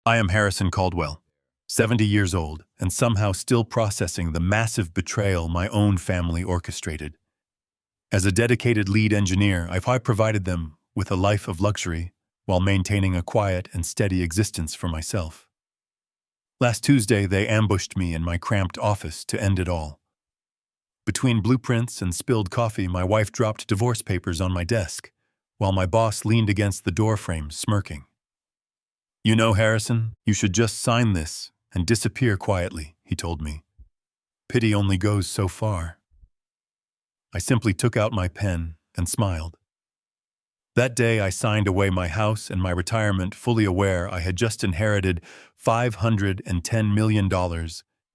I am Harrison Caldwell, 70 years old, and somehow still processing the massive betrayal my own family orchestrated. As a dedicated lead engineer, I provided them with a life of luxury while maintaining a quiet and steady existence for myself. Last Tuesday, they ambushed me in my cramped office to end it all. Between blueprints and spilled coffee, my wife dropped divorce papers on my desk, while my boss leaned against the doorframe, smirking. "You know, Harrison, you should just sign this and disappear quietly," he told me. "Pity only goes so far." I simply took out my pen and smiled. That day, I signed away my house and my retirement, fully aware I had just inherited $510 million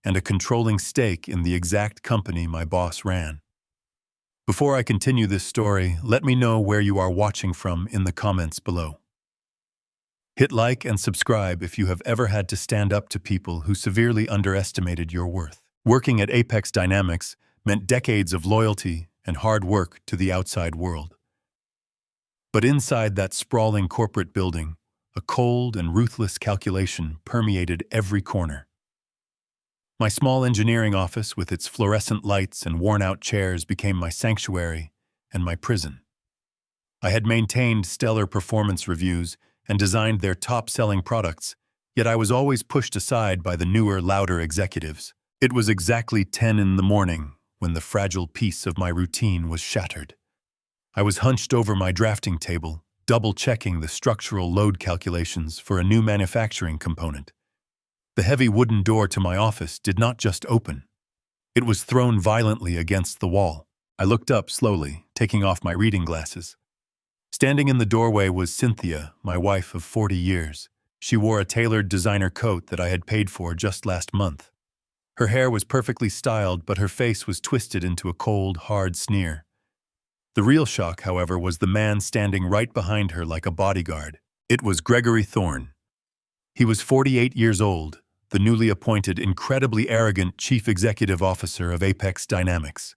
and a controlling stake in the exact company my boss ran. Before I continue this story, let me know where you are watching from in the comments below. Hit like and subscribe if you have ever had to stand up to people who severely underestimated your worth. Working at Apex Dynamics meant decades of loyalty and hard work to the outside world. But inside that sprawling corporate building, a cold and ruthless calculation permeated every corner. My small engineering office with its fluorescent lights and worn-out chairs became my sanctuary and my prison. I had maintained stellar performance reviews and designed their top-selling products, yet I was always pushed aside by the newer, louder executives. It was exactly 10 in the morning when the fragile piece of my routine was shattered. I was hunched over my drafting table, double-checking the structural load calculations for a new manufacturing component. The heavy wooden door to my office did not just open. It was thrown violently against the wall. I looked up slowly, taking off my reading glasses. Standing in the doorway was Cynthia, my wife of 40 years. She wore a tailored designer coat that I had paid for just last month. Her hair was perfectly styled, but her face was twisted into a cold, hard sneer. The real shock, however, was the man standing right behind her like a bodyguard. It was Gregory Thorne. He was 48 years old, the newly appointed, incredibly arrogant chief executive officer of Apex Dynamics.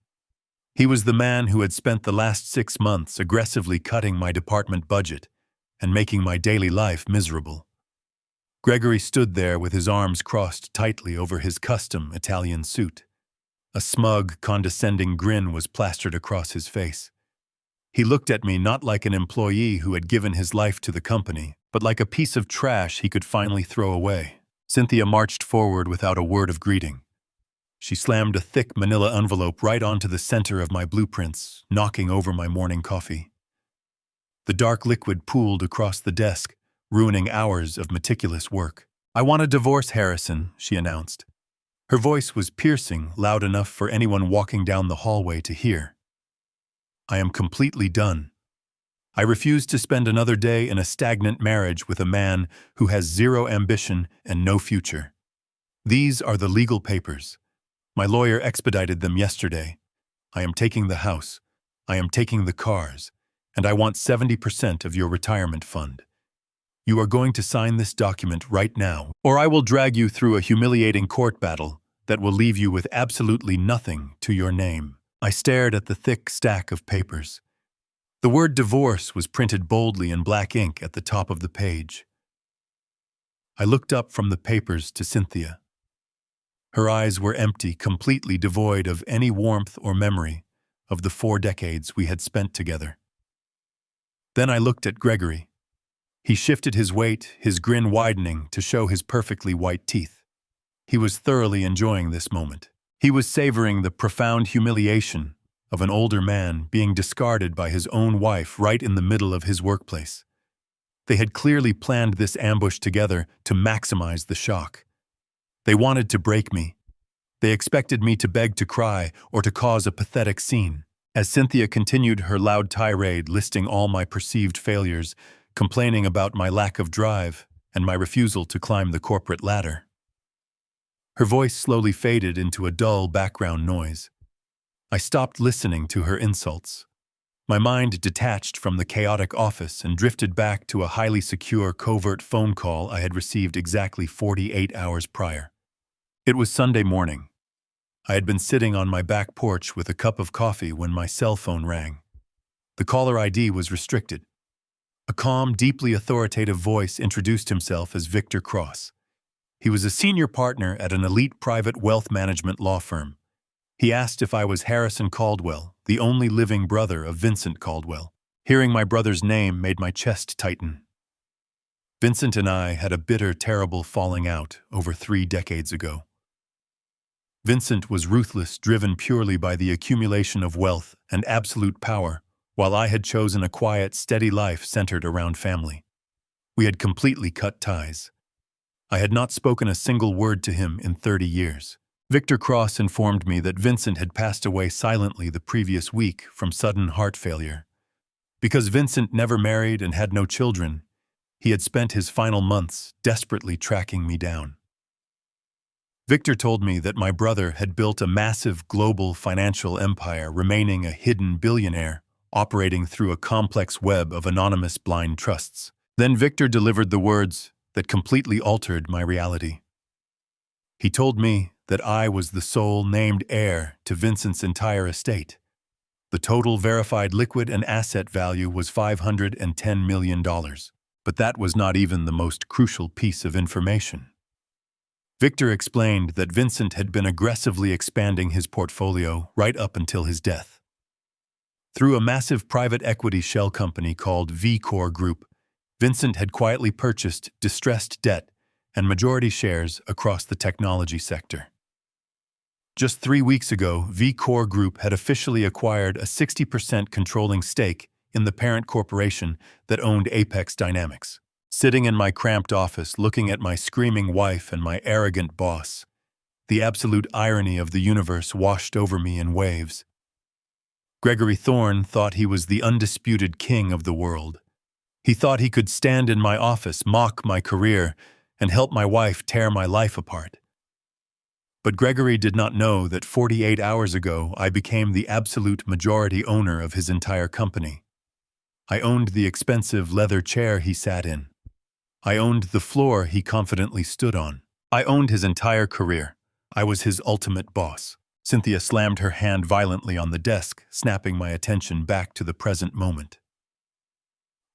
He was the man who had spent the last 6 months aggressively cutting my department budget and making my daily life miserable. Gregory stood there with his arms crossed tightly over his custom Italian suit. A smug, condescending grin was plastered across his face. He looked at me not like an employee who had given his life to the company, but like a piece of trash he could finally throw away. Cynthia marched forward without a word of greeting. She slammed a thick manila envelope right onto the center of my blueprints, knocking over my morning coffee. The dark liquid pooled across the desk, ruining hours of meticulous work. "I want a divorce, Harrison," she announced. Her voice was piercing, loud enough for anyone walking down the hallway to hear. "I am completely done. I refuse to spend another day in a stagnant marriage with a man who has zero ambition and no future. These are the legal papers. My lawyer expedited them yesterday. I am taking the house. I am taking the cars. And I want 70% of your retirement fund. You are going to sign this document right now, or I will drag you through a humiliating court battle that will leave you with absolutely nothing to your name." I stared at the thick stack of papers. The word divorce was printed boldly in black ink at the top of the page. I looked up from the papers to Cynthia. Her eyes were empty, completely devoid of any warmth or memory of the 4 decades we had spent together. Then I looked at Gregory. He shifted his weight, his grin widening to show his perfectly white teeth. He was thoroughly enjoying this moment. He was savoring the profound humiliation of an older man being discarded by his own wife right in the middle of his workplace. They had clearly planned this ambush together to maximize the shock. They wanted to break me. They expected me to beg to cry or to cause a pathetic scene. As Cynthia continued her loud tirade listing all my perceived failures, complaining about my lack of drive and my refusal to climb the corporate ladder. Her voice slowly faded into a dull background noise. I stopped listening to her insults. My mind detached from the chaotic office and drifted back to a highly secure covert phone call I had received exactly 48 hours prior. It was Sunday morning. I had been sitting on my back porch with a cup of coffee when my cell phone rang. The caller ID was restricted. A calm, deeply authoritative voice introduced himself as Victor Cross. He was a senior partner at an elite private wealth management law firm. He asked if I was Harrison Caldwell, the only living brother of Vincent Caldwell. Hearing my brother's name made my chest tighten. Vincent and I had a bitter, terrible falling out over 3 decades ago. Vincent was ruthless, driven purely by the accumulation of wealth and absolute power, while I had chosen a quiet, steady life centered around family. We had completely cut ties. I had not spoken a single word to him in 30 years. Victor Cross informed me that Vincent had passed away silently the previous week from sudden heart failure. Because Vincent never married and had no children, he had spent his final months desperately tracking me down. Victor told me that my brother had built a massive global financial empire, remaining a hidden billionaire, operating through a complex web of anonymous blind trusts. Then Victor delivered the words that completely altered my reality. He told me that I was the sole named heir to Vincent's entire estate. The total verified liquid and asset value was $510 million, but that was not even the most crucial piece of information. Victor explained that Vincent had been aggressively expanding his portfolio right up until his death. Through a massive private equity shell company called V-Core Group, Vincent had quietly purchased distressed debt and majority shares across the technology sector. Just 3 weeks ago, V-Core Group had officially acquired a 60% controlling stake in the parent corporation that owned Apex Dynamics. Sitting in my cramped office, looking at my screaming wife and my arrogant boss, the absolute irony of the universe washed over me in waves. Gregory Thorne thought he was the undisputed king of the world. He thought he could stand in my office, mock my career, and help my wife tear my life apart. But Gregory did not know that 48 hours ago I became the absolute majority owner of his entire company. I owned the expensive leather chair he sat in. I owned the floor he confidently stood on. I owned his entire career. I was his ultimate boss. Cynthia slammed her hand violently on the desk, snapping my attention back to the present moment.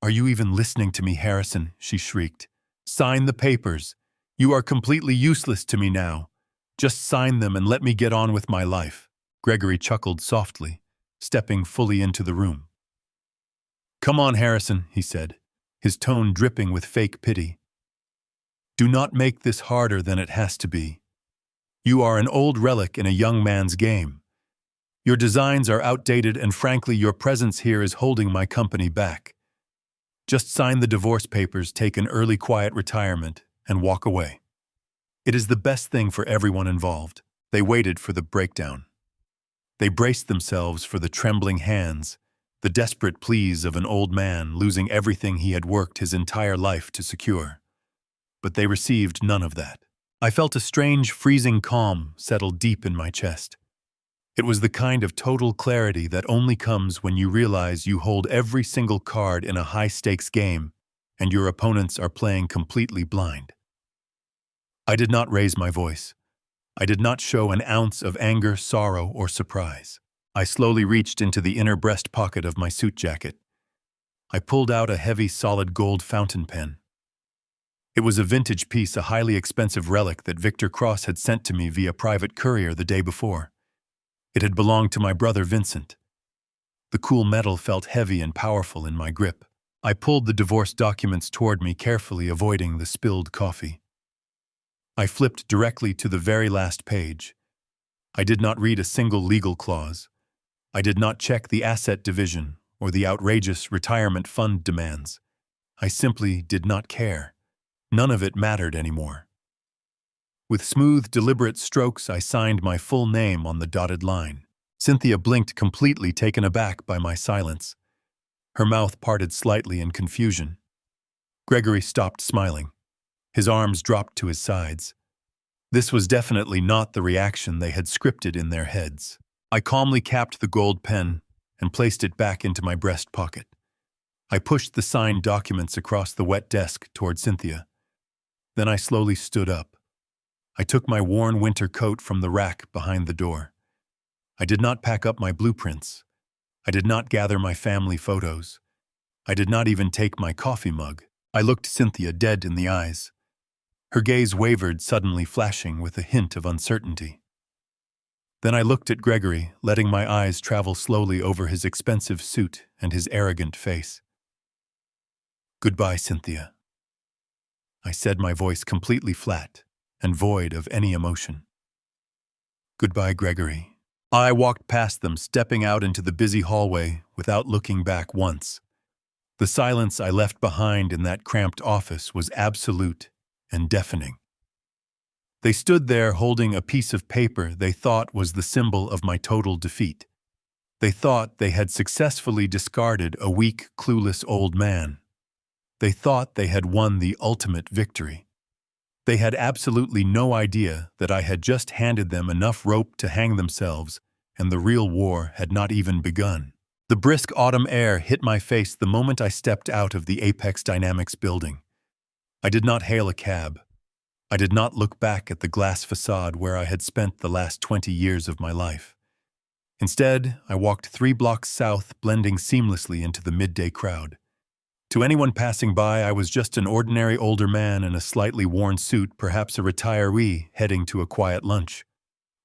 "Are you even listening to me, Harrison?" she shrieked. "Sign the papers. You are completely useless to me now. Just sign them and let me get on with my life." Gregory chuckled softly, stepping fully into the room. "Come on, Harrison," he said, his tone dripping with fake pity. "Do not make this harder than it has to be. You are an old relic in a young man's game. Your designs are outdated, and frankly, your presence here is holding my company back. Just sign the divorce papers, take an early quiet retirement, and walk away. It is the best thing for everyone involved." They waited for the breakdown. They braced themselves for the trembling hands, the desperate pleas of an old man losing everything he had worked his entire life to secure. But they received none of that. I felt a strange, freezing calm settle deep in my chest. It was the kind of total clarity that only comes when you realize you hold every single card in a high-stakes game and your opponents are playing completely blind. I did not raise my voice. I did not show an ounce of anger, sorrow, or surprise. I slowly reached into the inner breast pocket of my suit jacket. I pulled out a heavy, solid gold fountain pen. It was a vintage piece, a highly expensive relic that Victor Cross had sent to me via private courier the day before. It had belonged to my brother Vincent. The cool metal felt heavy and powerful in my grip. I pulled the divorce documents toward me, carefully avoiding the spilled coffee. I flipped directly to the very last page. I did not read a single legal clause. I did not check the asset division or the outrageous retirement fund demands. I simply did not care. None of it mattered anymore. With smooth, deliberate strokes, I signed my full name on the dotted line. Cynthia blinked, completely taken aback by my silence. Her mouth parted slightly in confusion. Gregory stopped smiling. His arms dropped to his sides. This was definitely not the reaction they had scripted in their heads. I calmly capped the gold pen and placed it back into my breast pocket. I pushed the signed documents across the wet desk toward Cynthia. Then I slowly stood up. I took my worn winter coat from the rack behind the door. I did not pack up my blueprints. I did not gather my family photos. I did not even take my coffee mug. I looked Cynthia dead in the eyes. Her gaze wavered, suddenly flashing with a hint of uncertainty. Then I looked at Gregory, letting my eyes travel slowly over his expensive suit and his arrogant face. "Goodbye, Cynthia," I said, my voice completely flat and void of any emotion. "Goodbye, Gregory." I walked past them, stepping out into the busy hallway without looking back once. The silence I left behind in that cramped office was absolute and deafening. They stood there holding a piece of paper they thought was the symbol of my total defeat. They thought they had successfully discarded a weak, clueless old man. They thought they had won the ultimate victory. They had absolutely no idea that I had just handed them enough rope to hang themselves, and the real war had not even begun. The brisk autumn air hit my face the moment I stepped out of the Apex Dynamics building. I did not hail a cab. I did not look back at the glass facade where I had spent the last 20 years of my life. Instead, I walked 3 blocks south, blending seamlessly into the midday crowd. To anyone passing by, I was just an ordinary older man in a slightly worn suit, perhaps a retiree heading to a quiet lunch.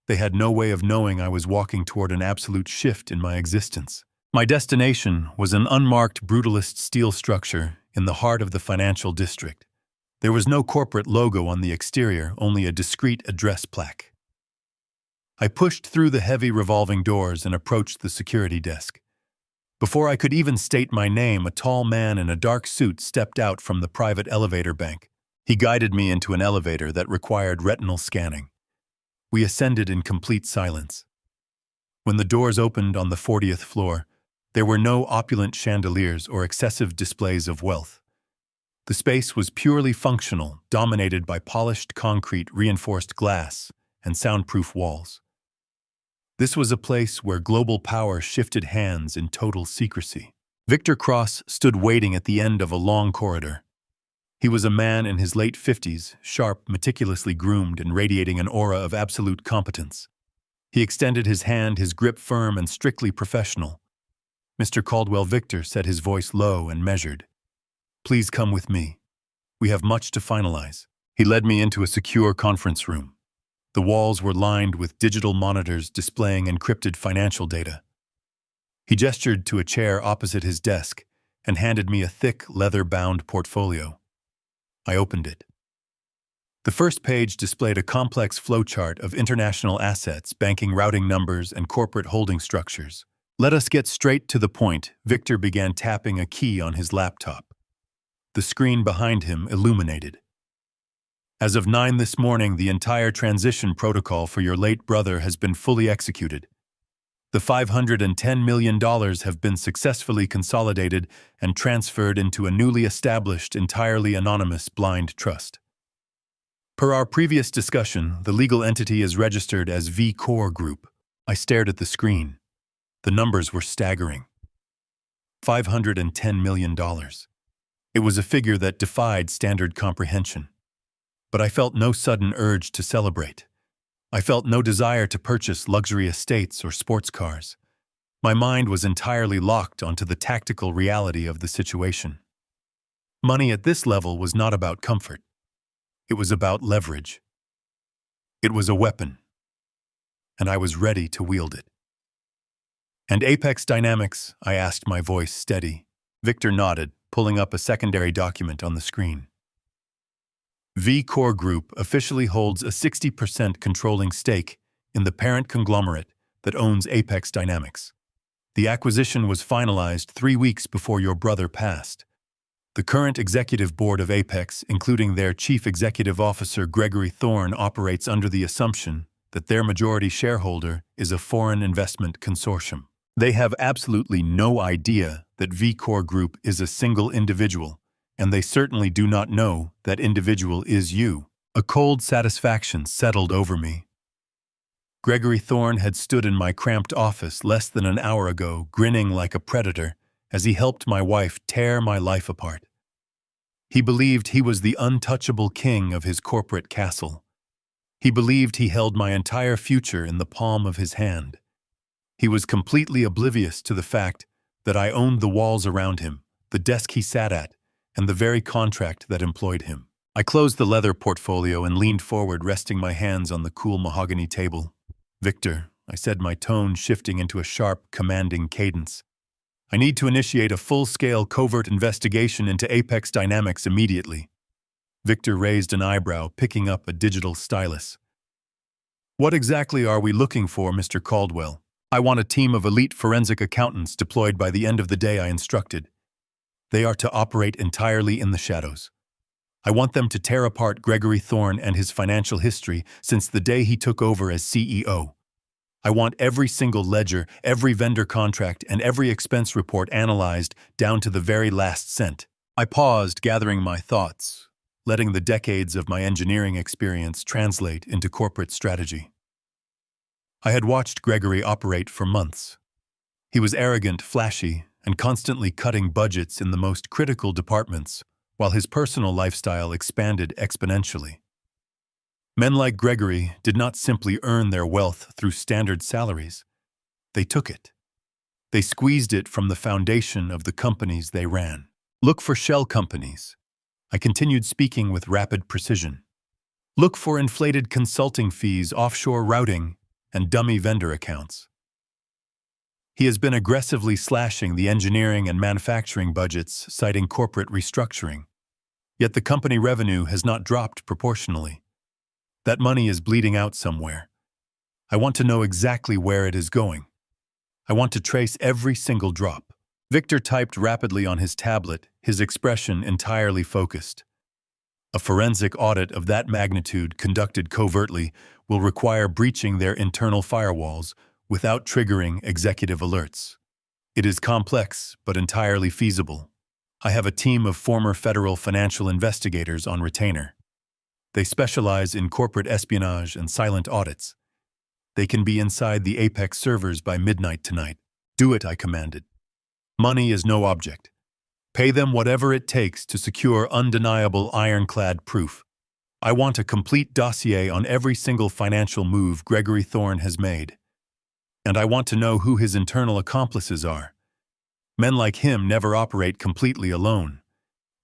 They had no way of knowing I was walking toward an absolute shift in my existence. My destination was an unmarked brutalist steel structure in the heart of the financial district. There was no corporate logo on the exterior, only a discreet address plaque. I pushed through the heavy revolving doors and approached the security desk. Before I could even state my name, a tall man in a dark suit stepped out from the private elevator bank. He guided me into an elevator that required retinal scanning. We ascended in complete silence. When the doors opened on the 40th floor, there were no opulent chandeliers or excessive displays of wealth. The space was purely functional, dominated by polished concrete, reinforced glass, and soundproof walls. This was a place where global power shifted hands in total secrecy. Victor Cross stood waiting at the end of a long corridor. He was a man in his late 50s, sharp, meticulously groomed, and radiating an aura of absolute competence. He extended his hand, his grip firm and strictly professional. "Mr. Caldwell Victor," said his voice low and measured. "Please come with me. We have much to finalize." He led me into a secure conference room. The walls were lined with digital monitors displaying encrypted financial data. He gestured to a chair opposite his desk and handed me a thick, leather-bound portfolio. I opened it. The first page displayed a complex flowchart of international assets, banking routing numbers, and corporate holding structures. "Let us get straight to the point." Victor began tapping a key on his laptop. The screen behind him illuminated. "As of 9 this morning, the entire transition protocol for your late brother has been fully executed. The $510 million have been successfully consolidated and transferred into a newly established, entirely anonymous blind trust. Per our previous discussion, the legal entity is registered as V-Core Group." I stared at the screen. The numbers were staggering. $510 million. It was a figure that defied standard comprehension. But I felt no sudden urge to celebrate. I felt no desire to purchase luxury estates or sports cars. My mind was entirely locked onto the tactical reality of the situation. Money at this level was not about comfort. It was about leverage. It was a weapon, and I was ready to wield it. "And Apex Dynamics?" I asked, my voice steady. Victor nodded, pulling up a secondary document on the screen. V-Core Group officially holds a 60% controlling stake in the parent conglomerate that owns Apex Dynamics. The acquisition was finalized 3 weeks before your brother passed. The current executive board of Apex, including their chief executive officer Gregory Thorne, operates under the assumption that their majority shareholder is a foreign investment consortium. They have absolutely no idea that V-Core Group is a single individual, and they certainly do not know that individual is you. A cold satisfaction settled over me. Gregory Thorne had stood in my cramped office less than an hour ago, grinning like a predator as he helped my wife tear my life apart. He believed he was the untouchable king of his corporate castle. He believed he held my entire future in the palm of his hand. He was completely oblivious to the fact that I owned the walls around him, the desk he sat at, and the very contract that employed him. I closed the leather portfolio and leaned forward, resting my hands on the cool mahogany table. "Victor," I said, my tone shifting into a sharp, commanding cadence. "I need to initiate a full-scale covert investigation into Apex Dynamics immediately." Victor raised an eyebrow, picking up a digital stylus. "What exactly are we looking for, Mr. Caldwell?" "I want a team of elite forensic accountants deployed by the end of the day," I instructed. "They are to operate entirely in the shadows. I want them to tear apart Gregory Thorne and his financial history since the day he took over as CEO. I want every single ledger, every vendor contract, and every expense report analyzed down to the very last cent." I paused, gathering my thoughts, letting the decades of my engineering experience translate into corporate strategy. I had watched Gregory operate for months. He was arrogant, flashy, and constantly cutting budgets in the most critical departments, while his personal lifestyle expanded exponentially. Men like Gregory did not simply earn their wealth through standard salaries. They took it. They squeezed it from the foundation of the companies they ran. "Look for shell companies." I continued, speaking with rapid precision. "Look for inflated consulting fees, offshore routing, and dummy vendor accounts." He has been aggressively slashing the engineering and manufacturing budgets, citing corporate restructuring. Yet the company revenue has not dropped proportionally. That money is bleeding out somewhere. I want to know exactly where it is going. I want to trace every single drop. Victor typed rapidly on his tablet, his expression entirely focused. "A forensic audit of that magnitude conducted covertly will require breaching their internal firewalls without triggering executive alerts. It is complex, but entirely feasible. I have a team of former federal financial investigators on retainer. They specialize in corporate espionage and silent audits. They can be inside the Apex servers by midnight tonight." "Do it," I commanded. "Money is no object. Pay them whatever it takes to secure undeniable ironclad proof. I want a complete dossier on every single financial move Gregory Thorne has made. And I want to know who his internal accomplices are. Men like him never operate completely alone.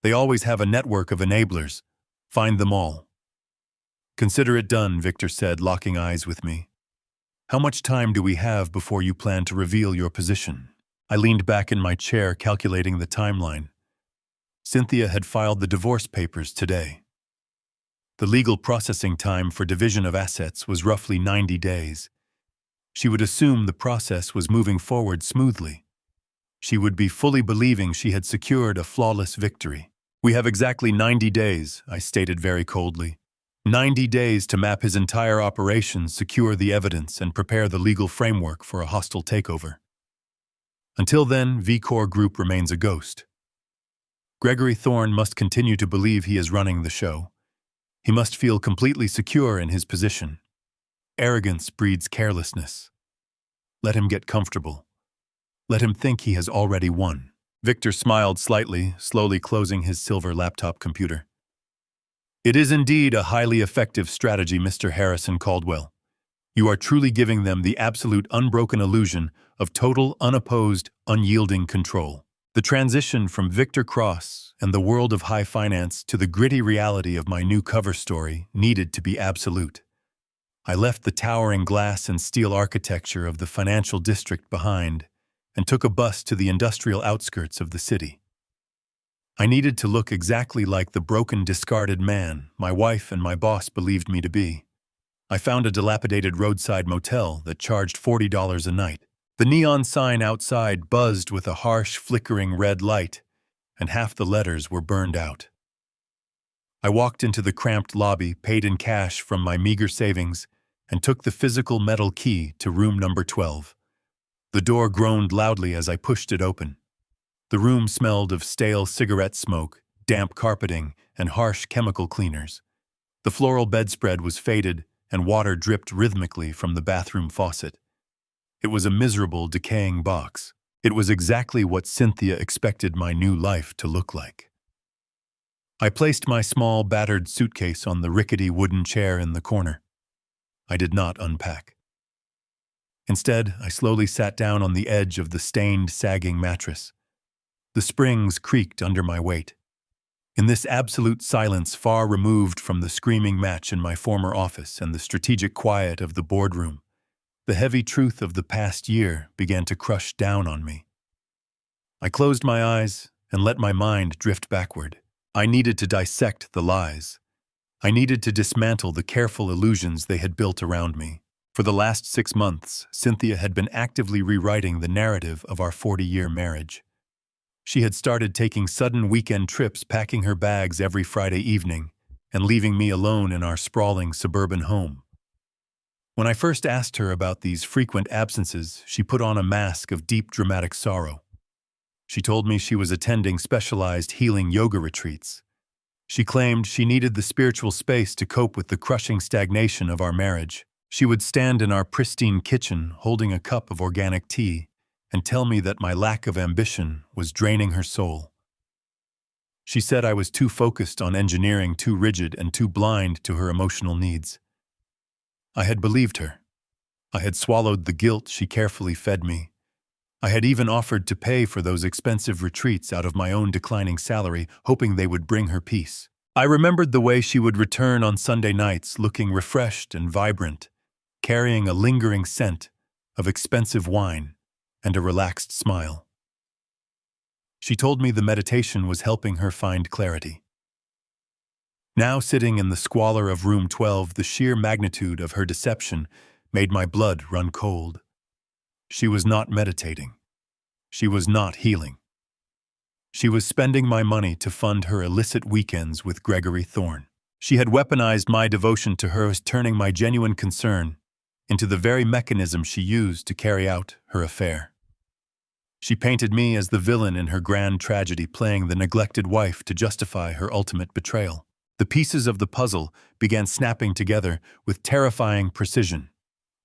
They always have a network of enablers. Find them all." "Consider it done," Victor said, locking eyes with me. "How much time do we have before you plan to reveal your position?" I leaned back in my chair, calculating the timeline. Cynthia had filed the divorce papers today. The legal processing time for division of assets was roughly 90 days. She would assume the process was moving forward smoothly. She would be fully believing she had secured a flawless victory. "We have exactly 90 days, I stated very coldly. 90 days to map his entire operation, secure the evidence, and prepare the legal framework for a hostile takeover. Until then, VCore Group remains a ghost. Gregory Thorne must continue to believe he is running the show. He must feel completely secure in his position. Arrogance breeds carelessness. Let him get comfortable. Let him think he has already won." Victor smiled slightly, slowly closing his silver laptop computer. "It is indeed a highly effective strategy, Mr. Harrison Caldwell. You are truly giving them the absolute unbroken illusion of total, unopposed, unyielding control. The transition from Victor Cross and the world of high finance to the gritty reality of my new cover story needed to be absolute. I left the towering glass and steel architecture of the financial district behind and took a bus to the industrial outskirts of the city. I needed to look exactly like the broken, discarded man my wife and my boss believed me to be. I found a dilapidated roadside motel that charged $40 a night. The neon sign outside buzzed with a harsh, flickering red light, and half the letters were burned out. I walked into the cramped lobby, paid in cash from my meager savings, and took the physical metal key to room number 12. The door groaned loudly as I pushed it open. The room smelled of stale cigarette smoke, damp carpeting, and harsh chemical cleaners. The floral bedspread was faded, and water dripped rhythmically from the bathroom faucet. It was a miserable, decaying box. It was exactly what Cynthia expected my new life to look like. I placed my small, battered suitcase on the rickety wooden chair in the corner. I did not unpack. Instead, I slowly sat down on the edge of the stained, sagging mattress. The springs creaked under my weight. In this absolute silence far removed from the screaming match in my former office and the strategic quiet of the boardroom, the heavy truth of the past year began to crush down on me. I closed my eyes and let my mind drift backward. I needed to dissect the lies. I needed to dismantle the careful illusions they had built around me. For the last 6 months, Cynthia had been actively rewriting the narrative of our 40-year marriage. She had started taking sudden weekend trips, packing her bags every Friday evening, and leaving me alone in our sprawling suburban home. When I first asked her about these frequent absences, she put on a mask of deep dramatic sorrow. She told me she was attending specialized healing yoga retreats. She claimed she needed the spiritual space to cope with the crushing stagnation of our marriage. She would stand in our pristine kitchen holding a cup of organic tea and tell me that my lack of ambition was draining her soul. She said I was too focused on engineering, too rigid, and too blind to her emotional needs. I had believed her. I had swallowed the guilt she carefully fed me. I had even offered to pay for those expensive retreats out of my own declining salary, hoping they would bring her peace. I remembered the way she would return on Sunday nights looking refreshed and vibrant, carrying a lingering scent of expensive wine and a relaxed smile. She told me the meditation was helping her find clarity. Now, sitting in the squalor of room 12, the sheer magnitude of her deception made my blood run cold. She was not meditating. She was not healing. She was spending my money to fund her illicit weekends with Gregory Thorne. She had weaponized my devotion to her, turning my genuine concern into the very mechanism she used to carry out her affair. She painted me as the villain in her grand tragedy, playing the neglected wife to justify her ultimate betrayal. The pieces of the puzzle began snapping together with terrifying precision.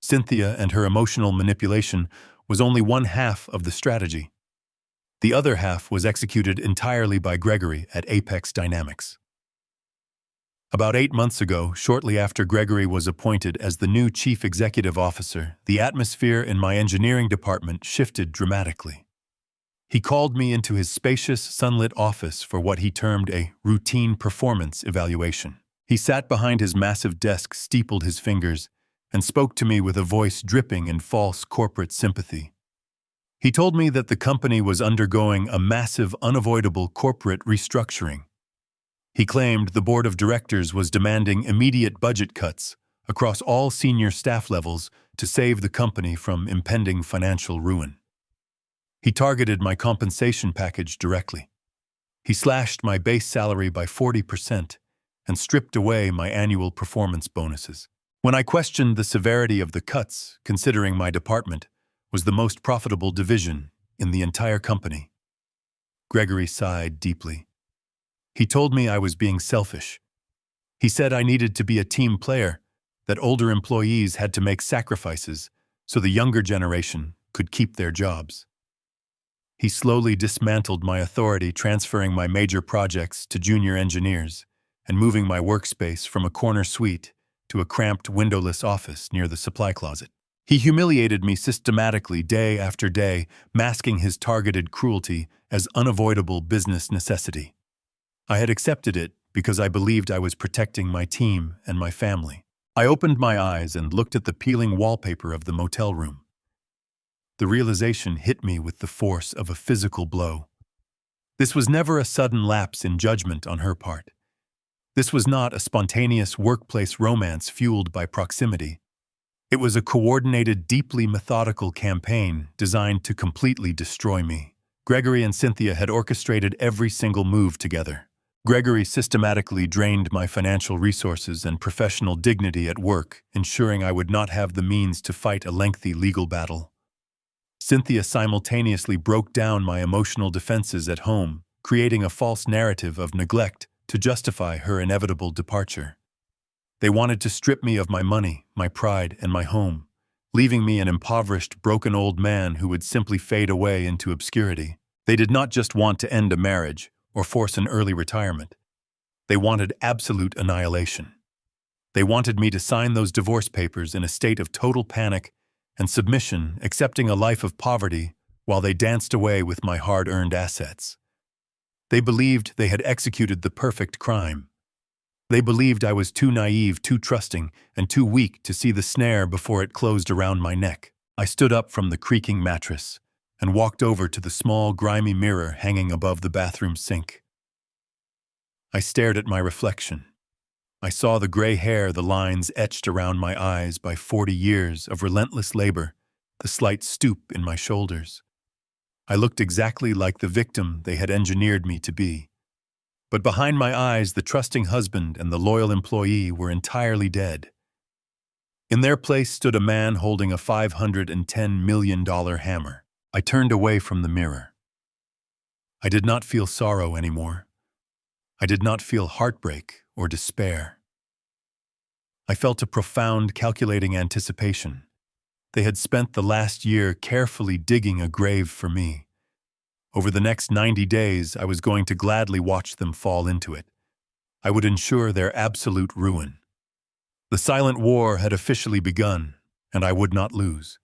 Cynthia and her emotional manipulation was only one half of the strategy. The other half was executed entirely by Gregory at Apex Dynamics. About 8 months ago, shortly after Gregory was appointed as the new chief executive officer, the atmosphere in my engineering department shifted dramatically. He called me into his spacious, sunlit office for what he termed a routine performance evaluation. He sat behind his massive desk, steepled his fingers, and spoke to me with a voice dripping in false corporate sympathy. He told me that the company was undergoing a massive, unavoidable corporate restructuring. He claimed the board of directors was demanding immediate budget cuts across all senior staff levels to save the company from impending financial ruin. He targeted my compensation package directly. He slashed my base salary by 40% and stripped away my annual performance bonuses. When I questioned the severity of the cuts, considering my department was the most profitable division in the entire company, Gregory sighed deeply. He told me I was being selfish. He said I needed to be a team player, that older employees had to make sacrifices so the younger generation could keep their jobs. He slowly dismantled my authority, transferring my major projects to junior engineers and moving my workspace from a corner suite to a cramped, windowless office near the supply closet. He humiliated me systematically day after day, masking his targeted cruelty as unavoidable business necessity. I had accepted it because I believed I was protecting my team and my family. I opened my eyes and looked at the peeling wallpaper of the motel room. The realization hit me with the force of a physical blow. This was never a sudden lapse in judgment on her part. This was not a spontaneous workplace romance fueled by proximity. It was a coordinated, deeply methodical campaign designed to completely destroy me. Gregory and Cynthia had orchestrated every single move together. Gregory systematically drained my financial resources and professional dignity at work, ensuring I would not have the means to fight a lengthy legal battle. Cynthia simultaneously broke down my emotional defenses at home, creating a false narrative of neglect to justify her inevitable departure. They wanted to strip me of my money, my pride, and my home, leaving me an impoverished, broken old man who would simply fade away into obscurity. They did not just want to end a marriage or force an early retirement. They wanted absolute annihilation. They wanted me to sign those divorce papers in a state of total panic and submission, accepting a life of poverty while they danced away with my hard-earned assets. They believed they had executed the perfect crime. They believed I was too naive, too trusting, and too weak to see the snare before it closed around my neck. I stood up from the creaking mattress and walked over to the small, grimy mirror hanging above the bathroom sink. I stared at my reflection. I saw the gray hair, the lines etched around my eyes by 40 years of relentless labor, the slight stoop in my shoulders. I looked exactly like the victim they had engineered me to be. But behind my eyes, the trusting husband and the loyal employee were entirely dead. In their place stood a man holding a $510 million hammer. I turned away from the mirror. I did not feel sorrow anymore. I did not feel heartbreak or despair. I felt a profound, calculating anticipation. They had spent the last year carefully digging a grave for me. Over the next 90 days, I was going to gladly watch them fall into it. I would ensure their absolute ruin. The silent war had officially begun, and I would not lose.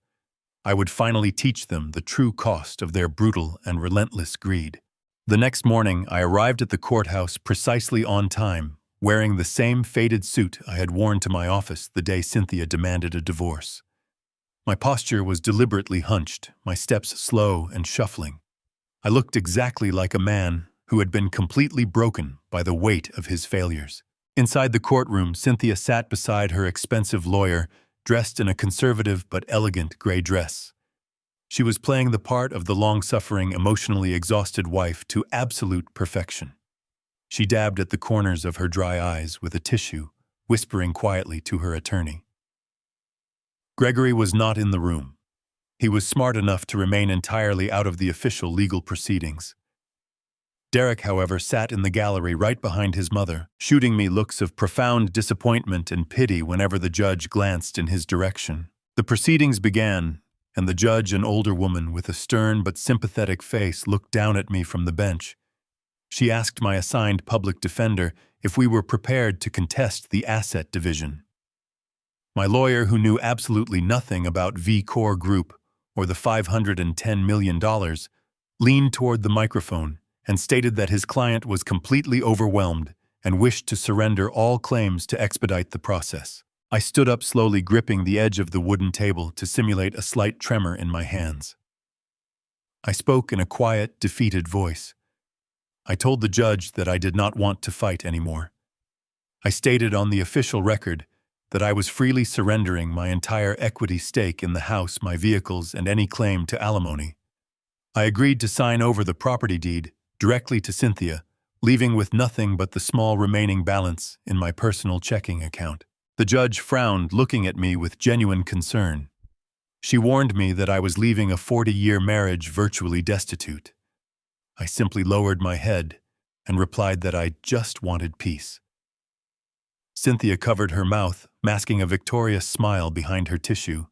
I would finally teach them the true cost of their brutal and relentless greed. The next morning, I arrived at the courthouse precisely on time, wearing the same faded suit I had worn to my office the day Cynthia demanded a divorce. My posture was deliberately hunched, my steps slow and shuffling. I looked exactly like a man who had been completely broken by the weight of his failures. Inside the courtroom, Cynthia sat beside her expensive lawyer, dressed in a conservative but elegant gray dress. She was playing the part of the long-suffering, emotionally exhausted wife to absolute perfection. She dabbed at the corners of her dry eyes with a tissue, whispering quietly to her attorney. Gregory was not in the room. He was smart enough to remain entirely out of the official legal proceedings. Derek, however, sat in the gallery right behind his mother, shooting me looks of profound disappointment and pity whenever the judge glanced in his direction. The proceedings began, and the judge, an older woman with a stern but sympathetic face, looked down at me from the bench. She asked my assigned public defender if we were prepared to contest the asset division. My lawyer, who knew absolutely nothing about V-Core Group or the $510 million, leaned toward the microphone and stated that his client was completely overwhelmed and wished to surrender all claims to expedite the process. I stood up slowly, gripping the edge of the wooden table to simulate a slight tremor in my hands. I spoke in a quiet, defeated voice. I told the judge that I did not want to fight anymore. I stated on the official record that I was freely surrendering my entire equity stake in the house, my vehicles, and any claim to alimony. I agreed to sign over the property deed directly to Cynthia, leaving with nothing but the small remaining balance in my personal checking account. The judge frowned, looking at me with genuine concern. She warned me that I was leaving a 40-year marriage virtually destitute. I simply lowered my head and replied that I just wanted peace. Cynthia covered her mouth, masking a victorious smile behind her tissue.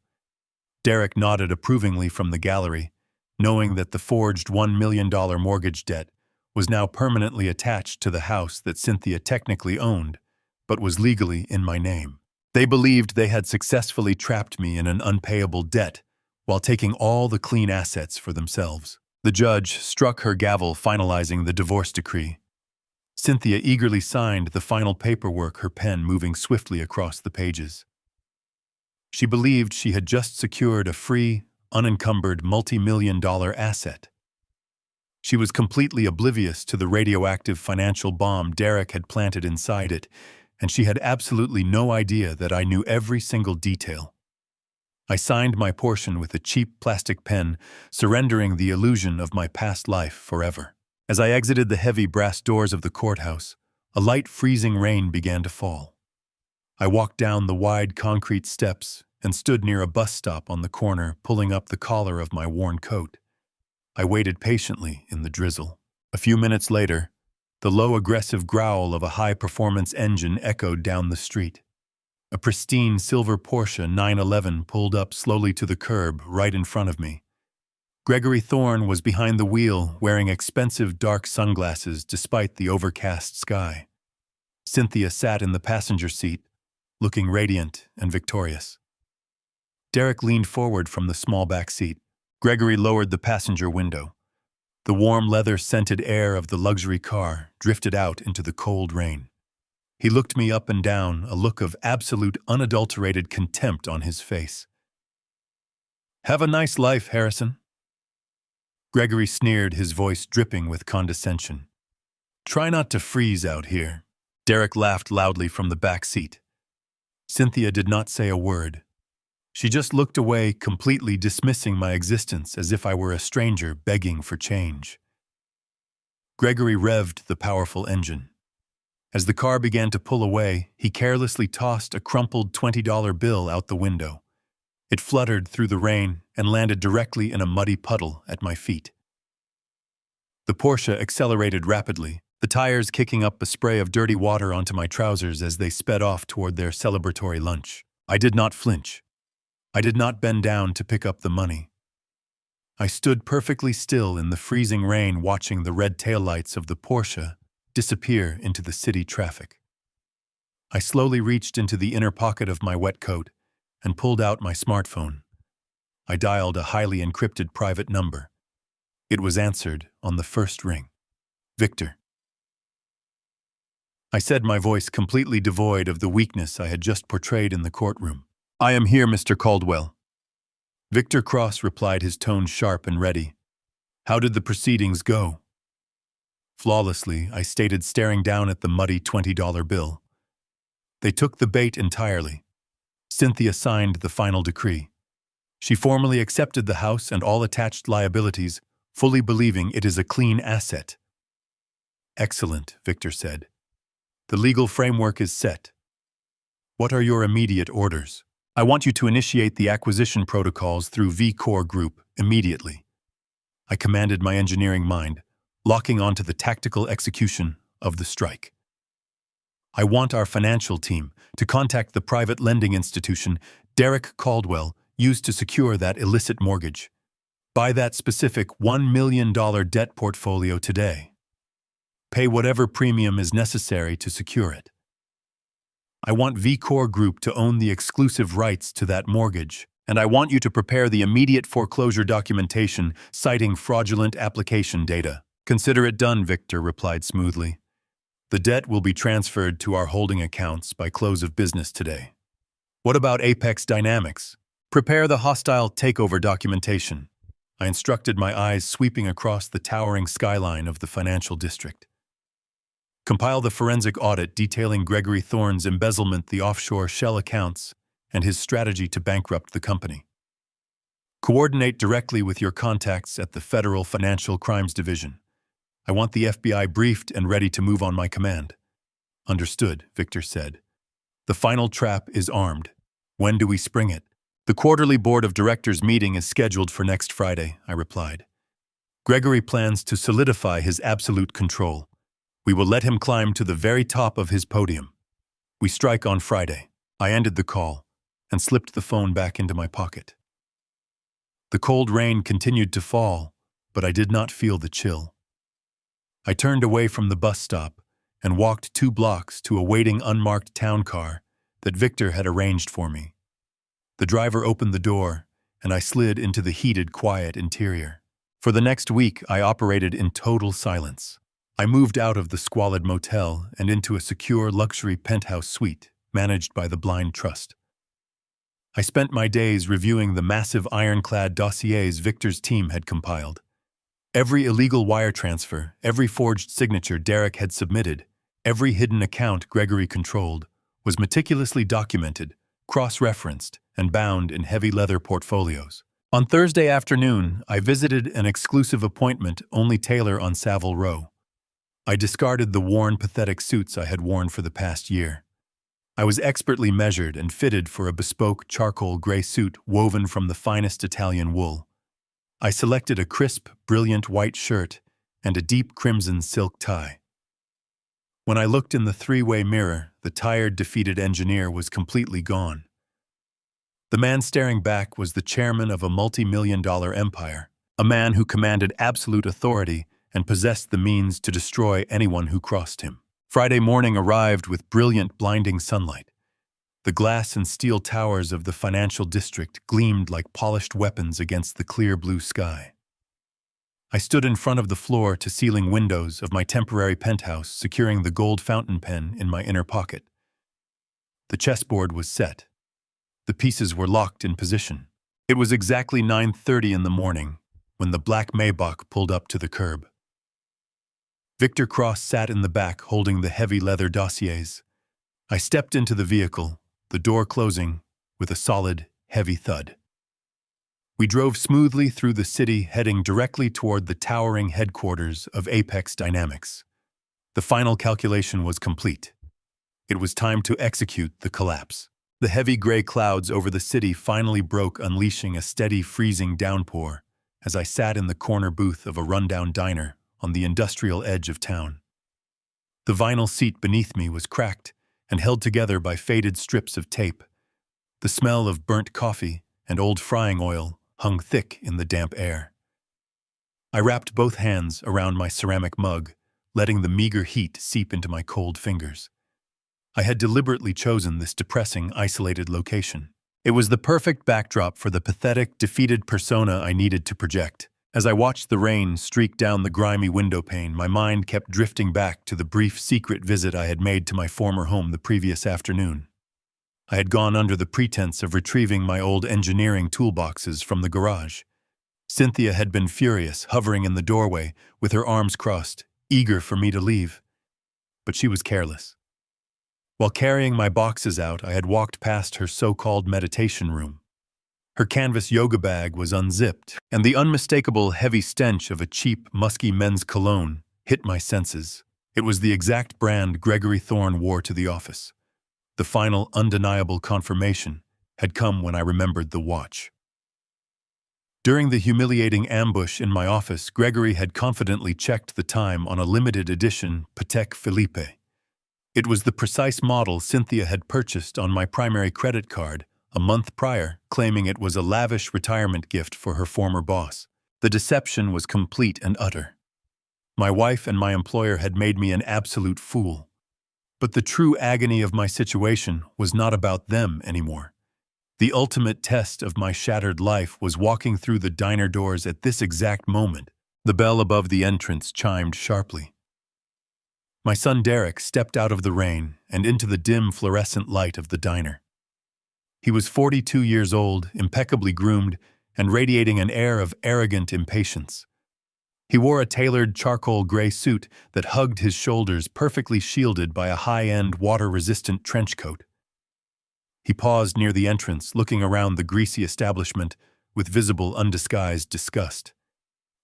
Derek nodded approvingly from the gallery, knowing that the forged $1 million mortgage debt was now permanently attached to the house that Cynthia technically owned, but was legally in my name. They believed they had successfully trapped me in an unpayable debt while taking all the clean assets for themselves. The judge struck her gavel, finalizing the divorce decree. Cynthia eagerly signed the final paperwork, her pen moving swiftly across the pages. She believed she had just secured a free, unencumbered multi-million-dollar asset. She was completely oblivious to the radioactive financial bomb Derek had planted inside it, and she had absolutely no idea that I knew every single detail. I signed my portion with a cheap plastic pen, surrendering the illusion of my past life forever. As I exited the heavy brass doors of the courthouse, a light freezing rain began to fall. I walked down the wide concrete steps and stood near a bus stop on the corner, pulling up the collar of my worn coat. I waited patiently in the drizzle. A few minutes later, the low, aggressive growl of a high-performance engine echoed down the street. A pristine silver Porsche 911 pulled up slowly to the curb right in front of me. Gregory Thorne was behind the wheel, wearing expensive dark sunglasses despite the overcast sky. Cynthia sat in the passenger seat, looking radiant and victorious. Derek leaned forward from the small back seat. Gregory lowered the passenger window. The warm leather-scented air of the luxury car drifted out into the cold rain. He looked me up and down, a look of absolute unadulterated contempt on his face. "Have a nice life, Harrison." Gregory sneered, his voice dripping with condescension. "Try not to freeze out here." Derek laughed loudly from the back seat. Cynthia did not say a word. She just looked away, completely dismissing my existence as if I were a stranger begging for change. Gregory revved the powerful engine. As the car began to pull away, he carelessly tossed a crumpled $20 bill out the window. It fluttered through the rain and landed directly in a muddy puddle at my feet. The Porsche accelerated rapidly, the tires kicking up a spray of dirty water onto my trousers as they sped off toward their celebratory lunch. I did not flinch. I did not bend down to pick up the money. I stood perfectly still in the freezing rain, watching the red taillights of the Porsche disappear into the city traffic. I slowly reached into the inner pocket of my wet coat and pulled out my smartphone. I dialed a highly encrypted private number. It was answered on the first ring. "Victor." I said, my voice completely devoid of the weakness I had just portrayed in the courtroom. "I am here, Mr. Caldwell." Victor Cross replied, his tone sharp and ready. "How did the proceedings go?" Flawlessly, I stated, staring down at the muddy $20 bill. "They took the bait entirely." Cynthia signed the final decree. She formally accepted the house and all attached liabilities, fully believing it is a clean asset. "Excellent," Victor said. "The legal framework is set. What are your immediate orders?" "I want you to initiate the acquisition protocols through V-Core Group immediately." I commanded my engineering mind, locking onto the tactical execution of the strike. "I want our financial team to contact the private lending institution Derek Caldwell used to secure that illicit mortgage. Buy that specific $1 million debt portfolio today. Pay whatever premium is necessary to secure it. I want V-Core Group to own the exclusive rights to that mortgage, and I want you to prepare the immediate foreclosure documentation citing fraudulent application data." "Consider it done," Victor replied smoothly. "The debt will be transferred to our holding accounts by close of business today." "What about Apex Dynamics?" "Prepare the hostile takeover documentation." I instructed, my eyes sweeping across the towering skyline of the financial district. "Compile the forensic audit detailing Gregory Thorne's embezzlement, the offshore shell accounts, and his strategy to bankrupt the company. Coordinate directly with your contacts at the Federal Financial Crimes Division. I want the FBI briefed and ready to move on my command." "Understood," Victor said. "The final trap is armed. When do we spring it?" "The quarterly board of directors meeting is scheduled for next Friday," I replied. "Gregory plans to solidify his absolute control. We will let him climb to the very top of his podium. We strike on Friday." I ended the call and slipped the phone back into my pocket. The cold rain continued to fall, but I did not feel the chill. I turned away from the bus stop and walked 2 blocks to a waiting unmarked town car that Victor had arranged for me. The driver opened the door, and I slid into the heated, quiet interior. For the next week, I operated in total silence. I moved out of the squalid motel and into a secure luxury penthouse suite managed by the Blind Trust. I spent my days reviewing the massive ironclad dossiers Victor's team had compiled. Every illegal wire transfer, every forged signature Derek had submitted, every hidden account Gregory controlled, was meticulously documented, cross-referenced, and bound in heavy leather portfolios. On Thursday afternoon, I visited an exclusive appointment only Taylor on Savile Row. I discarded the worn, pathetic suits I had worn for the past year. I was expertly measured and fitted for a bespoke charcoal gray suit woven from the finest Italian wool. I selected a crisp, brilliant white shirt and a deep crimson silk tie. When I looked in the 3-way mirror, the tired, defeated engineer was completely gone. The man staring back was the chairman of a multi-million-dollar empire, a man who commanded absolute authority and possessed the means to destroy anyone who crossed him. Friday morning arrived with brilliant, blinding sunlight. The glass and steel towers of the financial district gleamed like polished weapons against the clear blue sky. I stood in front of the floor-to-ceiling windows of my temporary penthouse, securing the gold fountain pen in my inner pocket. The chessboard was set. The pieces were locked in position. It was exactly 9:30 in the morning when the black Maybach pulled up to the curb. Victor Cross sat in the back holding the heavy leather dossiers. I stepped into the vehicle, the door closing with a solid, heavy thud. We drove smoothly through the city, heading directly toward the towering headquarters of Apex Dynamics. The final calculation was complete. It was time to execute the collapse. The heavy gray clouds over the city finally broke, unleashing a steady, freezing downpour as I sat in the corner booth of a rundown diner on the industrial edge of town. The vinyl seat beneath me was cracked and held together by faded strips of tape. The smell of burnt coffee and old frying oil hung thick in the damp air. I wrapped both hands around my ceramic mug, letting the meager heat seep into my cold fingers. I had deliberately chosen this depressing, isolated location. It was the perfect backdrop for the pathetic, defeated persona I needed to project. As I watched the rain streak down the grimy windowpane, my mind kept drifting back to the brief secret visit I had made to my former home the previous afternoon. I had gone under the pretense of retrieving my old engineering toolboxes from the garage. Cynthia had been furious, hovering in the doorway with her arms crossed, eager for me to leave. But she was careless. While carrying my boxes out, I had walked past her so-called meditation room. Her canvas yoga bag was unzipped, and the unmistakable heavy stench of a cheap, musky men's cologne hit my senses. It was the exact brand Gregory Thorne wore to the office. The final, undeniable confirmation had come when I remembered the watch. During the humiliating ambush in my office, Gregory had confidently checked the time on a limited edition Patek Philippe. It was the precise model Cynthia had purchased on my primary credit card a month prior, claiming it was a lavish retirement gift for her former boss. The deception was complete and utter. My wife and my employer had made me an absolute fool. But the true agony of my situation was not about them anymore. The ultimate test of my shattered life was walking through the diner doors at this exact moment. The bell above the entrance chimed sharply. My son Derek stepped out of the rain and into the dim fluorescent light of the diner. He was 42 years old, impeccably groomed, and radiating an air of arrogant impatience. He wore a tailored charcoal gray suit that hugged his shoulders, perfectly shielded by a high-end, water-resistant trench coat. He paused near the entrance, looking around the greasy establishment with visible, undisguised disgust.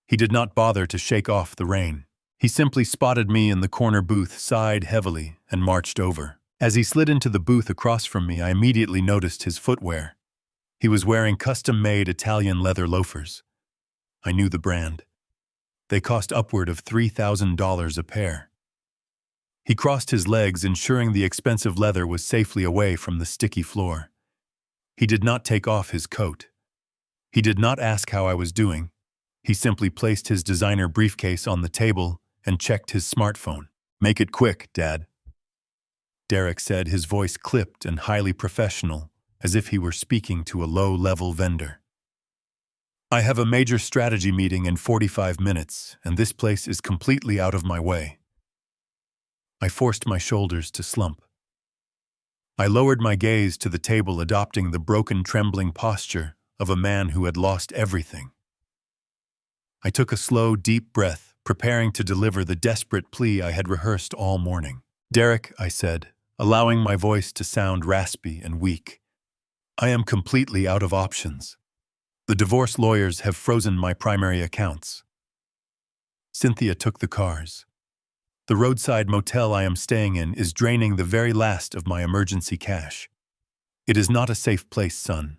He did not bother to shake off the rain. He simply spotted me in the corner booth, sighed heavily, and marched over. As he slid into the booth across from me, I immediately noticed his footwear. He was wearing custom-made Italian leather loafers. I knew the brand. They cost upward of $3,000 a pair. He crossed his legs, ensuring the expensive leather was safely away from the sticky floor. He did not take off his coat. He did not ask how I was doing. He simply placed his designer briefcase on the table and checked his smartphone. "Make it quick, Dad," Derek said, his voice clipped and highly professional, as if he were speaking to a low-level vendor. "I have a major strategy meeting in 45 minutes, and this place is completely out of my way." I forced my shoulders to slump. I lowered my gaze to the table, adopting the broken, trembling posture of a man who had lost everything. I took a slow, deep breath, preparing to deliver the desperate plea I had rehearsed all morning. "Derek," I said, allowing my voice to sound raspy and weak, "I am completely out of options. The divorce lawyers have frozen my primary accounts." Cynthia took the cars. "The roadside motel I am staying in is draining the very last of my emergency cash. It is not a safe place, son.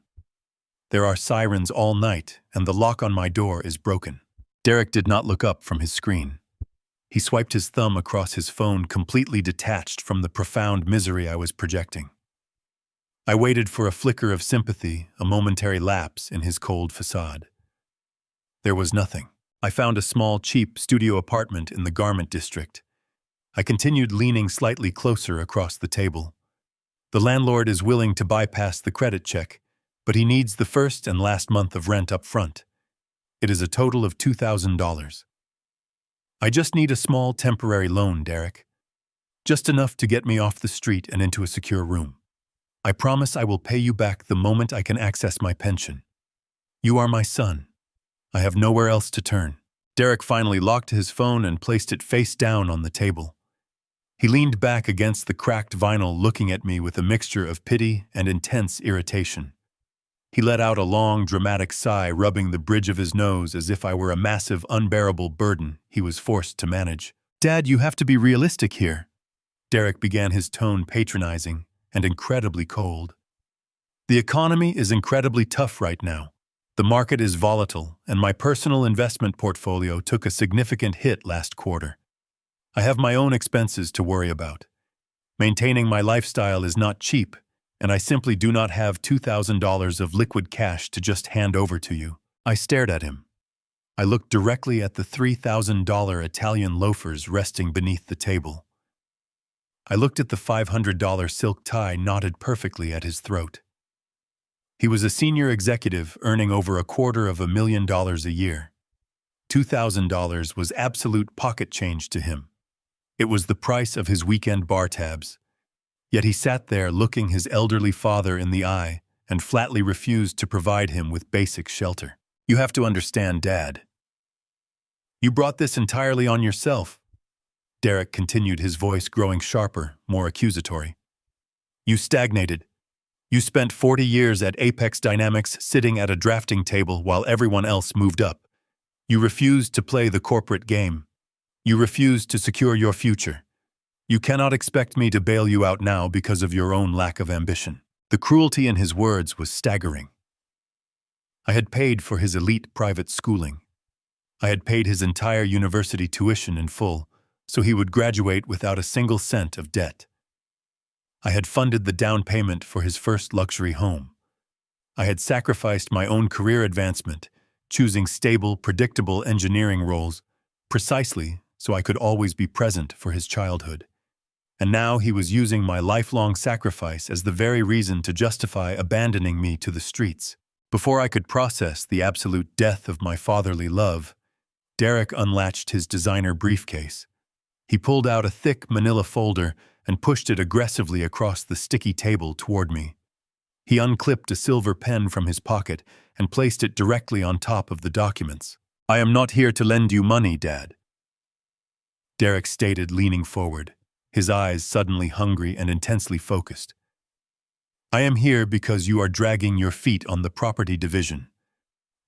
There are sirens all night, and the lock on my door is broken." Derek did not look up from his screen. He swiped his thumb across his phone, completely detached from the profound misery I was projecting. I waited for a flicker of sympathy, a momentary lapse in his cold facade. There was nothing. I found a small, cheap studio apartment in the garment district. I continued leaning slightly closer across the table. "The landlord is willing to bypass the credit check, but he needs the first and last month of rent up front. It is a total of $2,000. I just need a small temporary loan, Derek. Just enough to get me off the street and into a secure room. I promise I will pay you back the moment I can access my pension. You are my son. I have nowhere else to turn. Derek finally locked his phone and placed it face down on the table. He leaned back against the cracked vinyl, looking at me with a mixture of pity and intense irritation. He let out a long, dramatic sigh, rubbing the bridge of his nose as if I were a massive, unbearable burden he was forced to manage. Dad, you have to be realistic here. Derek began, his tone patronizing and incredibly cold. The economy is incredibly tough right now. The market is volatile, and my personal investment portfolio took a significant hit last quarter. I have my own expenses to worry about. Maintaining my lifestyle is not cheap, and I simply do not have $2,000 of liquid cash to just hand over to you. I stared at him. I looked directly at the $3,000 Italian loafers resting beneath the table. I looked at the $500 silk tie knotted perfectly at his throat. He was a senior executive earning over $250,000 a year. $2,000 was absolute pocket change to him. It was the price of his weekend bar tabs. Yet he sat there looking his elderly father in the eye and flatly refused to provide him with basic shelter. You have to understand, Dad. You brought this entirely on yourself. Derek continued, his voice growing sharper, more accusatory. You stagnated. You spent 40 years at Apex Dynamics sitting at a drafting table while everyone else moved up. You refused to play the corporate game. You refused to secure your future. You cannot expect me to bail you out now because of your own lack of ambition. The cruelty in his words was staggering. I had paid for his elite private schooling. I had paid his entire university tuition in full, so he would graduate without a single cent of debt. I had funded the down payment for his first luxury home. I had sacrificed my own career advancement, choosing stable, predictable engineering roles, precisely so I could always be present for his childhood. And now he was using my lifelong sacrifice as the very reason to justify abandoning me to the streets. Before I could process the absolute death of my fatherly love, Derek unlatched his designer briefcase. He pulled out a thick manila folder and pushed it aggressively across the sticky table toward me. He unclipped a silver pen from his pocket and placed it directly on top of the documents. I am not here to lend you money, Dad. Derek stated, leaning forward, his eyes suddenly hungry and intensely focused. I am here because you are dragging your feet on the property division.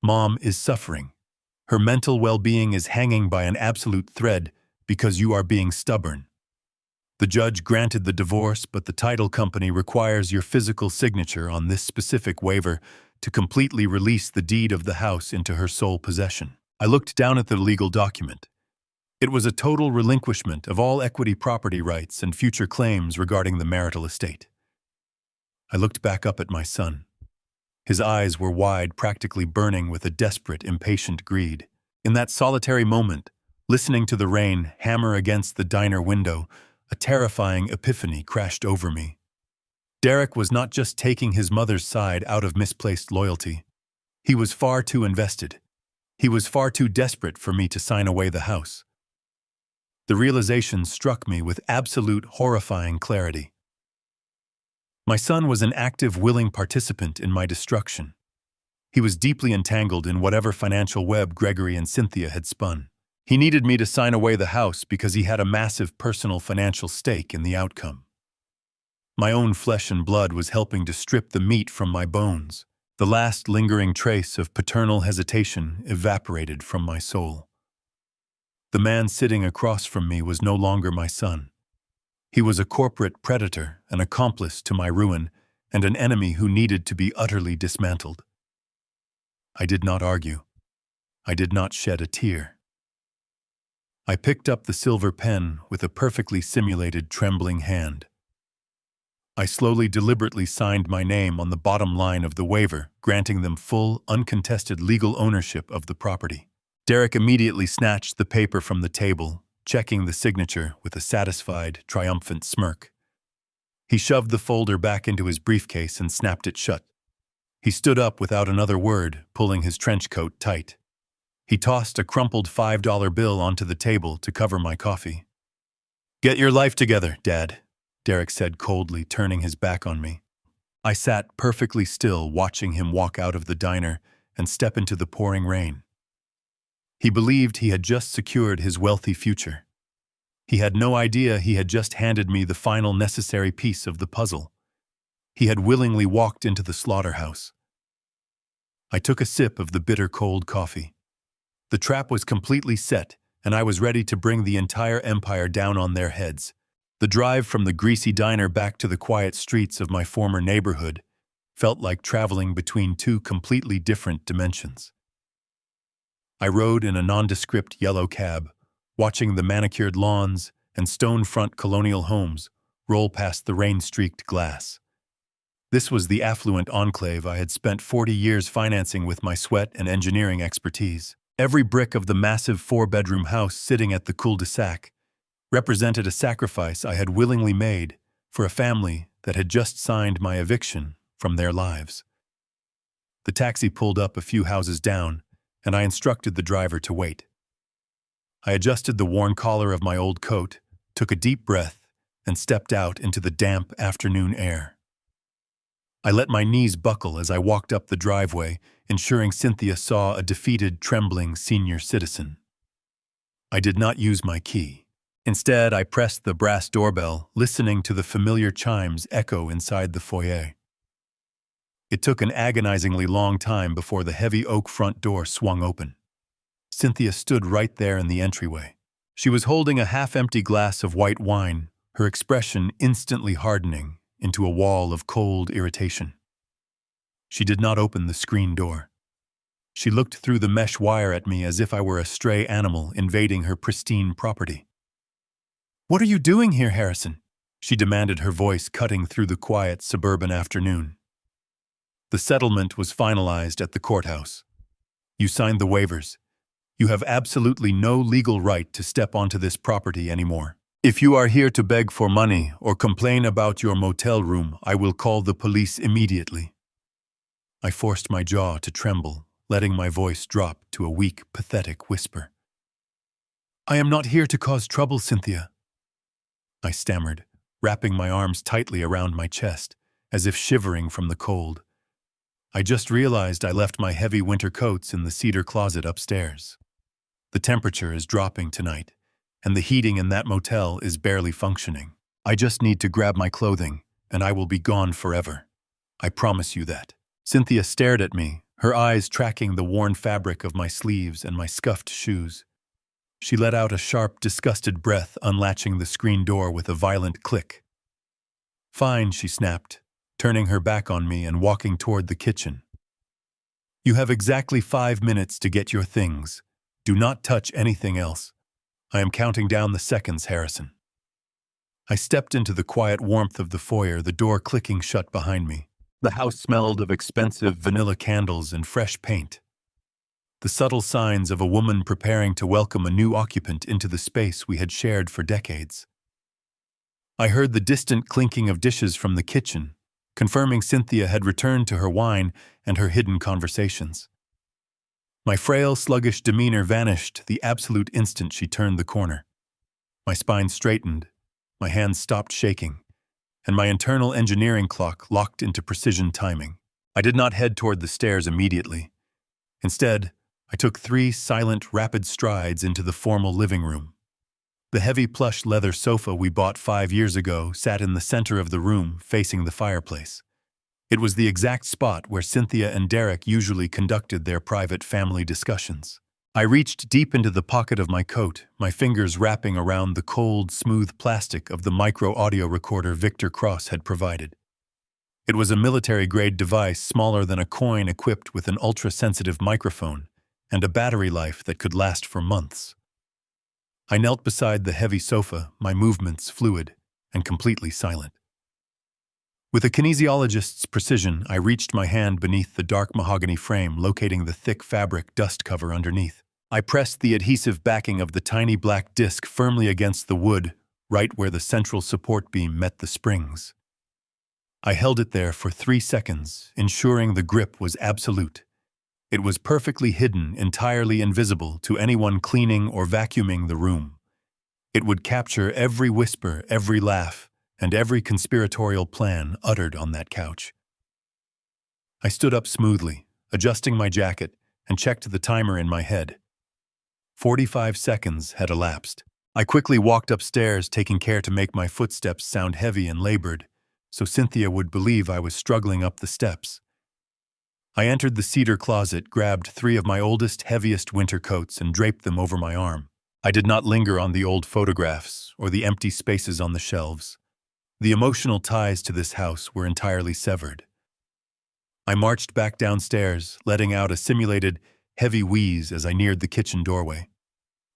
Mom is suffering. Her mental well-being is hanging by an absolute thread because you are being stubborn. The judge granted the divorce, but the title company requires your physical signature on this specific waiver to completely release the deed of the house into her sole possession. I looked down at the legal document. It was a total relinquishment of all equity property rights and future claims regarding the marital estate. I looked back up at my son. His eyes were wide, practically burning with a desperate, impatient greed. In that solitary moment, listening to the rain hammer against the diner window, a terrifying epiphany crashed over me. Derek was not just taking his mother's side out of misplaced loyalty. He was far too invested. He was far too desperate for me to sign away the house. The realization struck me with absolute horrifying clarity. My son was an active, willing participant in my destruction. He was deeply entangled in whatever financial web Gregory and Cynthia had spun. He needed me to sign away the house because he had a massive personal financial stake in the outcome. My own flesh and blood was helping to strip the meat from my bones. The last lingering trace of paternal hesitation evaporated from my soul. The man sitting across from me was no longer my son. He was a corporate predator, an accomplice to my ruin, and an enemy who needed to be utterly dismantled. I did not argue. I did not shed a tear. I picked up the silver pen with a perfectly simulated trembling hand. I slowly, deliberately signed my name on the bottom line of the waiver, granting them full, uncontested legal ownership of the property. Derek immediately snatched the paper from the table, checking the signature with a satisfied, triumphant smirk. He shoved the folder back into his briefcase and snapped it shut. He stood up without another word, pulling his trench coat tight. He tossed a crumpled $5 bill onto the table to cover my coffee. "Get your life together, Dad," Derek said coldly, turning his back on me. I sat perfectly still, watching him walk out of the diner and step into the pouring rain. He believed he had just secured his wealthy future. He had no idea he had just handed me the final necessary piece of the puzzle. He had willingly walked into the slaughterhouse. I took a sip of the bitter cold coffee. The trap was completely set, and I was ready to bring the entire empire down on their heads. The drive from the greasy diner back to the quiet streets of my former neighborhood felt like traveling between two completely different dimensions. I rode in a nondescript yellow cab, watching the manicured lawns and stone-front colonial homes roll past the rain-streaked glass. This was the affluent enclave I had spent 40 years financing with my sweat and engineering expertise. Every brick of the massive 4-bedroom house sitting at the cul-de-sac represented a sacrifice I had willingly made for a family that had just signed my eviction from their lives. The taxi pulled up a few houses down, and I instructed the driver to wait. I adjusted the worn collar of my old coat, took a deep breath, and stepped out into the damp afternoon air. I let my knees buckle as I walked up the driveway, ensuring Cynthia saw a defeated, trembling senior citizen. I did not use my key. Instead, I pressed the brass doorbell, listening to the familiar chimes echo inside the foyer. It took an agonizingly long time before the heavy oak front door swung open. Cynthia stood right there in the entryway. She was holding a half-empty glass of white wine, her expression instantly hardening into a wall of cold irritation. She did not open the screen door. She looked through the mesh wire at me as if I were a stray animal invading her pristine property. "What are you doing here, Harrison?" she demanded, her voice cutting through the quiet suburban afternoon. "The settlement was finalized at the courthouse. You signed the waivers. You have absolutely no legal right to step onto this property anymore. If you are here to beg for money or complain about your motel room, I will call the police immediately." I forced my jaw to tremble, letting my voice drop to a weak, pathetic whisper. "I am not here to cause trouble, Cynthia," I stammered, wrapping my arms tightly around my chest, as if shivering from the cold. I just realized I left my heavy winter coats in the cedar closet upstairs. The temperature is dropping tonight, and the heating in that motel is barely functioning. I just need to grab my clothing, and I will be gone forever. I promise you that. Cynthia stared at me, her eyes tracking the worn fabric of my sleeves and my scuffed shoes. She let out a sharp, disgusted breath, unlatching the screen door with a violent click. "Fine," she snapped, turning her back on me and walking toward the kitchen. "You have exactly 5 minutes to get your things. Do not touch anything else. I am counting down the seconds, Harrison." I stepped into the quiet warmth of the foyer, the door clicking shut behind me. The house smelled of expensive vanilla candles and fresh paint. The subtle signs of a woman preparing to welcome a new occupant into the space we had shared for decades. I heard the distant clinking of dishes from the kitchen, confirming Cynthia had returned to her wine and her hidden conversations. My frail, sluggish demeanor vanished the absolute instant she turned the corner. My spine straightened, my hands stopped shaking, and my internal engineering clock locked into precision timing. I did not head toward the stairs immediately. Instead, I took 3 silent, rapid strides into the formal living room. The heavy plush leather sofa we bought 5 years ago sat in the center of the room, facing the fireplace. It was the exact spot where Cynthia and Derek usually conducted their private family discussions. I reached deep into the pocket of my coat, my fingers wrapping around the cold, smooth plastic of the micro-audio recorder Victor Cross had provided. It was a military-grade device smaller than a coin, equipped with an ultra-sensitive microphone and a battery life that could last for months. I knelt beside the heavy sofa, my movements fluid and completely silent. With a kinesiologist's precision, I reached my hand beneath the dark mahogany frame, locating the thick fabric dust cover underneath. I pressed the adhesive backing of the tiny black disc firmly against the wood, right where the central support beam met the springs. I held it there for 3 seconds, ensuring the grip was absolute. It was perfectly hidden, entirely invisible to anyone cleaning or vacuuming the room. It would capture every whisper, every laugh, and every conspiratorial plan uttered on that couch. I stood up smoothly, adjusting my jacket, and checked the timer in my head. 45 seconds had elapsed. I quickly walked upstairs, taking care to make my footsteps sound heavy and labored, so Cynthia would believe I was struggling up the steps. I entered the cedar closet, grabbed 3 of my oldest, heaviest winter coats, and draped them over my arm. I did not linger on the old photographs or the empty spaces on the shelves. The emotional ties to this house were entirely severed. I marched back downstairs, letting out a simulated, heavy wheeze as I neared the kitchen doorway.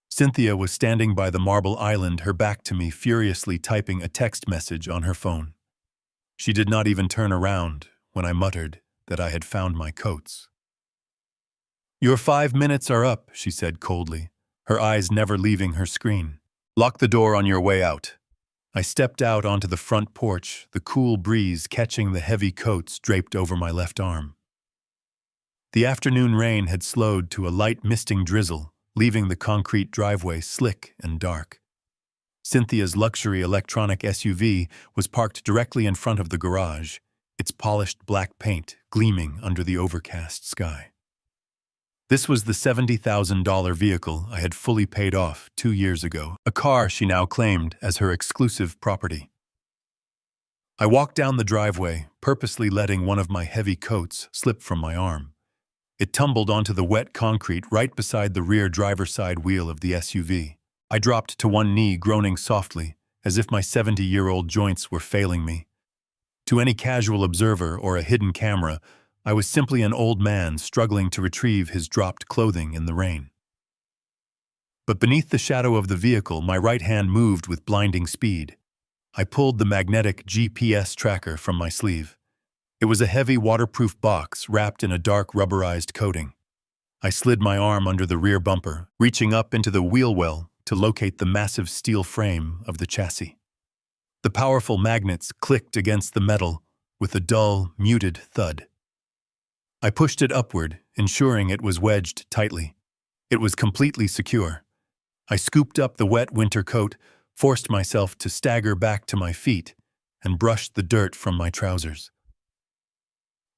Cynthia was standing by the marble island, her back to me, furiously typing a text message on her phone. She did not even turn around when I muttered that I had found my coats. "Your 5 minutes are up," she said coldly, her eyes never leaving her screen. "Lock the door on your way out." I stepped out onto the front porch, the cool breeze catching the heavy coats draped over my left arm. The afternoon rain had slowed to a light misting drizzle, leaving the concrete driveway slick and dark. Cynthia's luxury electronic SUV was parked directly in front of the garage, its polished black paint gleaming under the overcast sky. This was the $70,000 vehicle I had fully paid off 2 years ago, a car she now claimed as her exclusive property. I walked down the driveway, purposely letting one of my heavy coats slip from my arm. It tumbled onto the wet concrete right beside the rear driver's side wheel of the SUV. I dropped to one knee, groaning softly, as if my 70-year-old joints were failing me. To any casual observer or a hidden camera, I was simply an old man struggling to retrieve his dropped clothing in the rain. But beneath the shadow of the vehicle, my right hand moved with blinding speed. I pulled the magnetic GPS tracker from my sleeve. It was a heavy waterproof box wrapped in a dark rubberized coating. I slid my arm under the rear bumper, reaching up into the wheel well to locate the massive steel frame of the chassis. The powerful magnets clicked against the metal with a dull, muted thud. I pushed it upward, ensuring it was wedged tightly. It was completely secure. I scooped up the wet winter coat, forced myself to stagger back to my feet, and brushed the dirt from my trousers.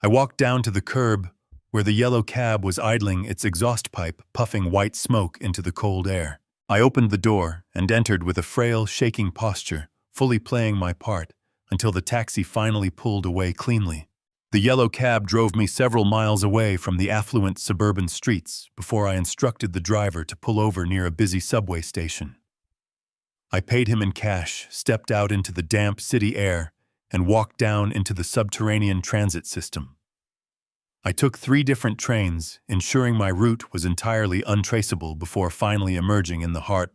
I walked down to the curb, where the yellow cab was idling its exhaust pipe, puffing white smoke into the cold air. I opened the door and entered with a frail, shaking posture, fully playing my part, until the taxi finally pulled away cleanly. The yellow cab drove me several miles away from the affluent suburban streets before I instructed the driver to pull over near a busy subway station. I paid him in cash, stepped out into the damp city air, and walked down into the subterranean transit system. I took 3 different trains, ensuring my route was entirely untraceable before finally emerging in the heart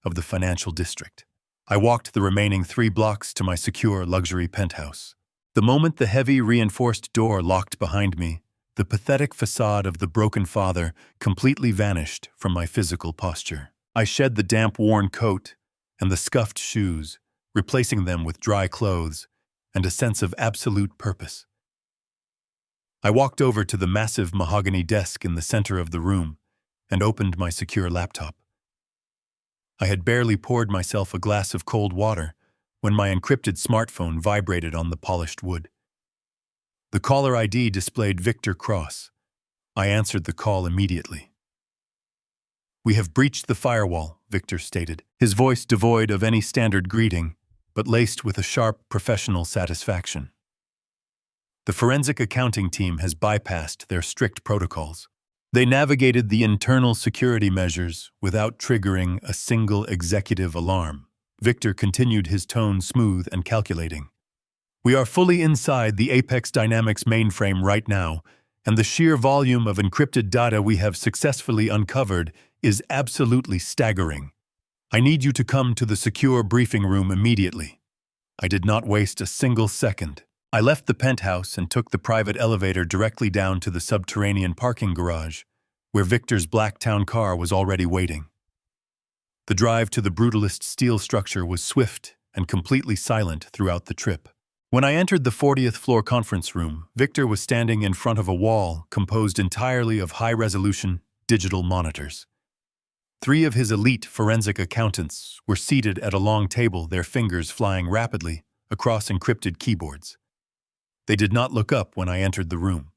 of the financial district. I walked the remaining 3 blocks to my secure luxury penthouse. The moment the heavy, reinforced door locked behind me, the pathetic facade of the broken father completely vanished from my physical posture. I shed the damp, worn coat and the scuffed shoes, replacing them with dry clothes and a sense of absolute purpose. I walked over to the massive mahogany desk in the center of the room and opened my secure laptop. I had barely poured myself a glass of cold water when my encrypted smartphone vibrated on the polished wood. The caller ID displayed Victor Cross. I answered the call immediately. "We have breached the firewall," Victor stated, his voice devoid of any standard greeting, but laced with a sharp professional satisfaction. "The forensic accounting team has bypassed their strict protocols. They navigated the internal security measures without triggering a single executive alarm." Victor continued, his tone smooth and calculating. "We are fully inside the Apex Dynamics mainframe right now, and the sheer volume of encrypted data we have successfully uncovered is absolutely staggering. I need you to come to the secure briefing room immediately." I did not waste a single second. I left the penthouse and took the private elevator directly down to the subterranean parking garage, where Victor's black town car was already waiting. The drive to the brutalist steel structure was swift and completely silent throughout the trip. When I entered the 40th floor conference room, Victor was standing in front of a wall composed entirely of high-resolution digital monitors. Three of his elite forensic accountants were seated at a long table, their fingers flying rapidly across encrypted keyboards. They did not look up when I entered the room.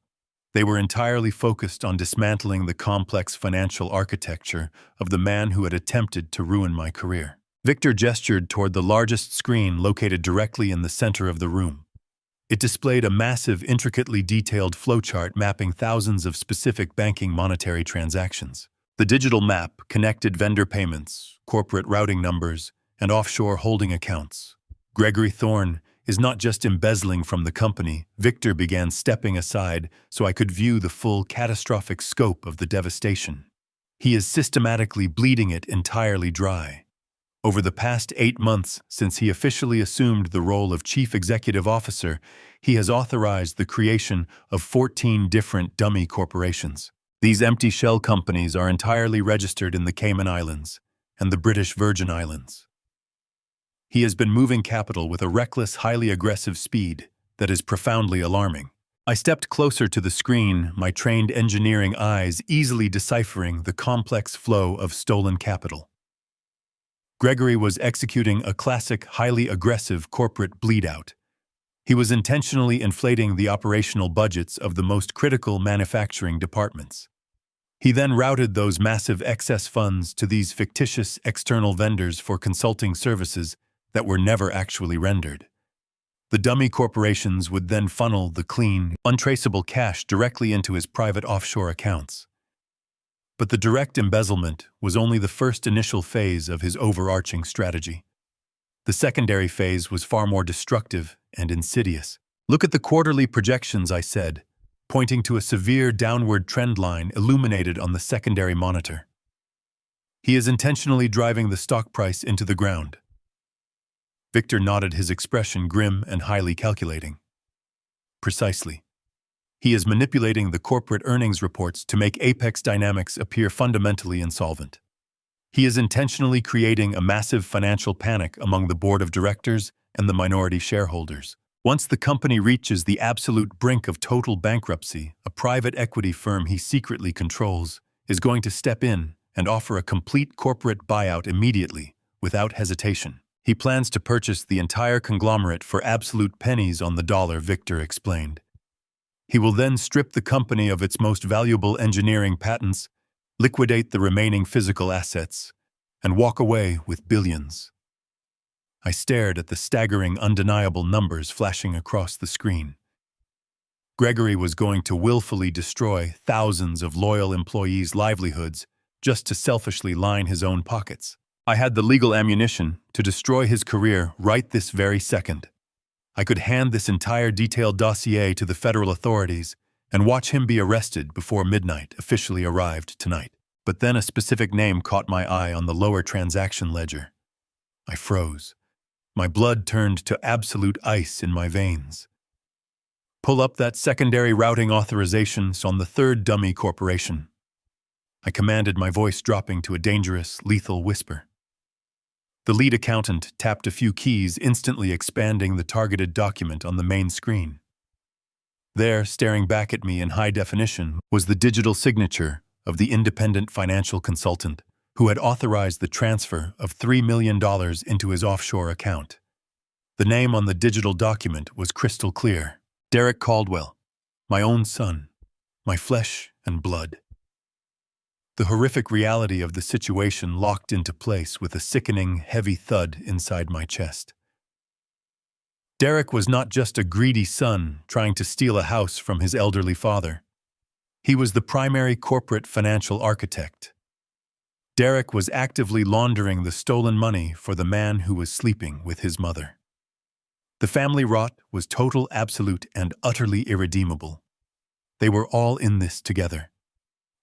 They were entirely focused on dismantling the complex financial architecture of the man who had attempted to ruin my career. Victor gestured toward the largest screen located directly in the center of the room. It displayed a massive, intricately detailed flowchart mapping thousands of specific banking monetary transactions. The digital map connected vendor payments, corporate routing numbers, and offshore holding accounts. Gregory Thorne is not just embezzling from the company. Victor began stepping aside so I could view the full catastrophic scope of the devastation. He is systematically bleeding it entirely dry. Over the past 8 months since he officially assumed the role of Chief Executive Officer, he has authorized the creation of 14 different dummy corporations. These empty shell companies are entirely registered in the Cayman Islands and the British Virgin Islands. He has been moving capital with a reckless, highly aggressive speed that is profoundly alarming. I stepped closer to the screen, my trained engineering eyes easily deciphering the complex flow of stolen capital. Gregory was executing a classic, highly aggressive corporate bleed-out. He was intentionally inflating the operational budgets of the most critical manufacturing departments. He then routed those massive excess funds to these fictitious external vendors for consulting services that were never actually rendered. The dummy corporations would then funnel the clean, untraceable cash directly into his private offshore accounts. But the direct embezzlement was only the first initial phase of his overarching strategy. The secondary phase was far more destructive and insidious. "Look at the quarterly projections," I said, pointing to a severe downward trend line illuminated on the secondary monitor. "He is intentionally driving the stock price into the ground." Victor nodded, his expression grim and highly calculating. "Precisely. He is manipulating the corporate earnings reports to make Apex Dynamics appear fundamentally insolvent. He is intentionally creating a massive financial panic among the board of directors and the minority shareholders. Once the company reaches the absolute brink of total bankruptcy, a private equity firm he secretly controls is going to step in and offer a complete corporate buyout immediately, without hesitation. He plans to purchase the entire conglomerate for absolute pennies on the dollar," Victor explained. "He will then strip the company of its most valuable engineering patents, liquidate the remaining physical assets, and walk away with billions." I stared at the staggering, undeniable numbers flashing across the screen. Gregory was going to willfully destroy thousands of loyal employees' livelihoods just to selfishly line his own pockets. I had the legal ammunition to destroy his career right this very second. I could hand this entire detailed dossier to the federal authorities and watch him be arrested before midnight officially arrived tonight. But then a specific name caught my eye on the lower transaction ledger. I froze. My blood turned to absolute ice in my veins. "Pull up that secondary routing authorizations on the third dummy corporation," I commanded, my voice dropping to a dangerous, lethal whisper. The lead accountant tapped a few keys, instantly expanding the targeted document on the main screen. There, staring back at me in high definition, was the digital signature of the independent financial consultant who had authorized the transfer of $3 million into his offshore account. The name on the digital document was crystal clear: Derek Caldwell, my own son, my flesh and blood. The horrific reality of the situation locked into place with a sickening, heavy thud inside my chest. Derek was not just a greedy son trying to steal a house from his elderly father. He was the primary corporate financial architect. Derek was actively laundering the stolen money for the man who was sleeping with his mother. The family rot was total, absolute, and utterly irredeemable. They were all in this together.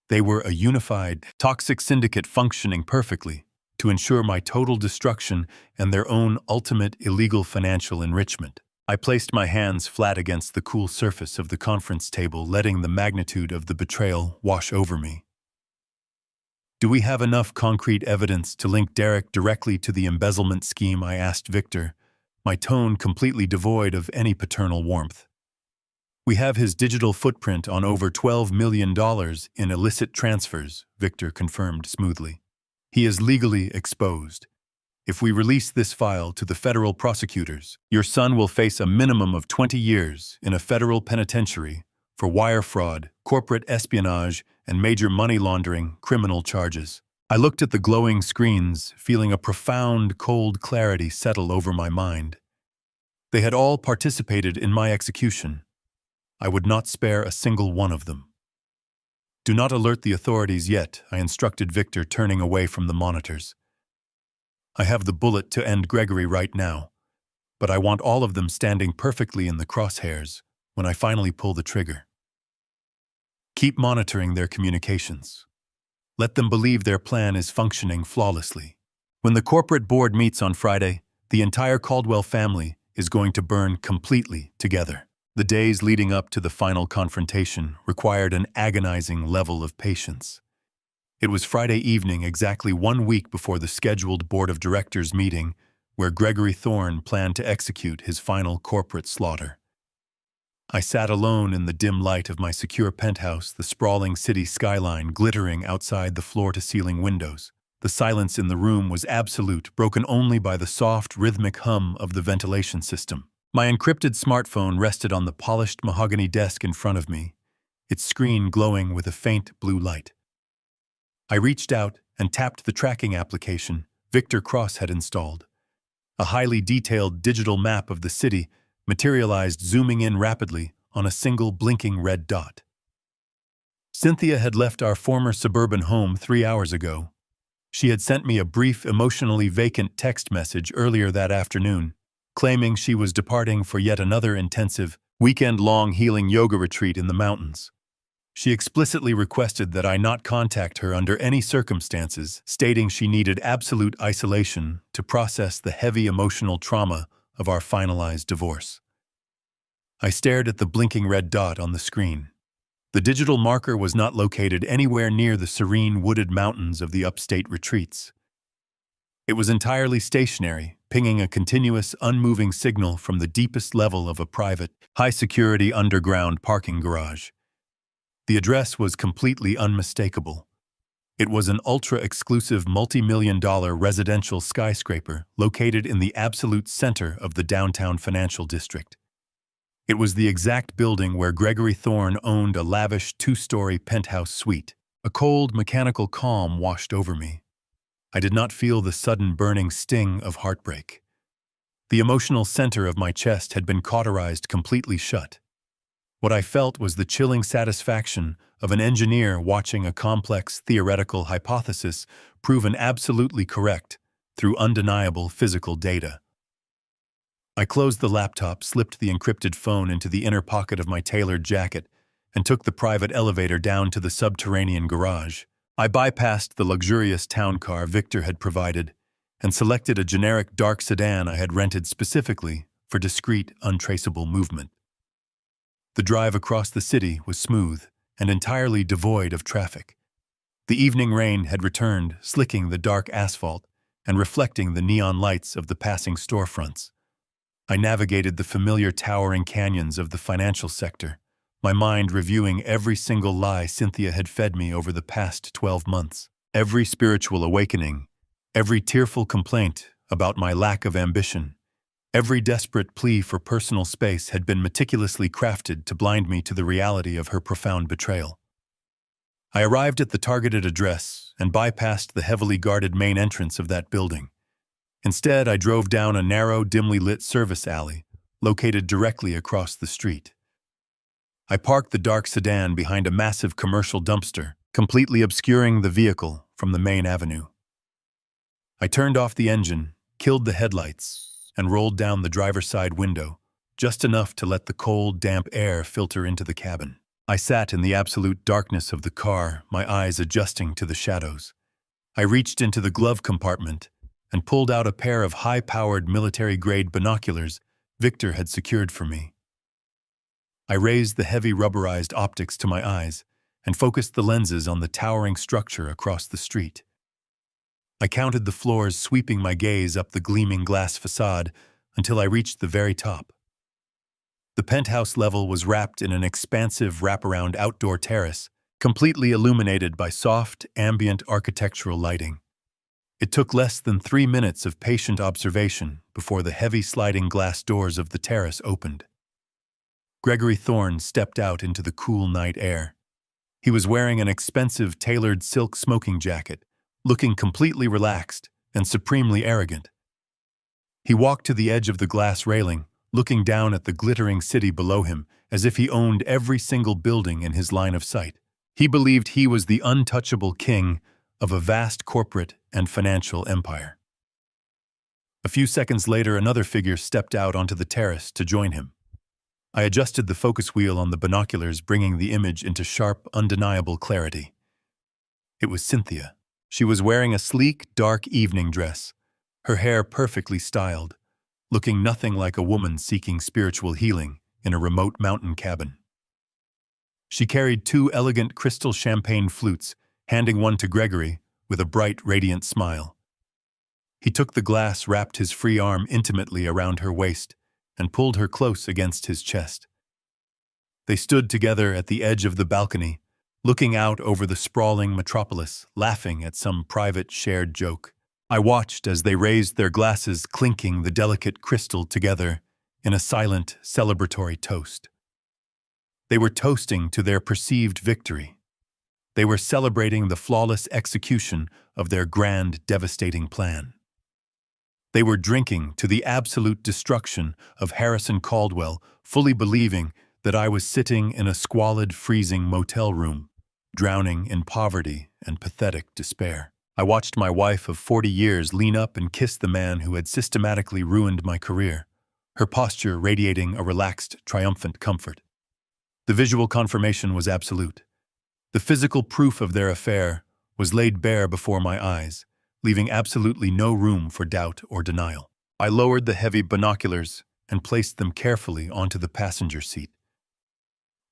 They were a unified, toxic syndicate functioning perfectly to ensure my total destruction and their own ultimate illegal financial enrichment. I placed my hands flat against the cool surface of the conference table, letting the magnitude of the betrayal wash over me. "Do we have enough concrete evidence to link Derek directly to the embezzlement scheme?" I asked Victor, my tone completely devoid of any paternal warmth. "We have his digital footprint on over $12 million in illicit transfers," Victor confirmed smoothly. "He is legally exposed. If we release this file to the federal prosecutors, your son will face a minimum of 20 years in a federal penitentiary for wire fraud, corporate espionage, and major money laundering criminal charges." I looked at the glowing screens, feeling a profound, cold clarity settle over my mind. They had all participated in my execution. I would not spare a single one of them. "Do not alert the authorities yet," I instructed Victor, turning away from the monitors. "I have the bullet to end Gregory right now, but I want all of them standing perfectly in the crosshairs when I finally pull the trigger. Keep monitoring their communications. Let them believe their plan is functioning flawlessly. When the corporate board meets on Friday, the entire Caldwell family is going to burn completely together." The days leading up to the final confrontation required an agonizing level of patience. It was Friday evening, exactly 1 week before the scheduled board of directors meeting, where Gregory Thorne planned to execute his final corporate slaughter. I sat alone in the dim light of my secure penthouse, the sprawling city skyline glittering outside the floor-to-ceiling windows. The silence in the room was absolute, broken only by the soft, rhythmic hum of the ventilation system. My encrypted smartphone rested on the polished mahogany desk in front of me, its screen glowing with a faint blue light. I reached out and tapped the tracking application Victor Cross had installed. A highly detailed digital map of the city materialized, zooming in rapidly on a single blinking red dot. Cynthia had left our former suburban home 3 hours ago. She had sent me a brief, emotionally vacant text message earlier that afternoon, claiming she was departing for yet another intensive, weekend-long healing yoga retreat in the mountains. She explicitly requested that I not contact her under any circumstances, stating she needed absolute isolation to process the heavy emotional trauma of our finalized divorce. I stared at the blinking red dot on the screen. The digital marker was not located anywhere near the serene wooded mountains of the upstate retreats. It was entirely stationary, pinging a continuous, unmoving signal from the deepest level of a private, high-security underground parking garage. The address was completely unmistakable. It was an ultra-exclusive multi-million-dollar residential skyscraper located in the absolute center of the downtown financial district. It was the exact building where Gregory Thorne owned a lavish 2-story penthouse suite. A cold, mechanical calm washed over me. I did not feel the sudden burning sting of heartbreak. The emotional center of my chest had been cauterized completely shut. What I felt was the chilling satisfaction of an engineer watching a complex theoretical hypothesis proven absolutely correct through undeniable physical data. I closed the laptop, slipped the encrypted phone into the inner pocket of my tailored jacket, and took the private elevator down to the subterranean garage. I bypassed the luxurious town car Victor had provided and selected a generic dark sedan I had rented specifically for discreet, untraceable movement. The drive across the city was smooth and entirely devoid of traffic. The evening rain had returned, slicking the dark asphalt and reflecting the neon lights of the passing storefronts. I navigated the familiar towering canyons of the financial sector, my mind reviewing every single lie Cynthia had fed me over the past 12 months. Every spiritual awakening, every tearful complaint about my lack of ambition, every desperate plea for personal space had been meticulously crafted to blind me to the reality of her profound betrayal. I arrived at the targeted address and bypassed the heavily guarded main entrance of that building. Instead, I drove down a narrow, dimly lit service alley located directly across the street. I parked the dark sedan behind a massive commercial dumpster, completely obscuring the vehicle from the main avenue. I turned off the engine, killed the headlights, and rolled down the driver's side window, just enough to let the cold, damp air filter into the cabin. I sat in the absolute darkness of the car, my eyes adjusting to the shadows. I reached into the glove compartment and pulled out a pair of high-powered military-grade binoculars Victor had secured for me. I raised the heavy rubberized optics to my eyes and focused the lenses on the towering structure across the street. I counted the floors, sweeping my gaze up the gleaming glass facade until I reached the very top. The penthouse level was wrapped in an expansive wraparound outdoor terrace, completely illuminated by soft, ambient architectural lighting. It took less than 3 minutes of patient observation before the heavy sliding glass doors of the terrace opened. Gregory Thorne stepped out into the cool night air. He was wearing an expensive tailored silk smoking jacket, looking completely relaxed and supremely arrogant. He walked to the edge of the glass railing, looking down at the glittering city below him as if he owned every single building in his line of sight. He believed he was the untouchable king of a vast corporate and financial empire. A few seconds later, another figure stepped out onto the terrace to join him. I adjusted the focus wheel on the binoculars, bringing the image into sharp, undeniable clarity. It was Cynthia. She was wearing a sleek, dark evening dress, her hair perfectly styled, looking nothing like a woman seeking spiritual healing in a remote mountain cabin. She carried 2 elegant crystal champagne flutes, handing one to Gregory with a bright, radiant smile. He took the glass, wrapped his free arm intimately around her waist, and pulled her close against his chest. They stood together at the edge of the balcony, looking out over the sprawling metropolis, laughing at some private shared joke. I watched as they raised their glasses, clinking the delicate crystal together in a silent, celebratory toast. They were toasting to their perceived victory. They were celebrating the flawless execution of their grand, devastating plan. They were drinking to the absolute destruction of Harrison Caldwell, fully believing that I was sitting in a squalid, freezing motel room, drowning in poverty and pathetic despair. I watched my wife of 40 years lean up and kiss the man who had systematically ruined my career, her posture radiating a relaxed, triumphant comfort. The visual confirmation was absolute. The physical proof of their affair was laid bare before my eyes, leaving absolutely no room for doubt or denial. I lowered the heavy binoculars and placed them carefully onto the passenger seat.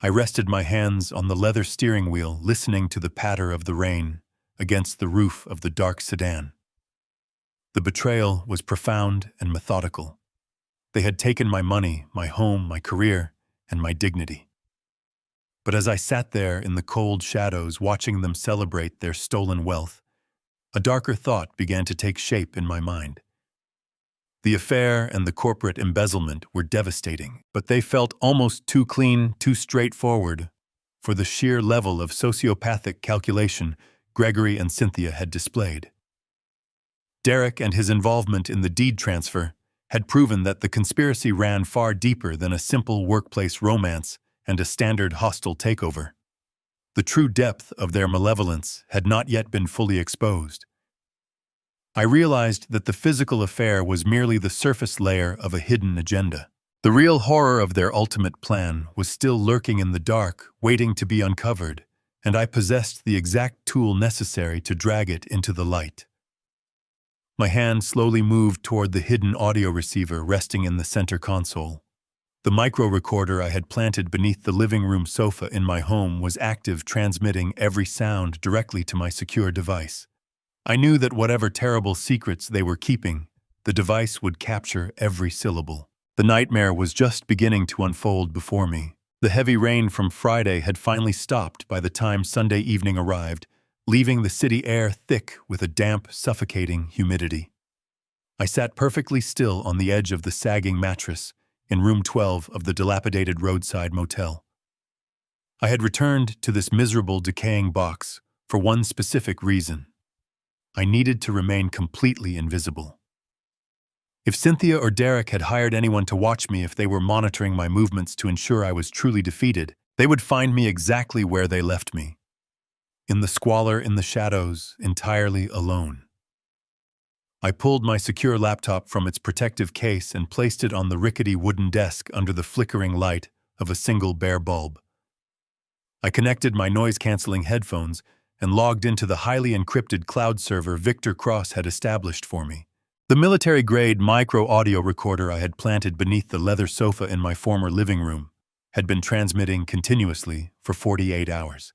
I rested my hands on the leather steering wheel, listening to the patter of the rain against the roof of the dark sedan. The betrayal was profound and methodical. They had taken my money, my home, my career, and my dignity. But as I sat there in the cold shadows watching them celebrate their stolen wealth, a darker thought began to take shape in my mind. The affair and the corporate embezzlement were devastating, but they felt almost too clean, too straightforward for the sheer level of sociopathic calculation Gregory and Cynthia had displayed. Derek and his involvement in the deed transfer had proven that the conspiracy ran far deeper than a simple workplace romance and a standard hostile takeover. The true depth of their malevolence had not yet been fully exposed. I realized that the physical affair was merely the surface layer of a hidden agenda. The real horror of their ultimate plan was still lurking in the dark, waiting to be uncovered, and I possessed the exact tool necessary to drag it into the light. My hand slowly moved toward the hidden audio receiver resting in the center console. The micro-recorder I had planted beneath the living room sofa in my home was active, transmitting every sound directly to my secure device. I knew that whatever terrible secrets they were keeping, the device would capture every syllable. The nightmare was just beginning to unfold before me. The heavy rain from Friday had finally stopped by the time Sunday evening arrived, leaving the city air thick with a damp, suffocating humidity. I sat perfectly still on the edge of the sagging mattress in room 12 of the dilapidated roadside motel. I had returned to this miserable, decaying box for one specific reason. I needed to remain completely invisible. If Cynthia or Derek had hired anyone to watch me, if they were monitoring my movements to ensure I was truly defeated, they would find me exactly where they left me. In the squalor, in the shadows, entirely alone. I pulled my secure laptop from its protective case and placed it on the rickety wooden desk under the flickering light of a single bare bulb. I connected my noise-canceling headphones and logged into the highly encrypted cloud server Victor Cross had established for me. The military-grade micro-audio recorder I had planted beneath the leather sofa in my former living room had been transmitting continuously for 48 hours.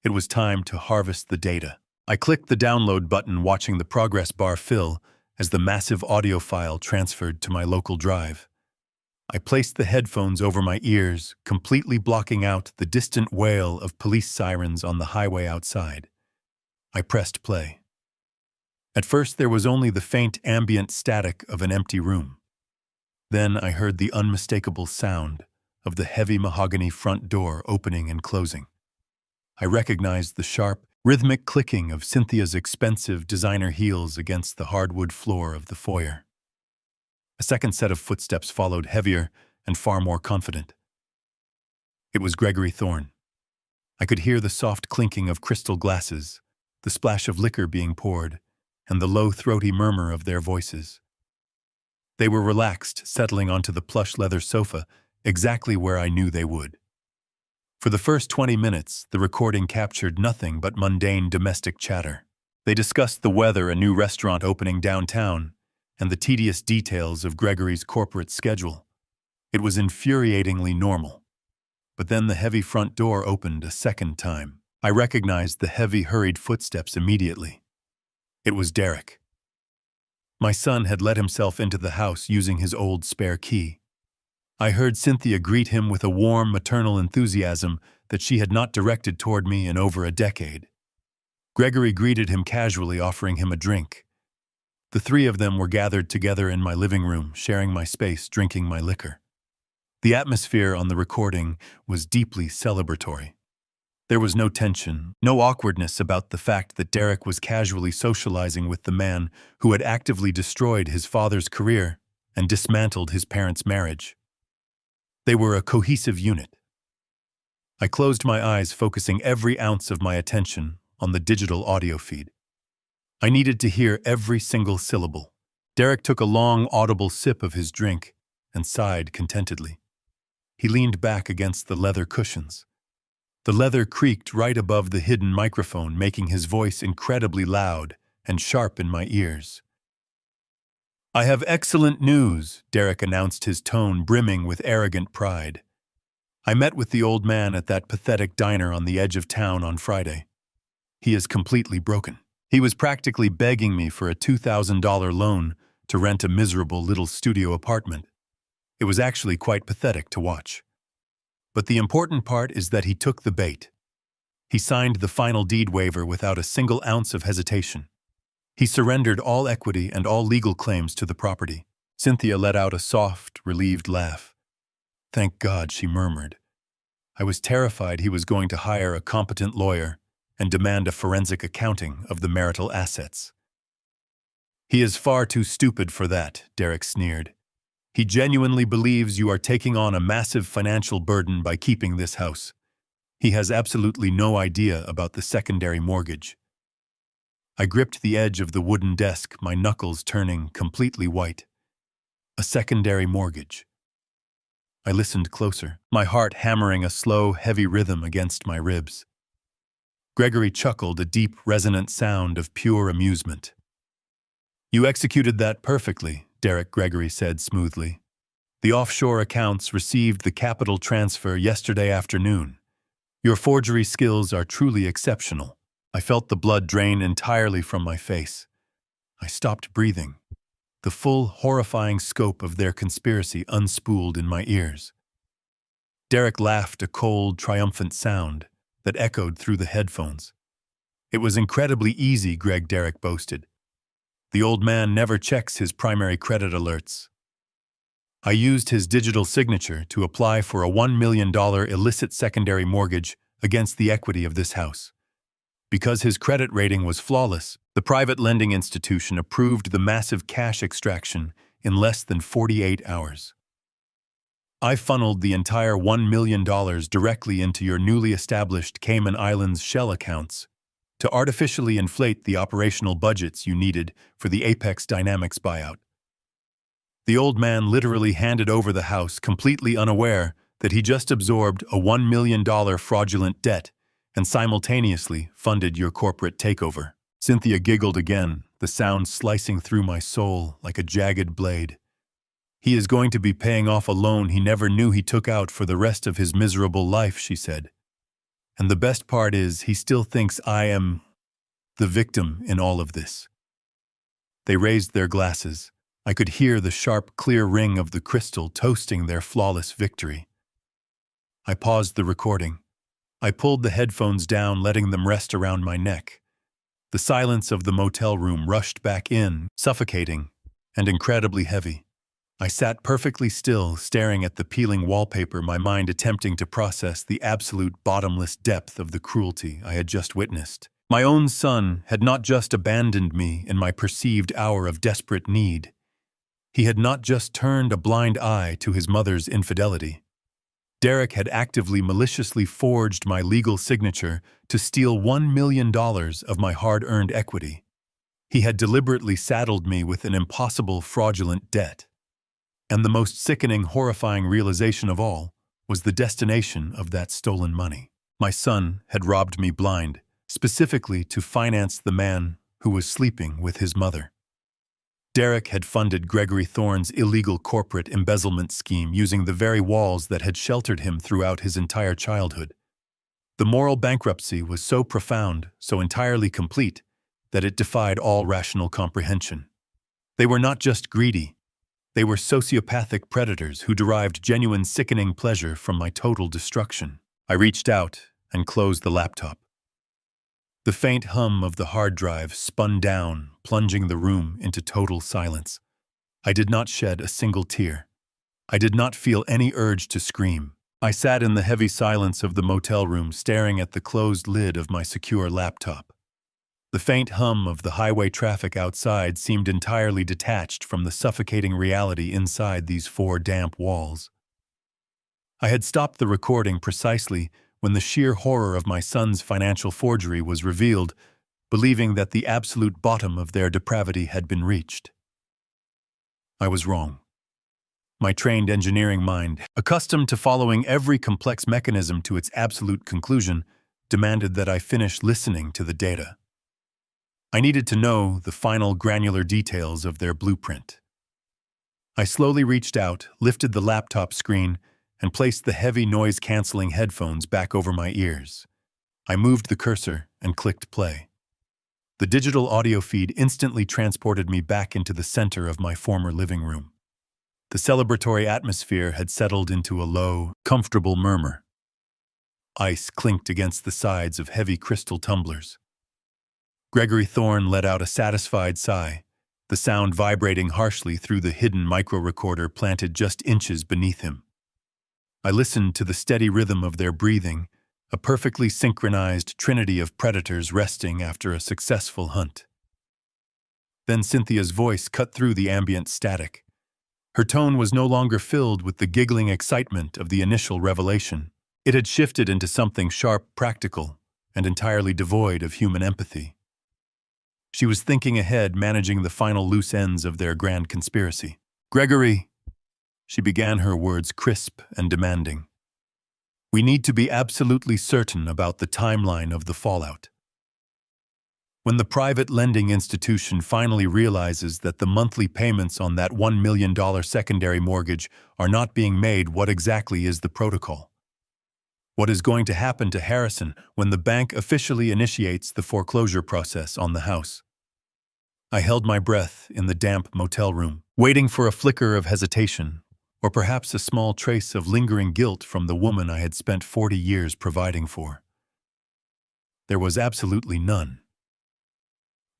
It was time to harvest the data. I clicked the download button, watching the progress bar fill as the massive audio file transferred to my local drive. I placed the headphones over my ears, completely blocking out the distant wail of police sirens on the highway outside. I pressed play. At first, there was only the faint ambient static of an empty room. Then I heard the unmistakable sound of the heavy mahogany front door opening and closing. I recognized the sharp, rhythmic clicking of Cynthia's expensive designer heels against the hardwood floor of the foyer. A second set of footsteps followed, heavier and far more confident. It was Gregory Thorne. I could hear the soft clinking of crystal glasses, the splash of liquor being poured, and the low, throaty murmur of their voices. They were relaxed, settling onto the plush leather sofa, exactly where I knew they would. For the first 20 minutes, the recording captured nothing but mundane domestic chatter. They discussed the weather, a new restaurant opening downtown, and the tedious details of Gregory's corporate schedule. It was infuriatingly normal. But then the heavy front door opened a second time. I recognized the heavy, hurried footsteps immediately. It was Derek. My son had let himself into the house using his old spare key. I heard Cynthia greet him with a warm, maternal enthusiasm that she had not directed toward me in over a decade. Gregory greeted him casually, offering him a drink. The three of them were gathered together in my living room, sharing my space, drinking my liquor. The atmosphere on the recording was deeply celebratory. There was no tension, no awkwardness about the fact that Derek was casually socializing with the man who had actively destroyed his father's career and dismantled his parents' marriage. They were a cohesive unit. I closed my eyes, focusing every ounce of my attention on the digital audio feed. I needed to hear every single syllable. Derek took a long, audible sip of his drink and sighed contentedly. He leaned back against the leather cushions. The leather creaked right above the hidden microphone, making his voice incredibly loud and sharp in my ears. "I have excellent news," Derek announced, his tone brimming with arrogant pride. "I met with the old man at that pathetic diner on the edge of town on Friday. He is completely broken. He was practically begging me for a $2,000 loan to rent a miserable little studio apartment. It was actually quite pathetic to watch. But the important part is that he took the bait. He signed the final deed waiver without a single ounce of hesitation. He surrendered all equity and all legal claims to the property." Cynthia let out a soft, relieved laugh. "Thank God," she murmured. "I was terrified he was going to hire a competent lawyer and demand a forensic accounting of the marital assets." "He is far too stupid for that," Derek sneered. "He genuinely believes you are taking on a massive financial burden by keeping this house. He has absolutely no idea about the secondary mortgage." I gripped the edge of the wooden desk, my knuckles turning completely white. A secondary mortgage. I listened closer, my heart hammering a slow, heavy rhythm against my ribs. Gregory chuckled, a deep, resonant sound of pure amusement. "You executed that perfectly," Derek Gregory said smoothly. "The offshore accounts received the capital transfer yesterday afternoon. Your forgery skills are truly exceptional." I felt the blood drain entirely from my face. I stopped breathing. The full, horrifying scope of their conspiracy unspooled in my ears. Derek laughed, a cold, triumphant sound that echoed through the headphones. "It was incredibly easy," Derek boasted. "The old man never checks his primary credit alerts. I used his digital signature to apply for a $1 million illicit secondary mortgage against the equity of this house. Because his credit rating was flawless, the private lending institution approved the massive cash extraction in less than 48 hours. I funneled the entire $1 million directly into your newly established Cayman Islands shell accounts to artificially inflate the operational budgets you needed for the Apex Dynamics buyout. The old man literally handed over the house, completely unaware that he just absorbed a $1 million fraudulent debt and simultaneously funded your corporate takeover." Cynthia giggled again, the sound slicing through my soul like a jagged blade. "He is going to be paying off a loan he never knew he took out for the rest of his miserable life," she said. "And the best part is he still thinks I am the victim in all of this." They raised their glasses. I could hear the sharp, clear ring of the crystal toasting their flawless victory. I paused the recording. I pulled the headphones down, letting them rest around my neck. The silence of the motel room rushed back in, suffocating and incredibly heavy. I sat perfectly still, staring at the peeling wallpaper, my mind attempting to process the absolute bottomless depth of the cruelty I had just witnessed. My own son had not just abandoned me in my perceived hour of desperate need. He had not just turned a blind eye to his mother's infidelity. Derek had actively, maliciously forged my legal signature to steal $1 million of my hard-earned equity. He had deliberately saddled me with an impossible, fraudulent debt. And the most sickening, horrifying realization of all was the destination of that stolen money. My son had robbed me blind, specifically to finance the man who was sleeping with his mother. Derek had funded Gregory Thorne's illegal corporate embezzlement scheme using the very walls that had sheltered him throughout his entire childhood. The moral bankruptcy was so profound, so entirely complete, that it defied all rational comprehension. They were not just greedy. They were sociopathic predators who derived genuine, sickening pleasure from my total destruction. I reached out and closed the laptop. The faint hum of the hard drive spun down, plunging the room into total silence. I did not shed a single tear. I did not feel any urge to scream. I sat in the heavy silence of the motel room, staring at the closed lid of my secure laptop. The faint hum of the highway traffic outside seemed entirely detached from the suffocating reality inside these four damp walls. I had stopped the recording precisely when the sheer horror of my son's financial forgery was revealed, believing that the absolute bottom of their depravity had been reached. I was wrong. My trained engineering mind, accustomed to following every complex mechanism to its absolute conclusion, demanded that I finish listening to the data. I needed to know the final granular details of their blueprint. I slowly reached out, lifted the laptop screen, and placed the heavy noise-canceling headphones back over my ears. I moved the cursor and clicked play. The digital audio feed instantly transported me back into the center of my former living room. The celebratory atmosphere had settled into a low, comfortable murmur. Ice clinked against the sides of heavy crystal tumblers. Gregory Thorne let out a satisfied sigh, the sound vibrating harshly through the hidden micro-recorder planted just inches beneath him. I listened to the steady rhythm of their breathing, a perfectly synchronized trinity of predators resting after a successful hunt. Then Cynthia's voice cut through the ambient static. Her tone was no longer filled with the giggling excitement of the initial revelation. It had shifted into something sharp, practical, and entirely devoid of human empathy. She was thinking ahead, managing the final loose ends of their grand conspiracy. "Gregory," she began, her words crisp and demanding, "we need to be absolutely certain about the timeline of the fallout. When the private lending institution finally realizes that the monthly payments on that $1 million secondary mortgage are not being made, what exactly is the protocol? What is going to happen to Harrison when the bank officially initiates the foreclosure process on the house?" I held my breath in the damp motel room, waiting for a flicker of hesitation, or perhaps a small trace of lingering guilt from the woman I had spent 40 years providing for. There was absolutely none.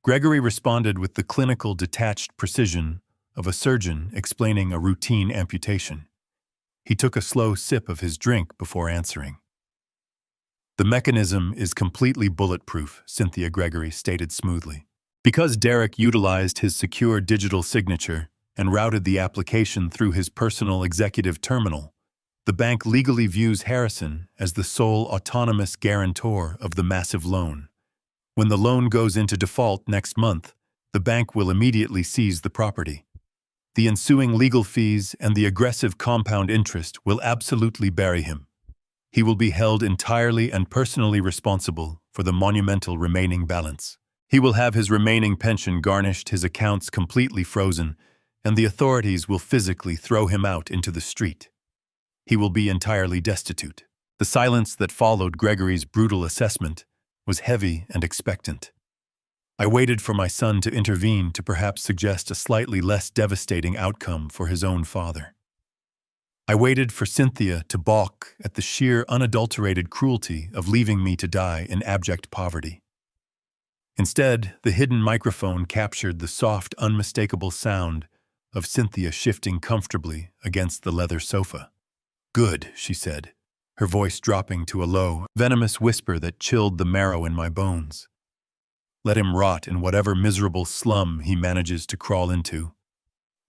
Gregory responded with the clinical, detached precision of a surgeon explaining a routine amputation. He took a slow sip of his drink before answering. "The mechanism is completely bulletproof," Cynthia Gregory stated smoothly. "Because Derek utilized his secure digital signature and routed the application through his personal executive terminal, the bank legally views Harrison as the sole autonomous guarantor of the massive loan. When the loan goes into default next month, the bank will immediately seize the property. The ensuing legal fees and the aggressive compound interest will absolutely bury him. He will be held entirely and personally responsible for the monumental remaining balance. He will have his remaining pension garnished, his accounts completely frozen, and the authorities will physically throw him out into the street. He will be entirely destitute." The silence that followed Gregory's brutal assessment was heavy and expectant. I waited for my son to intervene to perhaps suggest a slightly less devastating outcome for his own father. I waited for Cynthia to balk at the sheer unadulterated cruelty of leaving me to die in abject poverty. Instead, the hidden microphone captured the soft, unmistakable sound of Cynthia shifting comfortably against the leather sofa. "Good," she said, her voice dropping to a low, venomous whisper that chilled the marrow in my bones. "Let him rot in whatever miserable slum he manages to crawl into.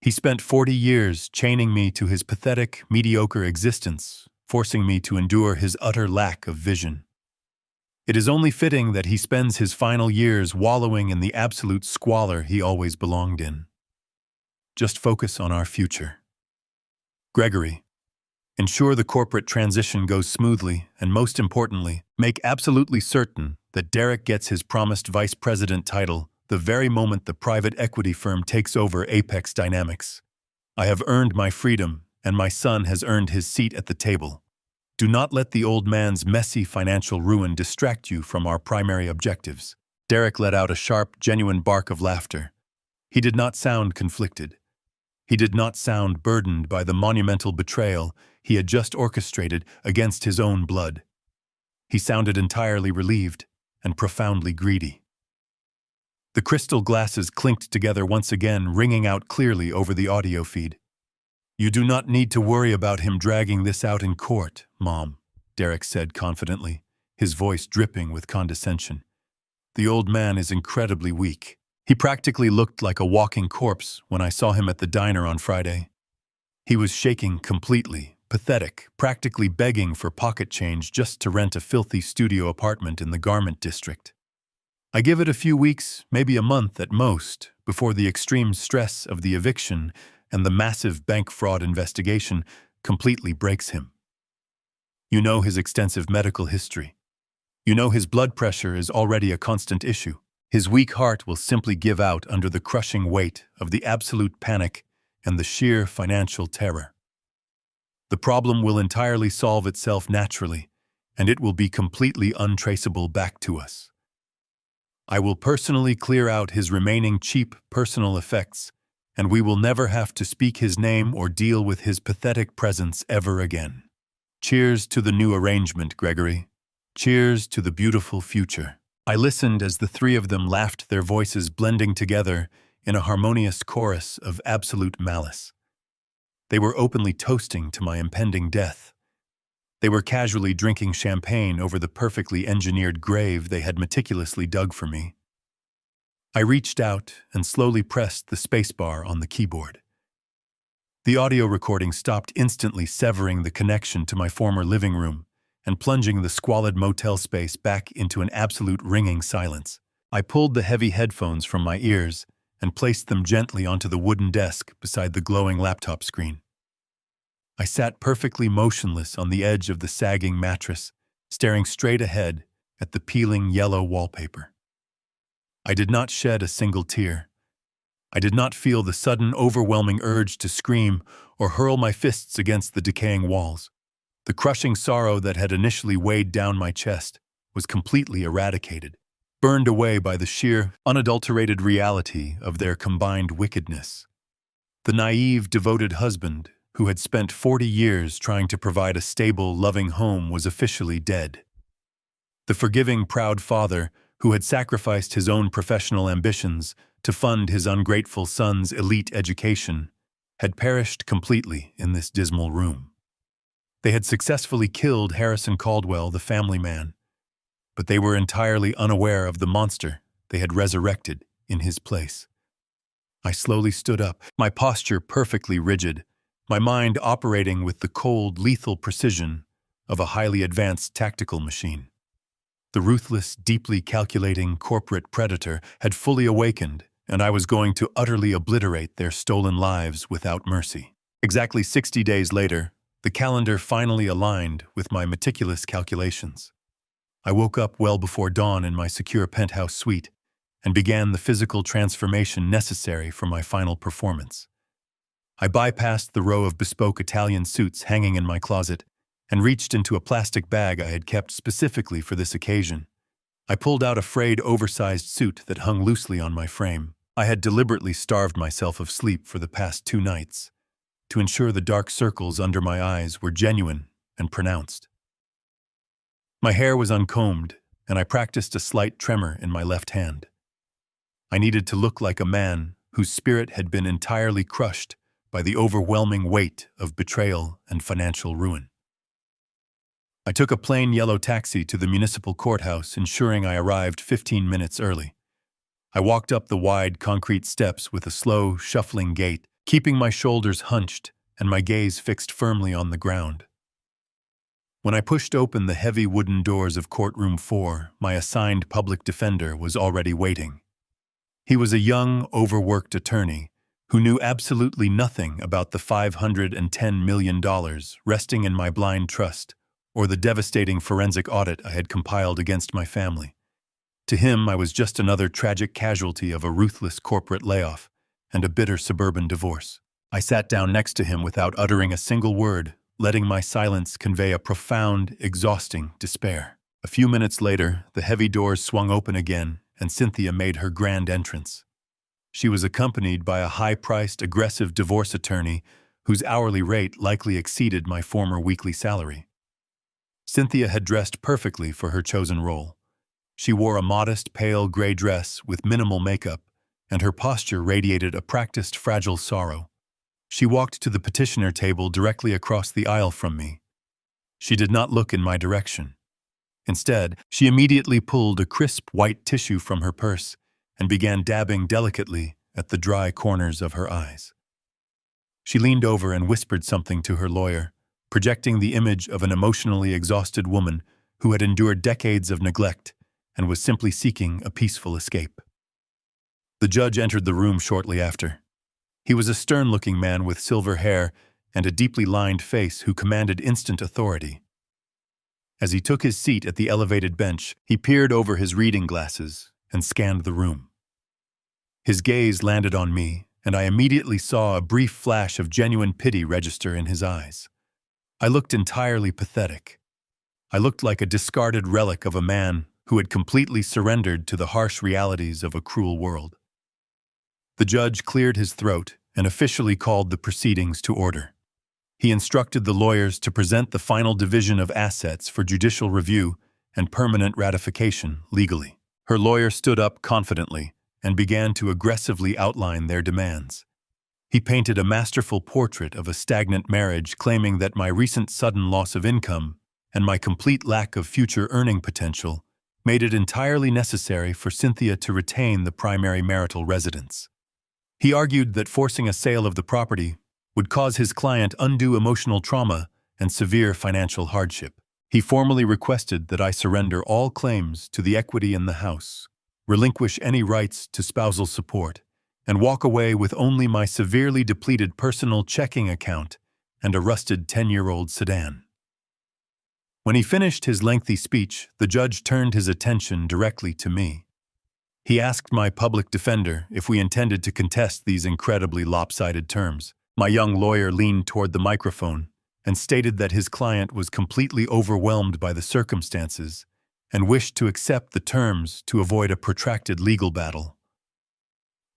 He spent 40 years chaining me to his pathetic, mediocre existence, forcing me to endure his utter lack of vision. It is only fitting that he spends his final years wallowing in the absolute squalor he always belonged in. Just focus on our future. Gregory, ensure the corporate transition goes smoothly, and most importantly, make absolutely certain that Derek gets his promised vice president title the very moment the private equity firm takes over Apex Dynamics. I have earned my freedom, and my son has earned his seat at the table. Do not let the old man's messy financial ruin distract you from our primary objectives." Derek let out a sharp, genuine bark of laughter. He did not sound conflicted. He did not sound burdened by the monumental betrayal he had just orchestrated against his own blood. He sounded entirely relieved and profoundly greedy. The crystal glasses clinked together once again, ringing out clearly over the audio feed. "You do not need to worry about him dragging this out in court, Mom," Derek said confidently, his voice dripping with condescension. "The old man is incredibly weak. He practically looked like a walking corpse when I saw him at the diner on Friday. He was shaking completely, pathetic, practically begging for pocket change just to rent a filthy studio apartment in the garment district. I give it a few weeks, maybe a month at most, before the extreme stress of the eviction and the massive bank fraud investigation completely breaks him. You know his extensive medical history. You know his blood pressure is already a constant issue. His weak heart will simply give out under the crushing weight of the absolute panic and the sheer financial terror. The problem will entirely solve itself naturally, and it will be completely untraceable back to us. I will personally clear out his remaining cheap personal effects, and we will never have to speak his name or deal with his pathetic presence ever again. Cheers to the new arrangement, Gregory. Cheers to the beautiful future." I listened as the three of them laughed, their voices blending together in a harmonious chorus of absolute malice. They were openly toasting to my impending death. They were casually drinking champagne over the perfectly engineered grave they had meticulously dug for me. I reached out and slowly pressed the spacebar on the keyboard. The audio recording stopped instantly, severing the connection to my former living room and plunging the squalid motel space back into an absolute ringing silence. I pulled the heavy headphones from my ears and placed them gently onto the wooden desk beside the glowing laptop screen. I sat perfectly motionless on the edge of the sagging mattress, staring straight ahead at the peeling yellow wallpaper. I did not shed a single tear. I did not feel the sudden, overwhelming urge to scream or hurl my fists against the decaying walls. The crushing sorrow that had initially weighed down my chest was completely eradicated, burned away by the sheer, unadulterated reality of their combined wickedness. The naive, devoted husband who had spent 40 years trying to provide a stable, loving home was officially dead. The forgiving, proud father who had sacrificed his own professional ambitions to fund his ungrateful son's elite education had perished completely in this dismal room. They had successfully killed Harrison Caldwell, the family man, but they were entirely unaware of the monster they had resurrected in his place. I slowly stood up, my posture perfectly rigid, my mind operating with the cold, lethal precision of a highly advanced tactical machine. The ruthless, deeply calculating corporate predator had fully awakened, and I was going to utterly obliterate their stolen lives without mercy. Exactly 60 days later, the calendar finally aligned with my meticulous calculations. I woke up well before dawn in my secure penthouse suite and began the physical transformation necessary for my final performance. I bypassed the row of bespoke Italian suits hanging in my closet and reached into a plastic bag I had kept specifically for this occasion. I pulled out a frayed, oversized suit that hung loosely on my frame. I had deliberately starved myself of sleep for the past 2 nights, to ensure the dark circles under my eyes were genuine and pronounced. My hair was uncombed, and I practiced a slight tremor in my left hand. I needed to look like a man whose spirit had been entirely crushed by the overwhelming weight of betrayal and financial ruin. I took a plain yellow taxi to the municipal courthouse, ensuring I arrived 15 minutes early. I walked up the wide concrete steps with a slow, shuffling gait, keeping my shoulders hunched and my gaze fixed firmly on the ground. When I pushed open the heavy wooden doors of courtroom 4, my assigned public defender was already waiting. He was a young, overworked attorney who knew absolutely nothing about the $510 million resting in my blind trust or the devastating forensic audit I had compiled against my family. To him, I was just another tragic casualty of a ruthless corporate layoff and a bitter suburban divorce. I sat down next to him without uttering a single word, letting my silence convey a profound, exhausting despair. A few minutes later, the heavy doors swung open again, and Cynthia made her grand entrance. She was accompanied by a high-priced, aggressive divorce attorney whose hourly rate likely exceeded my former weekly salary. Cynthia had dressed perfectly for her chosen role. She wore a modest, pale gray dress with minimal makeup, and her posture radiated a practiced, fragile sorrow. She walked to the petitioner table directly across the aisle from me. She did not look in my direction. Instead, she immediately pulled a crisp white tissue from her purse and began dabbing delicately at the dry corners of her eyes. She leaned over and whispered something to her lawyer, projecting the image of an emotionally exhausted woman who had endured decades of neglect and was simply seeking a peaceful escape. The judge entered the room shortly after. He was a stern-looking man with silver hair and a deeply lined face who commanded instant authority. As he took his seat at the elevated bench, he peered over his reading glasses and scanned the room. His gaze landed on me, and I immediately saw a brief flash of genuine pity register in his eyes. I looked entirely pathetic. I looked like a discarded relic of a man who had completely surrendered to the harsh realities of a cruel world. The judge cleared his throat and officially called the proceedings to order. He instructed the lawyers to present the final division of assets for judicial review and permanent ratification legally. Her lawyer stood up confidently and began to aggressively outline their demands. He painted a masterful portrait of a stagnant marriage, claiming that my recent sudden loss of income and my complete lack of future earning potential made it entirely necessary for Cynthia to retain the primary marital residence. He argued that forcing a sale of the property would cause his client undue emotional trauma and severe financial hardship. He formally requested that I surrender all claims to the equity in the house, relinquish any rights to spousal support, and walk away with only my severely depleted personal checking account and a rusted 10-year-old sedan. When he finished his lengthy speech, the judge turned his attention directly to me. He asked my public defender if we intended to contest these incredibly lopsided terms. My young lawyer leaned toward the microphone and stated that his client was completely overwhelmed by the circumstances and wished to accept the terms to avoid a protracted legal battle.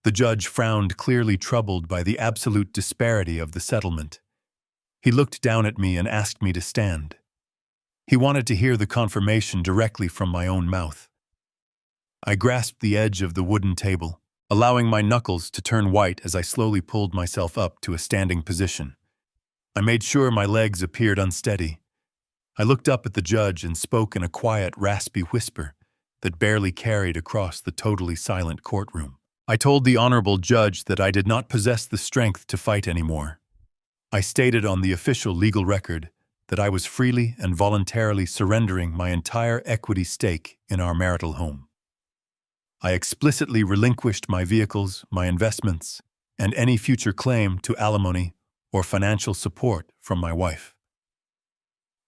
The judge frowned, clearly troubled by the absolute disparity of the settlement. He looked down at me and asked me to stand. He wanted to hear the confirmation directly from my own mouth. I grasped the edge of the wooden table, allowing my knuckles to turn white as I slowly pulled myself up to a standing position. I made sure my legs appeared unsteady. I looked up at the judge and spoke in a quiet, raspy whisper that barely carried across the totally silent courtroom. I told the honorable judge that I did not possess the strength to fight anymore. I stated on the official legal record that I was freely and voluntarily surrendering my entire equity stake in our marital home. I explicitly relinquished my vehicles, my investments, and any future claim to alimony or financial support from my wife.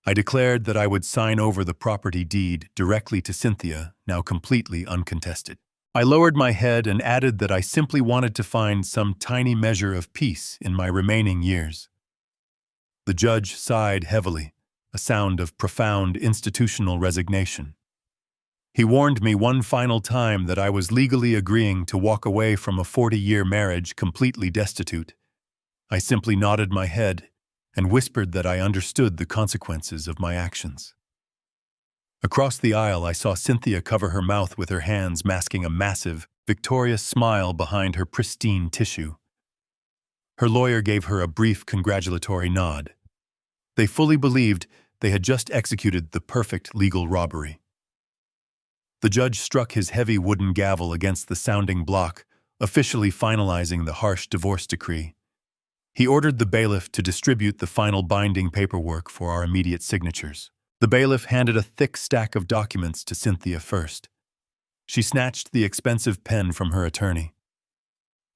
I declared that I would sign over the property deed directly to Cynthia, now completely uncontested. I lowered my head and added that I simply wanted to find some tiny measure of peace in my remaining years. The judge sighed heavily, a sound of profound institutional resignation. He warned me one final time that I was legally agreeing to walk away from a 40-year marriage completely destitute. I simply nodded my head and whispered that I understood the consequences of my actions. Across the aisle, I saw Cynthia cover her mouth with her hands, masking a massive, victorious smile behind her pristine tissue. Her lawyer gave her a brief congratulatory nod. They fully believed they had just executed the perfect legal robbery. The judge struck his heavy wooden gavel against the sounding block, officially finalizing the harsh divorce decree. He ordered the bailiff to distribute the final binding paperwork for our immediate signatures. The bailiff handed a thick stack of documents to Cynthia first. She snatched the expensive pen from her attorney.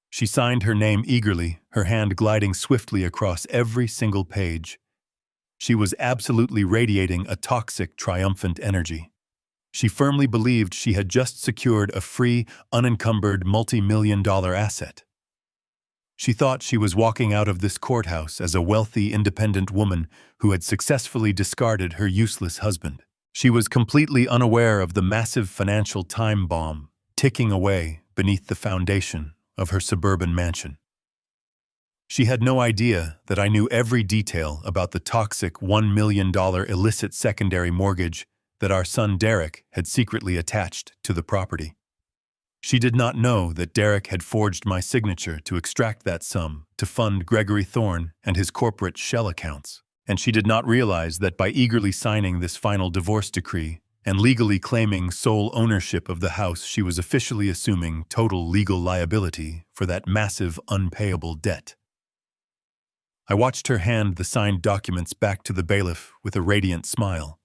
She signed her name eagerly, her hand gliding swiftly across every single page. She was absolutely radiating a toxic, triumphant energy. She firmly believed she had just secured a free, unencumbered, multi-million-dollar asset. She thought she was walking out of this courthouse as a wealthy, independent woman who had successfully discarded her useless husband. She was completely unaware of the massive financial time bomb ticking away beneath the foundation of her suburban mansion. She had no idea that I knew every detail about the toxic $1 million illicit secondary mortgage that our son Derek had secretly attached to the property. She did not know that Derek had forged my signature to extract that sum to fund Gregory Thorne and his corporate shell accounts. And she did not realize that by eagerly signing this final divorce decree and legally claiming sole ownership of the house, she was officially assuming total legal liability for that massive unpayable debt. I watched her hand the signed documents back to the bailiff with a radiant smile.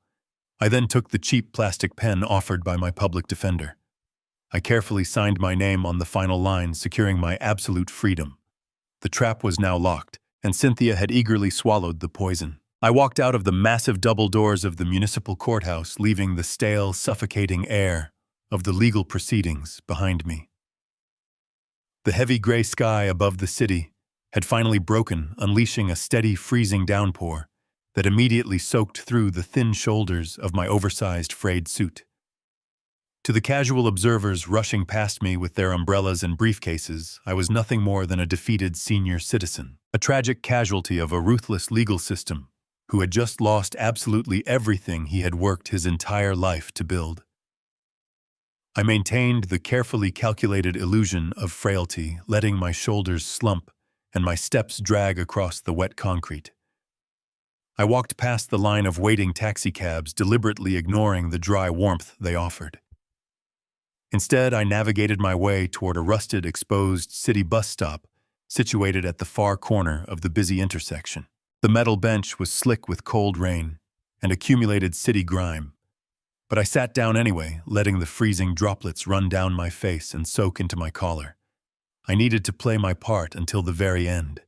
I then took the cheap plastic pen offered by my public defender. I carefully signed my name on the final line, securing my absolute freedom. The trap was now locked, and Cynthia had eagerly swallowed the poison. I walked out of the massive double doors of the municipal courthouse, leaving the stale, suffocating air of the legal proceedings behind me. The heavy gray sky above the city had finally broken, unleashing a steady, freezing downpour that immediately soaked through the thin shoulders of my oversized frayed suit. To the casual observers rushing past me with their umbrellas and briefcases, I was nothing more than a defeated senior citizen, a tragic casualty of a ruthless legal system who had just lost absolutely everything he had worked his entire life to build. I maintained the carefully calculated illusion of frailty, letting my shoulders slump and my steps drag across the wet concrete. I walked past the line of waiting taxicabs, deliberately ignoring the dry warmth they offered. Instead, I navigated my way toward a rusted, exposed city bus stop situated at the far corner of the busy intersection. The metal bench was slick with cold rain and accumulated city grime, but I sat down anyway, letting the freezing droplets run down my face and soak into my collar. I needed to play my part until the very end.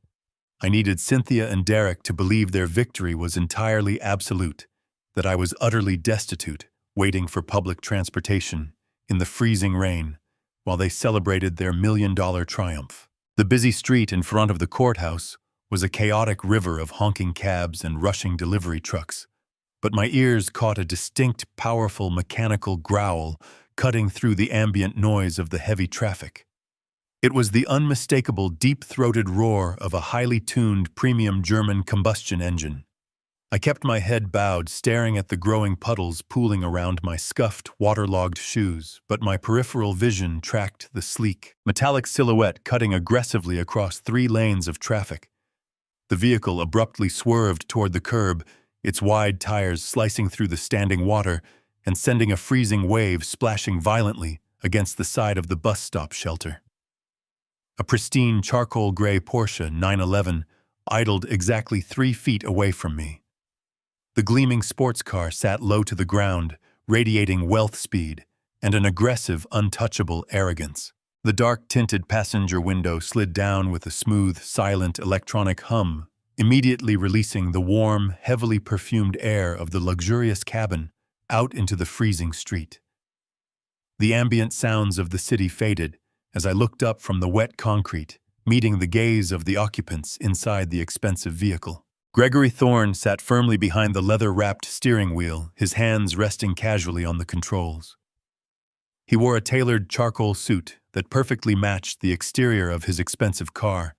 I needed Cynthia and Derek to believe their victory was entirely absolute, that I was utterly destitute, waiting for public transportation in the freezing rain while they celebrated their $1 million triumph. The busy street in front of the courthouse was a chaotic river of honking cabs and rushing delivery trucks, but my ears caught a distinct, powerful mechanical growl cutting through the ambient noise of the heavy traffic. It was the unmistakable, deep-throated roar of a highly tuned premium German combustion engine. I kept my head bowed, staring at the growing puddles pooling around my scuffed, waterlogged shoes, but my peripheral vision tracked the sleek, metallic silhouette cutting aggressively across 3 lanes of traffic. The vehicle abruptly swerved toward the curb, its wide tires slicing through the standing water and sending a freezing wave splashing violently against the side of the bus stop shelter. A pristine charcoal gray Porsche 911 idled exactly 3 feet away from me. The gleaming sports car sat low to the ground, radiating wealth speed and an aggressive, untouchable arrogance. The dark-tinted passenger window slid down with a smooth, silent electronic hum, immediately releasing the warm, heavily perfumed air of the luxurious cabin out into the freezing street. The ambient sounds of the city faded as I looked up from the wet concrete, meeting the gaze of the occupants inside the expensive vehicle. Gregory Thorne sat firmly behind the leather-wrapped steering wheel, his hands resting casually on the controls. He wore a tailored charcoal suit that perfectly matched the exterior of his expensive car,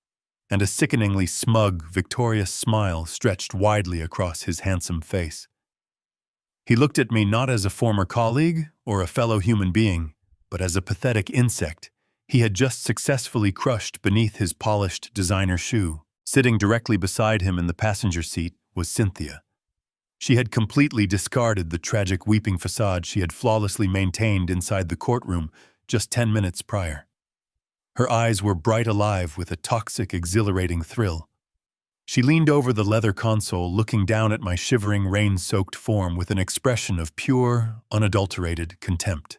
and a sickeningly smug, victorious smile stretched widely across his handsome face. He looked at me not as a former colleague or a fellow human being, but as a pathetic insect he had just successfully crushed beneath his polished designer shoe. Sitting directly beside him in the passenger seat was Cynthia. She had completely discarded the tragic weeping facade she had flawlessly maintained inside the courtroom just 10 minutes prior. Her eyes were bright alive with a toxic, exhilarating thrill. She leaned over the leather console, looking down at my shivering, rain-soaked form with an expression of pure, unadulterated contempt.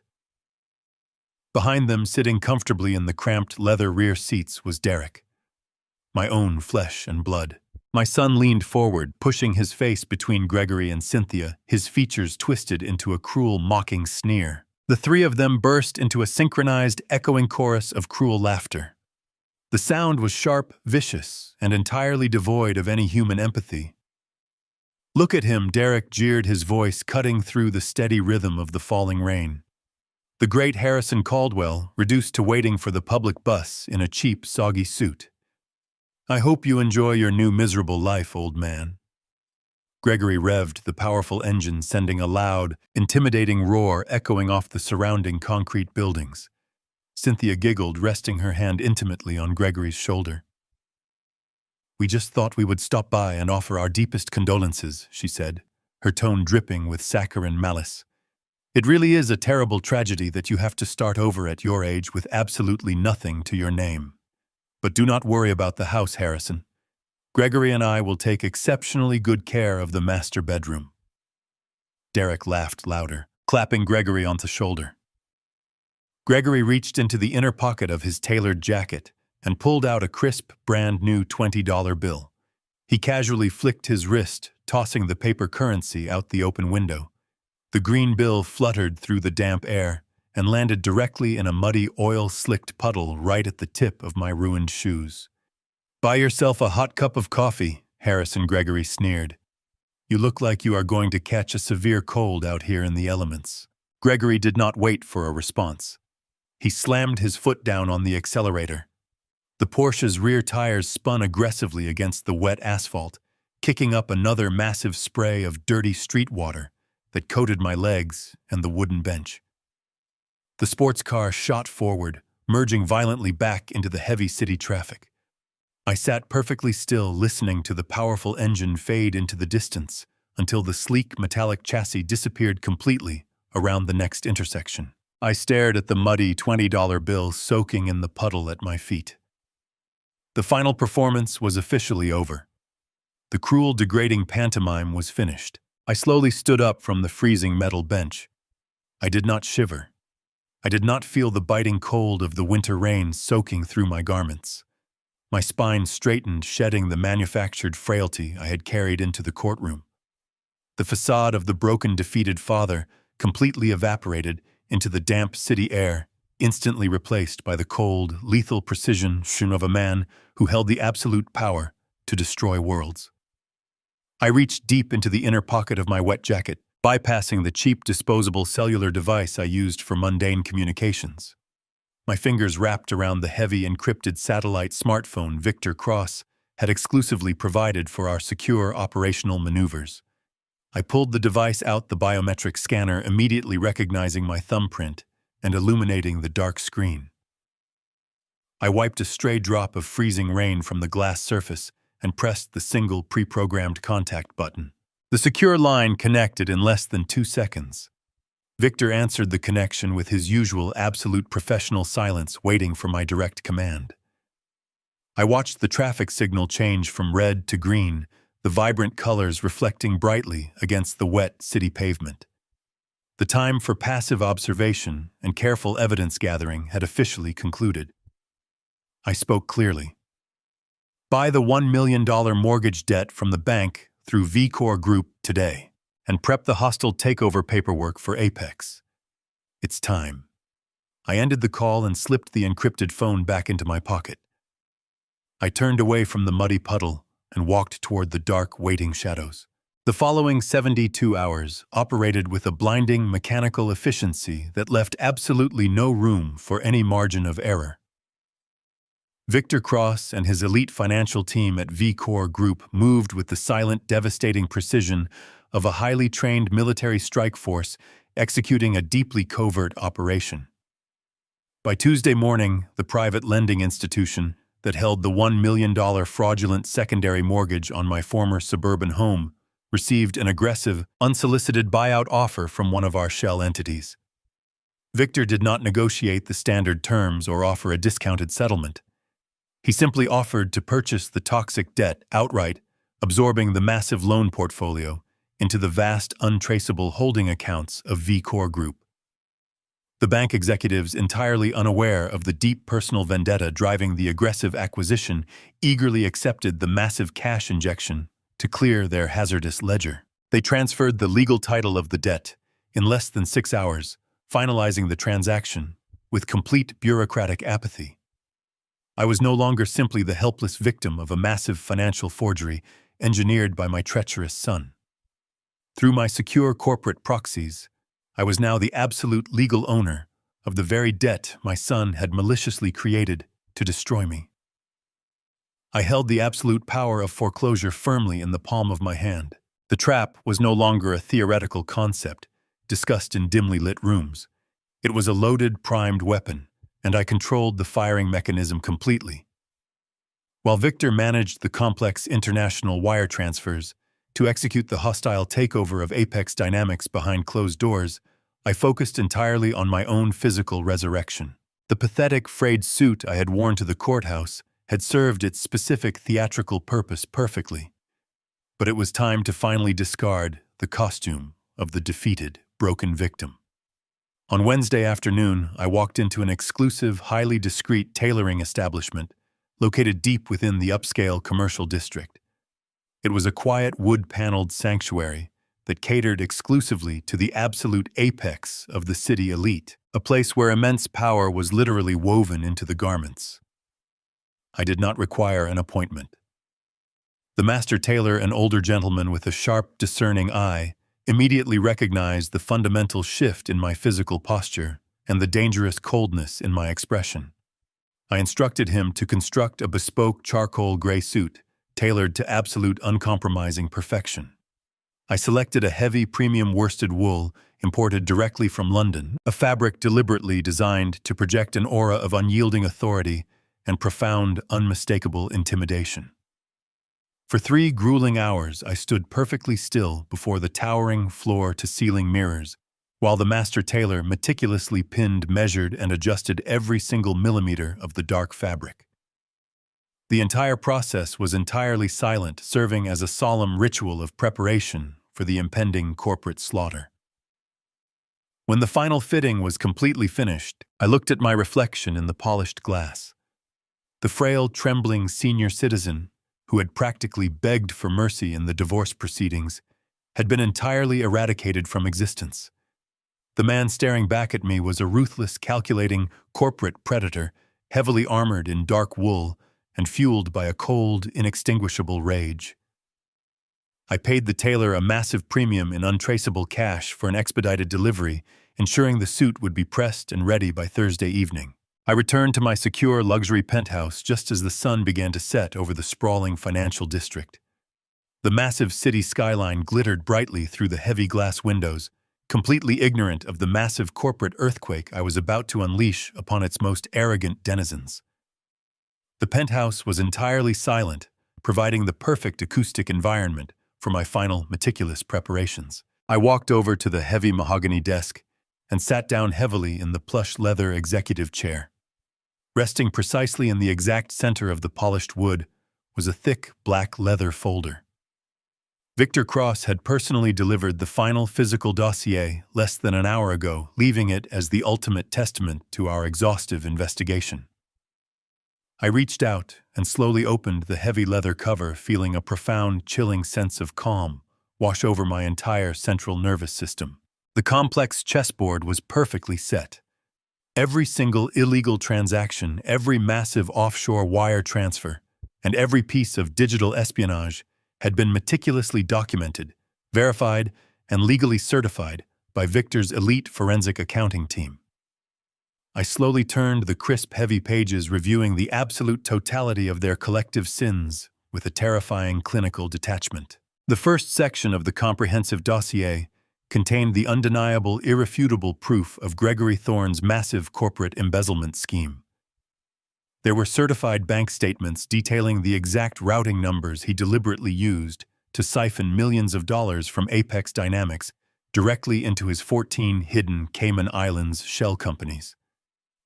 Behind them, sitting comfortably in the cramped leather rear seats, was Derek, my own flesh and blood. My son leaned forward, pushing his face between Gregory and Cynthia, his features twisted into a cruel, mocking sneer. The three of them burst into a synchronized, echoing chorus of cruel laughter. The sound was sharp, vicious, and entirely devoid of any human empathy. "Look at him," Derek jeered, his voice cutting through the steady rhythm of the falling rain. The great Harrison Caldwell, reduced to waiting for the public bus in a cheap, soggy suit. "I hope you enjoy your new miserable life, old man." Gregory revved the powerful engine, sending a loud, intimidating roar echoing off the surrounding concrete buildings. Cynthia giggled, resting her hand intimately on Gregory's shoulder. "We just thought we would stop by and offer our deepest condolences," she said, her tone dripping with saccharine malice. "It really is a terrible tragedy that you have to start over at your age with absolutely nothing to your name. But do not worry about the house, Harrison. Gregory and I will take exceptionally good care of the master bedroom." Derek laughed louder, clapping Gregory on the shoulder. Gregory reached into the inner pocket of his tailored jacket and pulled out a crisp, brand-new $20 bill. He casually flicked his wrist, tossing the paper currency out the open window. The green bill fluttered through the damp air and landed directly in a muddy, oil-slicked puddle right at the tip of my ruined shoes. "Buy yourself a hot cup of coffee," Harrison Gregory sneered. "You look like you are going to catch a severe cold out here in the elements." Gregory did not wait for a response. He slammed his foot down on the accelerator. The Porsche's rear tires spun aggressively against the wet asphalt, kicking up another massive spray of dirty street water that coated my legs and the wooden bench. The sports car shot forward, merging violently back into the heavy city traffic. I sat perfectly still, listening to the powerful engine fade into the distance until the sleek metallic chassis disappeared completely around the next intersection. I stared at the muddy $20 bill soaking in the puddle at my feet. The final performance was officially over. The cruel, degrading pantomime was finished. I slowly stood up from the freezing metal bench. I did not shiver. I did not feel the biting cold of the winter rain soaking through my garments. My spine straightened, shedding the manufactured frailty I had carried into the courtroom. The facade of the broken, defeated father completely evaporated into the damp city air, instantly replaced by the cold, lethal precision of a man who held the absolute power to destroy worlds. I reached deep into the inner pocket of my wet jacket, bypassing the cheap disposable cellular device I used for mundane communications. My fingers wrapped around the heavy encrypted satellite smartphone Victor Cross had exclusively provided for our secure operational maneuvers. I pulled the device out, the biometric scanner immediately recognizing my thumbprint and illuminating the dark screen. I wiped a stray drop of freezing rain from the glass surface and pressed the single pre-programmed contact button. The secure line connected in less than 2 seconds. Victor answered the connection with his usual absolute professional silence, waiting for my direct command. I watched the traffic signal change from red to green, the vibrant colors reflecting brightly against the wet city pavement. The time for passive observation and careful evidence gathering had officially concluded. I spoke clearly. Buy the $1 million mortgage debt from the bank through VCore Group today, and prep the hostile takeover paperwork for Apex. It's time. I ended the call and slipped the encrypted phone back into my pocket. I turned away from the muddy puddle and walked toward the dark, waiting shadows. The following 72 hours operated with a blinding mechanical efficiency that left absolutely no room for any margin of error. Victor Cross and his elite financial team at V-Corps Group moved with the silent, devastating precision of a highly trained military strike force executing a deeply covert operation. By Tuesday morning, the private lending institution that held the $1 million fraudulent secondary mortgage on my former suburban home received an aggressive, unsolicited buyout offer from one of our shell entities. Victor did not negotiate the standard terms or offer a discounted settlement. He simply offered to purchase the toxic debt outright, absorbing the massive loan portfolio into the vast, untraceable holding accounts of V-Corps Group. The bank executives, entirely unaware of the deep personal vendetta driving the aggressive acquisition, eagerly accepted the massive cash injection to clear their hazardous ledger. They transferred the legal title of the debt in less than 6 hours, finalizing the transaction with complete bureaucratic apathy. I was no longer simply the helpless victim of a massive financial forgery engineered by my treacherous son. Through my secure corporate proxies, I was now the absolute legal owner of the very debt my son had maliciously created to destroy me. I held the absolute power of foreclosure firmly in the palm of my hand. The trap was no longer a theoretical concept discussed in dimly lit rooms. It was a loaded, primed weapon, and I controlled the firing mechanism completely. While Victor managed the complex international wire transfers to execute the hostile takeover of Apex Dynamics behind closed doors, I focused entirely on my own physical resurrection. The pathetic, frayed suit I had worn to the courthouse had served its specific theatrical purpose perfectly. But it was time to finally discard the costume of the defeated, broken victim. On Wednesday afternoon, I walked into an exclusive, highly discreet tailoring establishment located deep within the upscale commercial district. It was a quiet, wood-paneled sanctuary that catered exclusively to the absolute apex of the city elite, a place where immense power was literally woven into the garments. I did not require an appointment. The master tailor, an older gentleman with a sharp, discerning eye, immediately recognized the fundamental shift in my physical posture and the dangerous coldness in my expression. I instructed him to construct a bespoke charcoal gray suit, tailored to absolute uncompromising perfection. I selected a heavy premium worsted wool imported directly from London, a fabric deliberately designed to project an aura of unyielding authority and profound, unmistakable intimidation. For 3 grueling hours, I stood perfectly still before the towering floor-to-ceiling mirrors, while the master tailor meticulously pinned, measured, and adjusted every single millimeter of the dark fabric. The entire process was entirely silent, serving as a solemn ritual of preparation for the impending corporate slaughter. When the final fitting was completely finished, I looked at my reflection in the polished glass. The frail, trembling senior citizen, who had practically begged for mercy in the divorce proceedings, had been entirely eradicated from existence. The man staring back at me was a ruthless, calculating corporate predator, heavily armored in dark wool and fueled by a cold, inextinguishable rage. I paid the tailor a massive premium in untraceable cash for an expedited delivery, ensuring the suit would be pressed and ready by Thursday evening. I returned to my secure luxury penthouse just as the sun began to set over the sprawling financial district. The massive city skyline glittered brightly through the heavy glass windows, completely ignorant of the massive corporate earthquake I was about to unleash upon its most arrogant denizens. The penthouse was entirely silent, providing the perfect acoustic environment for my final meticulous preparations. I walked over to the heavy mahogany desk and sat down heavily in the plush leather executive chair. Resting precisely in the exact center of the polished wood was a thick black leather folder. Victor Cross had personally delivered the final physical dossier less than an hour ago, leaving it as the ultimate testament to our exhaustive investigation. I reached out and slowly opened the heavy leather cover, feeling a profound, chilling sense of calm wash over my entire central nervous system. The complex chessboard was perfectly set. Every single illegal transaction, every massive offshore wire transfer, and every piece of digital espionage had been meticulously documented, verified and legally certified by Victor's elite forensic accounting team. I slowly turned the crisp, heavy pages, reviewing the absolute totality of their collective sins with a terrifying clinical detachment. The first section of the comprehensive dossier contained the undeniable, irrefutable proof of Gregory Thorne's massive corporate embezzlement scheme. There were certified bank statements detailing the exact routing numbers he deliberately used to siphon millions of dollars from Apex Dynamics directly into his 14 hidden Cayman Islands shell companies.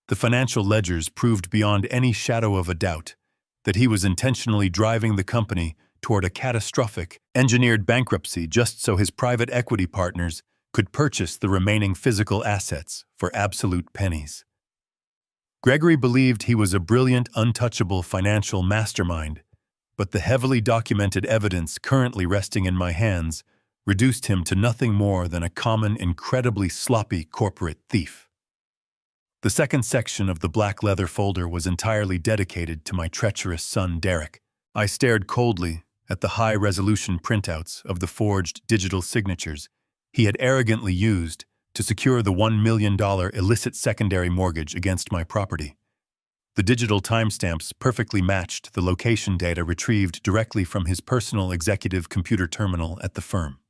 The financial ledgers proved beyond any shadow of a doubt that he was intentionally driving the company toward a catastrophic, engineered bankruptcy just so his private equity partners could purchase the remaining physical assets for absolute pennies. Gregory believed he was a brilliant, untouchable financial mastermind, but the heavily documented evidence currently resting in my hands reduced him to nothing more than a common, incredibly sloppy corporate thief. The second section of the black leather folder was entirely dedicated to my treacherous son, Derek. I stared coldly at the high-resolution printouts of the forged digital signatures he had arrogantly used to secure the $1 million illicit secondary mortgage against my property. The digital timestamps perfectly matched the location data retrieved directly from his personal executive computer terminal at the firm.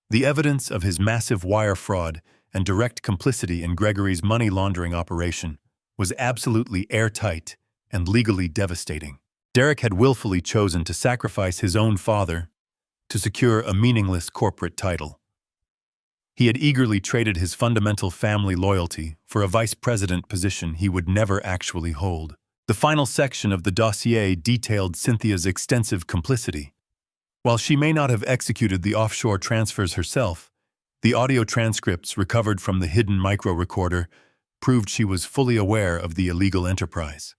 The evidence of his massive wire fraud and direct complicity in Gregory's money laundering operation was absolutely airtight and legally devastating. Derek had willfully chosen to sacrifice his own father to secure a meaningless corporate title. He had eagerly traded his fundamental family loyalty for a vice president position he would never actually hold. The final section of the dossier detailed Cynthia's extensive complicity. While she may not have executed the offshore transfers herself, the audio transcripts recovered from the hidden micro-recorder proved she was fully aware of the illegal enterprise.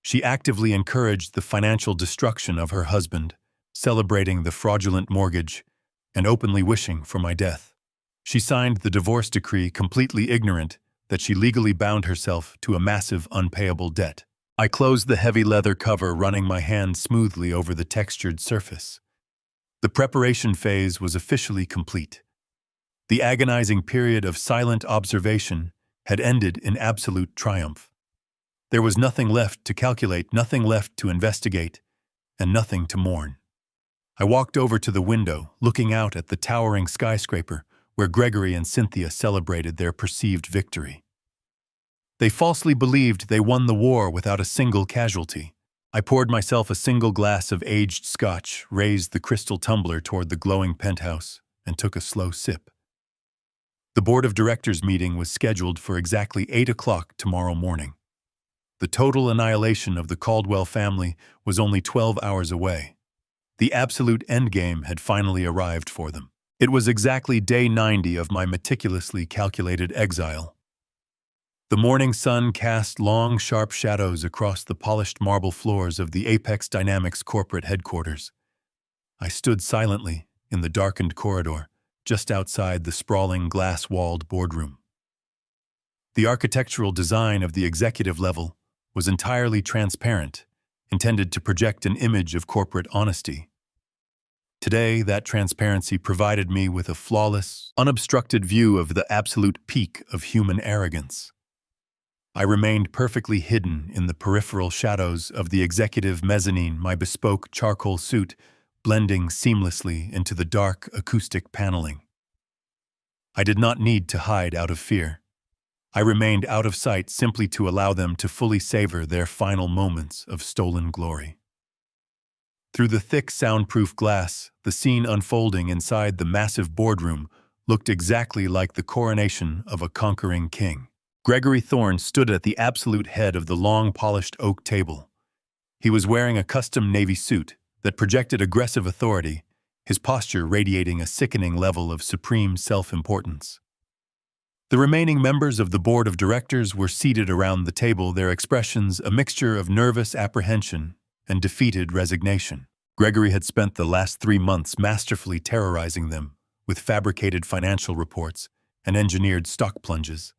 She actively encouraged the financial destruction of her husband, celebrating the fraudulent mortgage and openly wishing for my death. She signed the divorce decree completely ignorant that she legally bound herself to a massive unpayable debt. I closed the heavy leather cover, running my hand smoothly over the textured surface. The preparation phase was officially complete. The agonizing period of silent observation had ended in absolute triumph. There was nothing left to calculate, nothing left to investigate, and nothing to mourn. I walked over to the window, looking out at the towering skyscraper where Gregory and Cynthia celebrated their perceived victory. They falsely believed they won the war without a single casualty. I poured myself a single glass of aged scotch, raised the crystal tumbler toward the glowing penthouse, and took a slow sip. The board of directors meeting was scheduled for exactly 8 o'clock tomorrow morning. The total annihilation of the Caldwell family was only 12 hours away. The absolute endgame had finally arrived for them. It was exactly day 90 of my meticulously calculated exile. The morning sun cast long, sharp shadows across the polished marble floors of the Apex Dynamics corporate headquarters. I stood silently in the darkened corridor, just outside the sprawling glass-walled boardroom. The architectural design of the executive level was entirely transparent, intended to project an image of corporate honesty. Today, that transparency provided me with a flawless, unobstructed view of the absolute peak of human arrogance. I remained perfectly hidden in the peripheral shadows of the executive mezzanine, my bespoke charcoal suit blending seamlessly into the dark acoustic paneling. I did not need to hide out of fear. I remained out of sight simply to allow them to fully savor their final moments of stolen glory. Through the thick soundproof glass, the scene unfolding inside the massive boardroom looked exactly like the coronation of a conquering king. Gregory Thorne stood at the absolute head of the long polished oak table. He was wearing a custom navy suit that projected aggressive authority, his posture radiating a sickening level of supreme self-importance. The remaining members of the board of directors were seated around the table, their expressions a mixture of nervous apprehension and defeated resignation. Gregory had spent the last 3 months masterfully terrorizing them with fabricated financial reports and engineered stock plunges.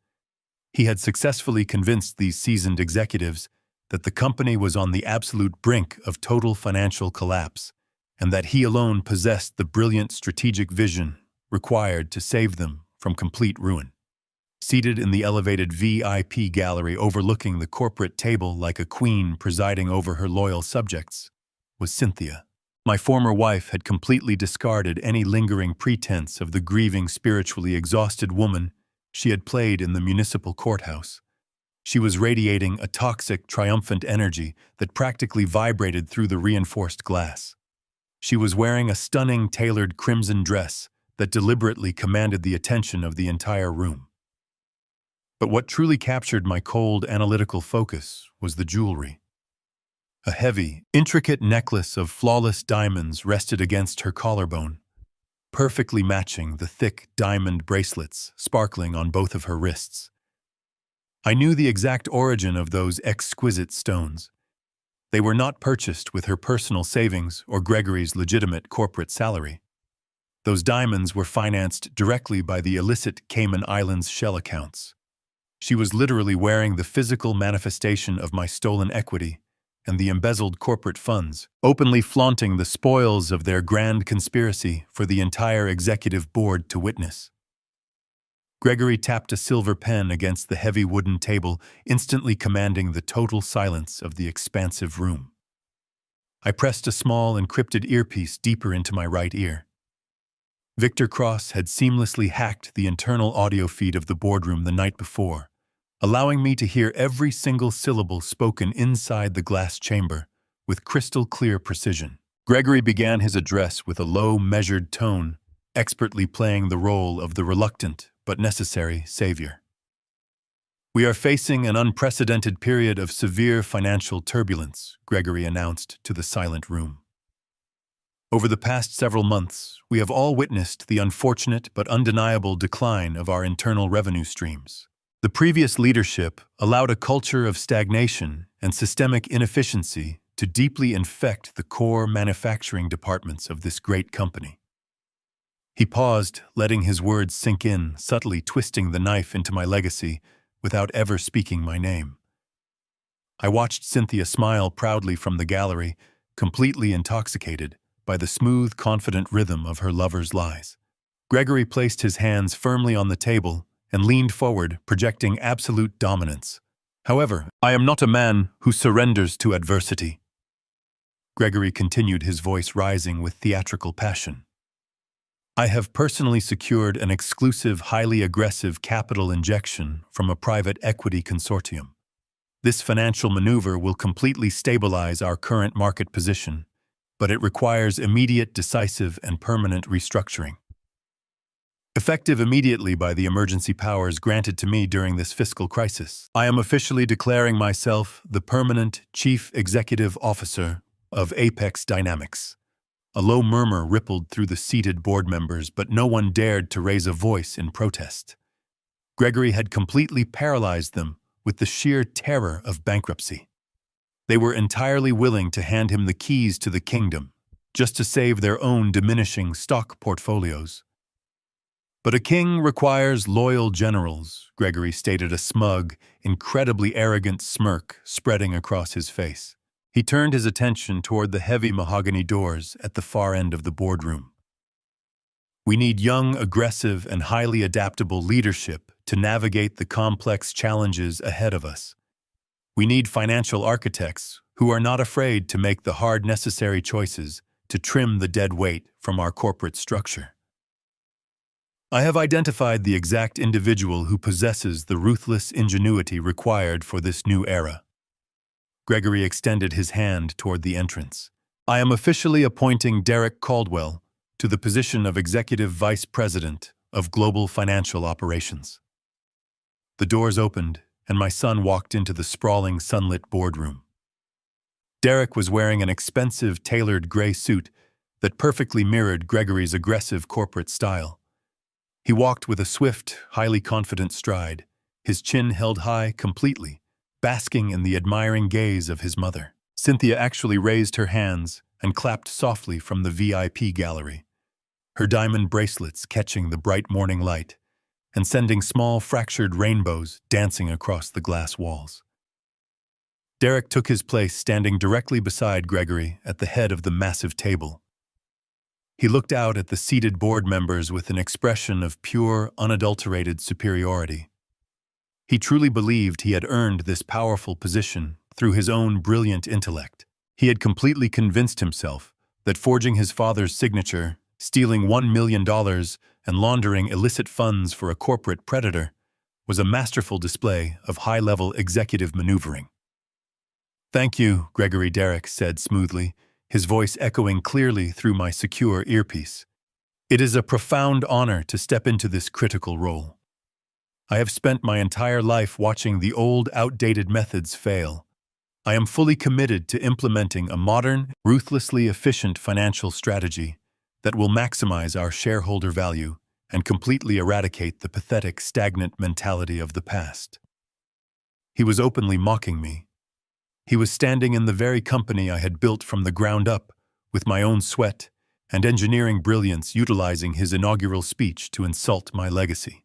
He had successfully convinced these seasoned executives that the company was on the absolute brink of total financial collapse, and that he alone possessed the brilliant strategic vision required to save them from complete ruin. Seated in the elevated VIP gallery overlooking the corporate table like a queen presiding over her loyal subjects was Cynthia. My former wife had completely discarded any lingering pretense of the grieving, spiritually exhausted woman she had played in the municipal courthouse. She was radiating a toxic, triumphant energy that practically vibrated through the reinforced glass. She was wearing a stunning, tailored crimson dress that deliberately commanded the attention of the entire room. But what truly captured my cold, analytical focus was the jewelry. A heavy, intricate necklace of flawless diamonds rested against her collarbone, perfectly matching the thick diamond bracelets sparkling on both of her wrists. I knew the exact origin of those exquisite stones. They were not purchased with her personal savings or Gregory's legitimate corporate salary. Those diamonds were financed directly by the illicit Cayman Islands shell accounts. She was literally wearing the physical manifestation of my stolen equity and the embezzled corporate funds, openly flaunting the spoils of their grand conspiracy for the entire executive board to witness. Gregory tapped a silver pen against the heavy wooden table, instantly commanding the total silence of the expansive room. I pressed a small, encrypted earpiece deeper into my right ear. Victor Cross had seamlessly hacked the internal audio feed of the boardroom the night before, allowing me to hear every single syllable spoken inside the glass chamber with crystal-clear precision. Gregory began his address with a low, measured tone, expertly playing the role of the reluctant but necessary savior. "We are facing an unprecedented period of severe financial turbulence," Gregory announced to the silent room. "Over the past several months, we have all witnessed the unfortunate but undeniable decline of our internal revenue streams. The previous leadership allowed a culture of stagnation and systemic inefficiency to deeply infect the core manufacturing departments of this great company." He paused, letting his words sink in, subtly twisting the knife into my legacy without ever speaking my name. I watched Cynthia smile proudly from the gallery, completely intoxicated by the smooth, confident rhythm of her lover's lies. Gregory placed his hands firmly on the table and leaned forward, projecting absolute dominance. "However, I am not a man who surrenders to adversity." Gregory continued, his voice rising with theatrical passion. "I have personally secured an exclusive, highly aggressive capital injection from a private equity consortium. This financial maneuver will completely stabilize our current market position, but it requires immediate, decisive, and permanent restructuring. Effective immediately by the emergency powers granted to me during this fiscal crisis, I am officially declaring myself the permanent Chief Executive Officer of Apex Dynamics." A low murmur rippled through the seated board members, but no one dared to raise a voice in protest. Gregory had completely paralyzed them with the sheer terror of bankruptcy. They were entirely willing to hand him the keys to the kingdom, just to save their own diminishing stock portfolios. "But a king requires loyal generals," Gregory stated, a smug, incredibly arrogant smirk spreading across his face. He turned his attention toward the heavy mahogany doors at the far end of the boardroom. "We need young, aggressive, and highly adaptable leadership to navigate the complex challenges ahead of us. We need financial architects who are not afraid to make the hard, necessary choices to trim the dead weight from our corporate structure. I have identified the exact individual who possesses the ruthless ingenuity required for this new era." Gregory extended his hand toward the entrance. "I am officially appointing Derek Caldwell to the position of Executive Vice President of Global Financial Operations." The doors opened, and my son walked into the sprawling, sunlit boardroom. Derek was wearing an expensive, tailored gray suit that perfectly mirrored Gregory's aggressive corporate style. He walked with a swift, highly confident stride, his chin held high completely, basking in the admiring gaze of his mother. Cynthia actually raised her hands and clapped softly from the VIP gallery, her diamond bracelets catching the bright morning light and sending small fractured rainbows dancing across the glass walls. Derek took his place standing directly beside Gregory at the head of the massive table. He looked out at the seated board members with an expression of pure, unadulterated superiority. He truly believed he had earned this powerful position through his own brilliant intellect. He had completely convinced himself that forging his father's signature, stealing $1 million, and laundering illicit funds for a corporate predator was a masterful display of high-level executive maneuvering. "Thank you," Gregory Derrick said smoothly, his voice echoing clearly through my secure earpiece. "It is a profound honor to step into this critical role. I have spent my entire life watching the old, outdated methods fail. I am fully committed to implementing a modern, ruthlessly efficient financial strategy that will maximize our shareholder value and completely eradicate the pathetic, stagnant mentality of the past." He was openly mocking me. He was standing in the very company I had built from the ground up, with my own sweat and engineering brilliance, utilizing his inaugural speech to insult my legacy.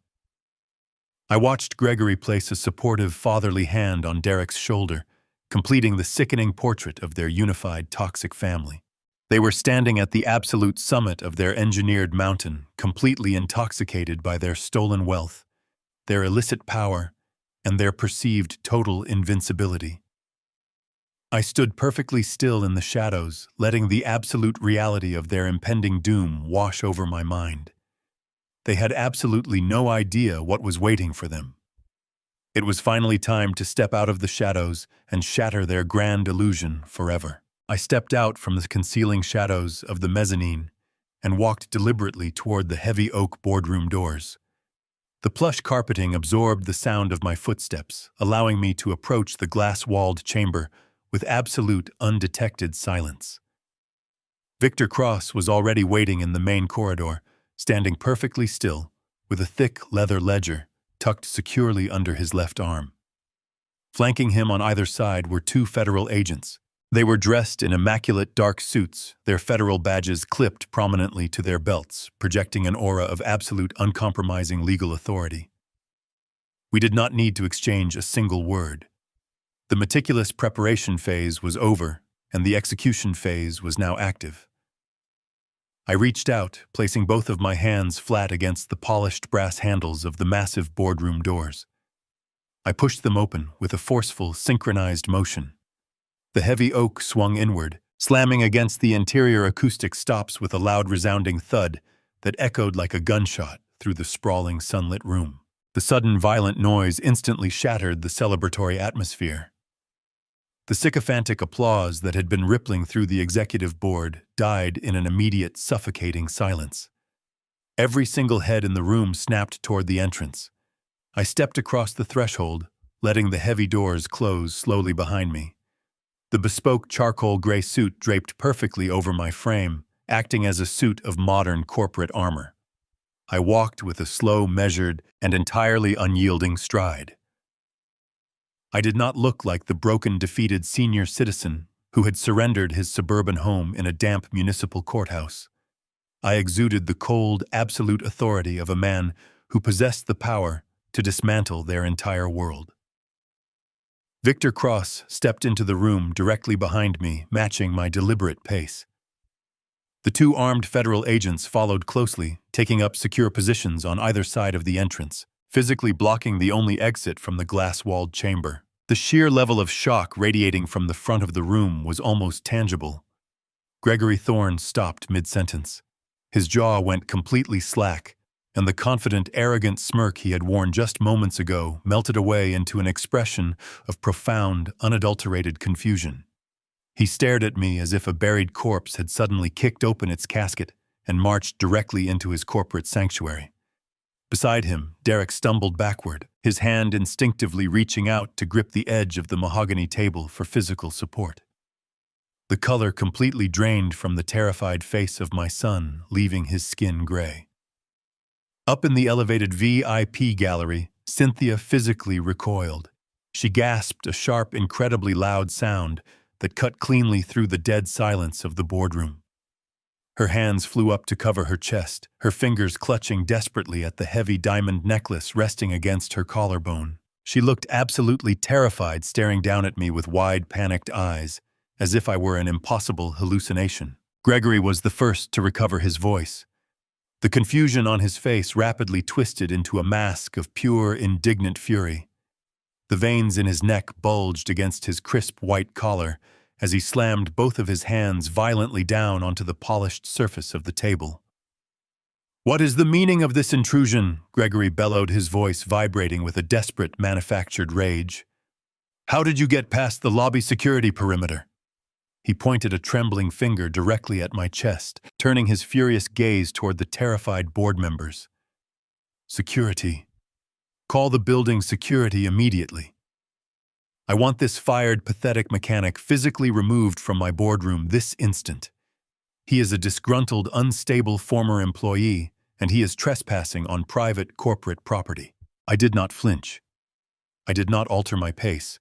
I watched Gregory place a supportive, fatherly hand on Derrick's shoulder, completing the sickening portrait of their unified, toxic family. They were standing at the absolute summit of their engineered mountain, completely intoxicated by their stolen wealth, their illicit power, and their perceived total invincibility. I stood perfectly still in the shadows, letting the absolute reality of their impending doom wash over my mind. They had absolutely no idea what was waiting for them. It was finally time to step out of the shadows and shatter their grand illusion forever. I stepped out from the concealing shadows of the mezzanine and walked deliberately toward the heavy oak boardroom doors. The plush carpeting absorbed the sound of my footsteps, allowing me to approach the glass-walled chamber with absolute, undetected silence. Victor Cross was already waiting in the main corridor, standing perfectly still, with a thick leather ledger tucked securely under his left arm. Flanking him on either side were two federal agents. They were dressed in immaculate dark suits, their federal badges clipped prominently to their belts, projecting an aura of absolute uncompromising legal authority. We did not need to exchange a single word. The meticulous preparation phase was over, and the execution phase was now active. I reached out, placing both of my hands flat against the polished brass handles of the massive boardroom doors. I pushed them open with a forceful, synchronized motion. The heavy oak swung inward, slamming against the interior acoustic stops with a loud resounding thud that echoed like a gunshot through the sprawling sunlit room. The sudden violent noise instantly shattered the celebratory atmosphere. The sycophantic applause that had been rippling through the executive board died in an immediate, suffocating silence. Every single head in the room snapped toward the entrance. I stepped across the threshold, letting the heavy doors close slowly behind me. The bespoke charcoal gray suit draped perfectly over my frame, acting as a suit of modern corporate armor. I walked with a slow, measured, and entirely unyielding stride. I did not look like the broken, defeated senior citizen who had surrendered his suburban home in a damp municipal courthouse. I exuded the cold, absolute authority of a man who possessed the power to dismantle their entire world. Victor Cross stepped into the room directly behind me, matching my deliberate pace. The two armed federal agents followed closely, taking up secure positions on either side of the entrance, physically blocking the only exit from the glass-walled chamber. The sheer level of shock radiating from the front of the room was almost tangible. Gregory Thorne stopped mid-sentence. His jaw went completely slack, and the confident, arrogant smirk he had worn just moments ago melted away into an expression of profound, unadulterated confusion. He stared at me as if a buried corpse had suddenly kicked open its casket and marched directly into his corporate sanctuary. Beside him, Derrick stumbled backward, his hand instinctively reaching out to grip the edge of the mahogany table for physical support. The color completely drained from the terrified face of my son, leaving his skin gray. Up in the elevated VIP gallery, Cynthia physically recoiled. She gasped a sharp, incredibly loud sound that cut cleanly through the dead silence of the boardroom. Her hands flew up to cover her chest, her fingers clutching desperately at the heavy diamond necklace resting against her collarbone. She looked absolutely terrified, staring down at me with wide, panicked eyes, as if I were an impossible hallucination. Gregory was the first to recover his voice. The confusion on his face rapidly twisted into a mask of pure, indignant fury. The veins in his neck bulged against his crisp white collar as he slammed both of his hands violently down onto the polished surface of the table. "What is the meaning of this intrusion?" Gregory bellowed, his voice vibrating with a desperate, manufactured rage. "How did you get past the lobby security perimeter?" He pointed a trembling finger directly at my chest, turning his furious gaze toward the terrified board members. "Security. Call the building security immediately. I want this fired, pathetic mechanic physically removed from my boardroom this instant. He is a disgruntled, unstable former employee, and he is trespassing on private corporate property." I did not flinch. I did not alter my pace.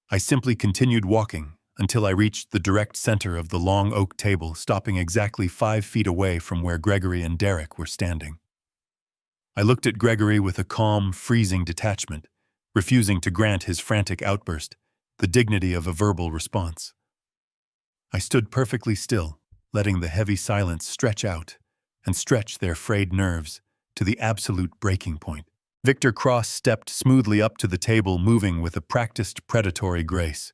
I simply continued walking until I reached the direct center of the long oak table, stopping exactly 5 feet away from where Gregory and Derek were standing. I looked at Gregory with a calm, freezing detachment, refusing to grant his frantic outburst the dignity of a verbal response. I stood perfectly still, letting the heavy silence stretch out and stretch their frayed nerves to the absolute breaking point. Victor Cross stepped smoothly up to the table, moving with a practiced predatory grace.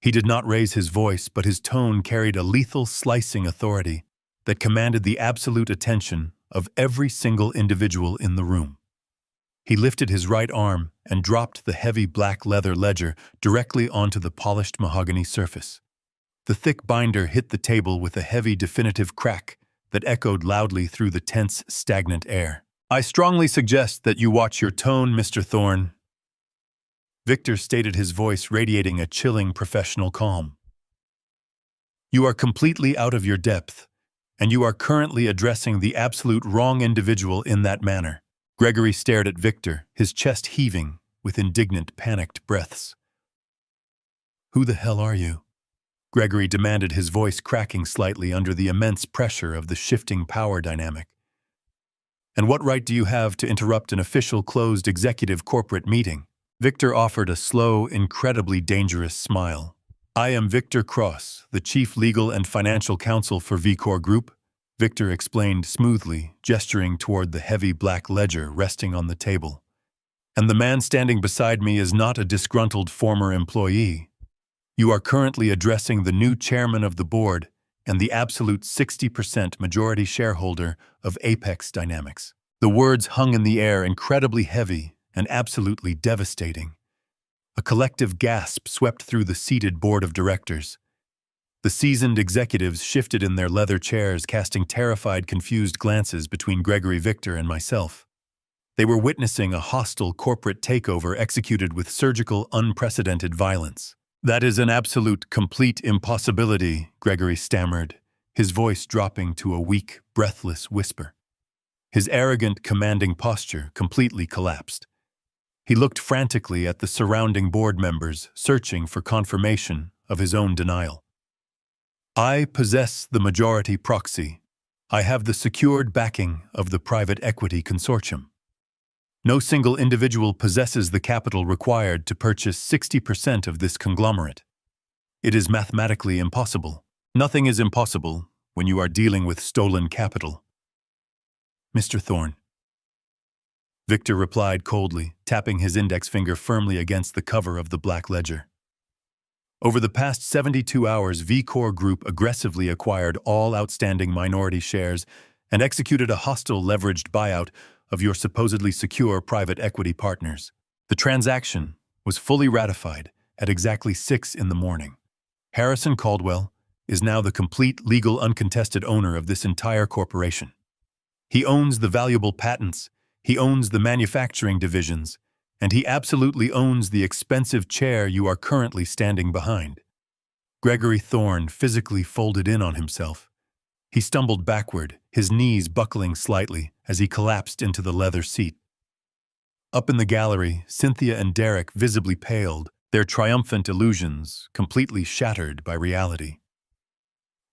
He did not raise his voice, but his tone carried a lethal, slicing authority that commanded the absolute attention of every single individual in the room. He lifted his right arm and dropped the heavy black leather ledger directly onto the polished mahogany surface. The thick binder hit the table with a heavy, definitive crack that echoed loudly through the tense, stagnant air. "I strongly suggest that you watch your tone, Mr. Thorne," Victor stated, his voice radiating a chilling professional calm. "You are completely out of your depth, and you are currently addressing the absolute wrong individual in that manner." Gregory stared at Victor, his chest heaving with indignant, panicked breaths. "Who the hell are you?" Gregory demanded, his voice cracking slightly under the immense pressure of the shifting power dynamic. "And what right do you have to interrupt an official closed executive corporate meeting?" Victor offered a slow, incredibly dangerous smile. "I am Victor Cross, the Chief Legal and Financial Counsel for VCor Group," Victor explained smoothly, gesturing toward the heavy black ledger resting on the table. "And the man standing beside me is not a disgruntled former employee. You are currently addressing the new chairman of the board and the absolute 60% majority shareholder of Apex Dynamics." The words hung in the air, incredibly heavy and absolutely devastating. A collective gasp swept through the seated board of directors. The seasoned executives shifted in their leather chairs, casting terrified, confused glances between Gregory, Victor, and myself. They were witnessing a hostile corporate takeover executed with surgical, unprecedented violence. "That is an absolute, complete impossibility," Gregory stammered, his voice dropping to a weak, breathless whisper. His arrogant, commanding posture completely collapsed. He looked frantically at the surrounding board members, searching for confirmation of his own denial. "I possess the majority proxy. I have the secured backing of the private equity consortium. No single individual possesses the capital required to purchase 60% of this conglomerate. It is mathematically impossible. Nothing is impossible when you are dealing with stolen capital." "Mr. Thorne," Victor replied coldly, tapping his index finger firmly against the cover of the black ledger. "Over the past 72 hours, VCor Group aggressively acquired all outstanding minority shares and executed a hostile leveraged buyout of your supposedly secure private equity partners. The transaction was fully ratified at exactly 6 in the morning. Harrison Caldwell is now the complete, legal, uncontested owner of this entire corporation. He owns the valuable patents, he owns the manufacturing divisions, and he absolutely owns the expensive chair you are currently standing behind." Gregory Thorne physically folded in on himself. He stumbled backward, his knees buckling slightly as he collapsed into the leather seat. Up in the gallery, Cynthia and Derek visibly paled, their triumphant illusions completely shattered by reality.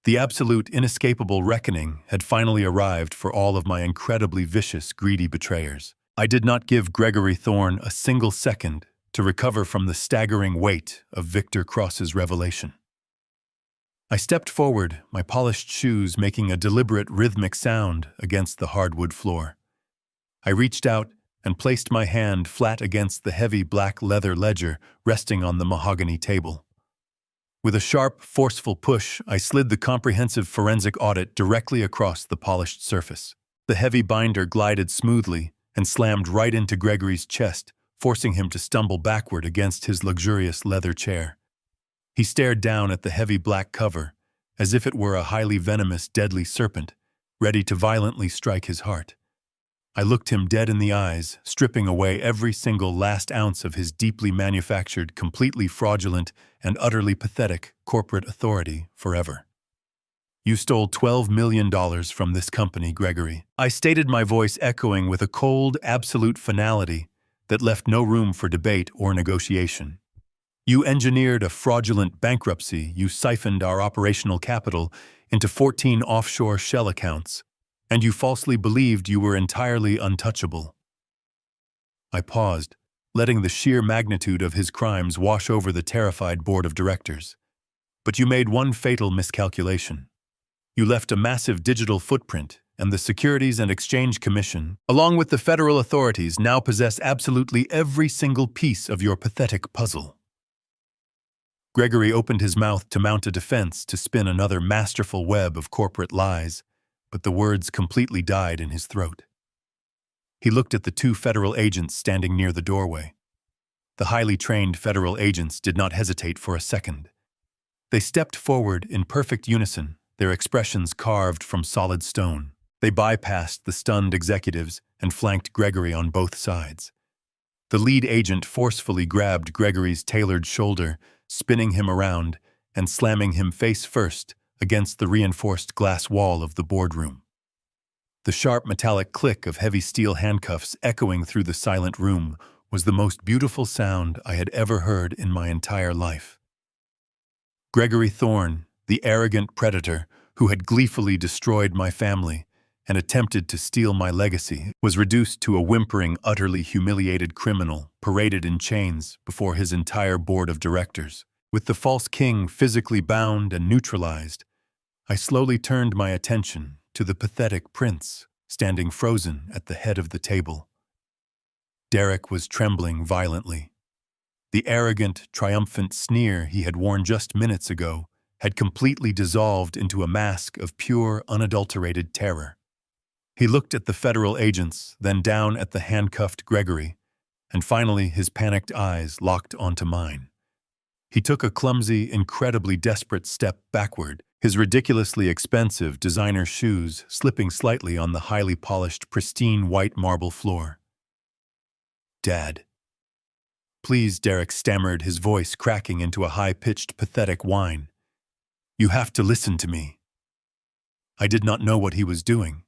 The absolute, inescapable reckoning had finally arrived for all of my incredibly vicious, greedy betrayers. I did not give Gregory Thorne a single second to recover from the staggering weight of Victor Cross's revelation. I stepped forward, my polished shoes making a deliberate rhythmic sound against the hardwood floor. I reached out and placed my hand flat against the heavy black leather ledger resting on the mahogany table. With a sharp, forceful push, I slid the comprehensive forensic audit directly across the polished surface. The heavy binder glided smoothly and slammed right into Gregory's chest, forcing him to stumble backward against his luxurious leather chair. He stared down at the heavy black cover, as if it were a highly venomous, deadly serpent, ready to violently strike his heart. I looked him dead in the eyes, stripping away every single last ounce of his deeply manufactured, completely fraudulent, and utterly pathetic corporate authority forever. "You stole $12 million from this company, Gregory." I stated, my voice echoing with a cold, absolute finality that left no room for debate or negotiation. "You engineered a fraudulent bankruptcy. You siphoned our operational capital into 14 offshore shell accounts, and you falsely believed you were entirely untouchable." I paused, letting the sheer magnitude of his crimes wash over the terrified board of directors. "But you made one fatal miscalculation. You left a massive digital footprint, and the Securities and Exchange Commission, along with the federal authorities, now possess absolutely every single piece of your pathetic puzzle." Gregory opened his mouth to mount a defense, to spin another masterful web of corporate lies, but the words completely died in his throat. He looked at the two federal agents standing near the doorway. The highly trained federal agents did not hesitate for a second. They stepped forward in perfect unison, their expressions carved from solid stone. They bypassed the stunned executives and flanked Gregory on both sides. The lead agent forcefully grabbed Gregory's tailored shoulder, spinning him around and slamming him face first against the reinforced glass wall of the boardroom. The sharp metallic click of heavy steel handcuffs echoing through the silent room was the most beautiful sound I had ever heard in my entire life. Gregory Thorne, the arrogant predator who had gleefully destroyed my family and attempted to steal my legacy, was reduced to a whimpering, utterly humiliated criminal paraded in chains before his entire board of directors. With the false king physically bound and neutralized, I slowly turned my attention to the pathetic prince standing frozen at the head of the table. Derek was trembling violently. The arrogant, triumphant sneer he had worn just minutes ago had completely dissolved into a mask of pure, unadulterated terror. He looked at the federal agents, then down at the handcuffed Gregory, and finally his panicked eyes locked onto mine. He took a clumsy, incredibly desperate step backward, his ridiculously expensive designer shoes slipping slightly on the highly polished, pristine white marble floor. "Dad." "Please," Derek stammered, his voice cracking into a high-pitched, pathetic whine. "You have to listen to me." I did not know what he was doing.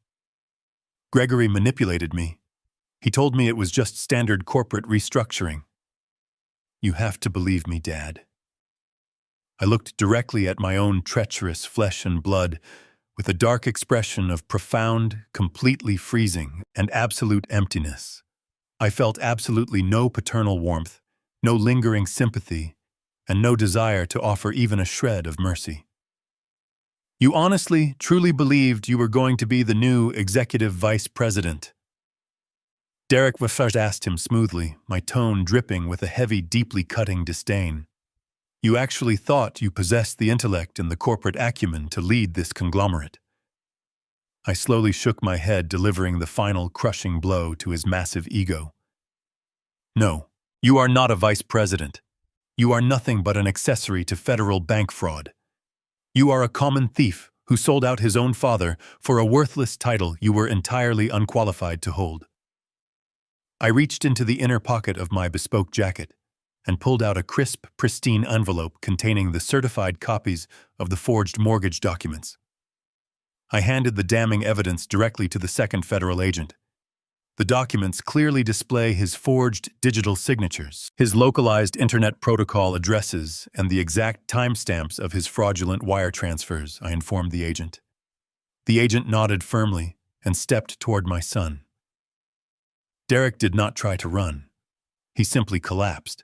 Gregory manipulated me. He told me it was just standard corporate restructuring. "You have to believe me, Dad." I looked directly at my own treacherous flesh and blood with a dark expression of profound, completely freezing, and absolute emptiness. I felt absolutely no paternal warmth, no lingering sympathy, and no desire to offer even a shred of mercy. "You honestly, truly believed you were going to be the new executive vice president?" Derek Waffard asked him smoothly, my tone dripping with a heavy, deeply cutting disdain. "You actually thought you possessed the intellect and the corporate acumen to lead this conglomerate?" I slowly shook my head, delivering the final crushing blow to his massive ego. "No, you are not a vice president. You are nothing but an accessory to federal bank fraud. You are a common thief who sold out his own father for a worthless title you were entirely unqualified to hold." I reached into the inner pocket of my bespoke jacket and pulled out a crisp, pristine envelope containing the certified copies of the forged mortgage documents. I handed the damning evidence directly to the second federal agent. The documents clearly display his forged digital signatures, his localized internet protocol addresses, and the exact timestamps of his fraudulent wire transfers, I informed the agent. The agent nodded firmly and stepped toward my son. Derek did not try to run. He simply collapsed.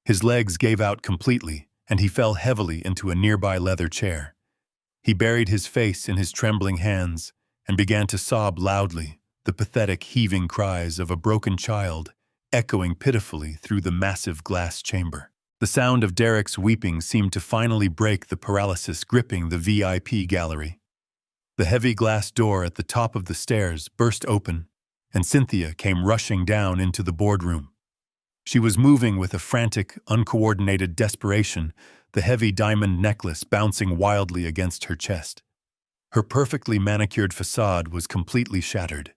His legs gave out completely, and he fell heavily into a nearby leather chair. He buried his face in his trembling hands and began to sob loudly, the pathetic heaving cries of a broken child echoing pitifully through the massive glass chamber. The sound of Derek's weeping seemed to finally break the paralysis gripping the VIP gallery. The heavy glass door at the top of the stairs burst open, and Cynthia came rushing down into the boardroom. She was moving with a frantic, uncoordinated desperation, the heavy diamond necklace bouncing wildly against her chest. Her perfectly manicured facade was completely shattered.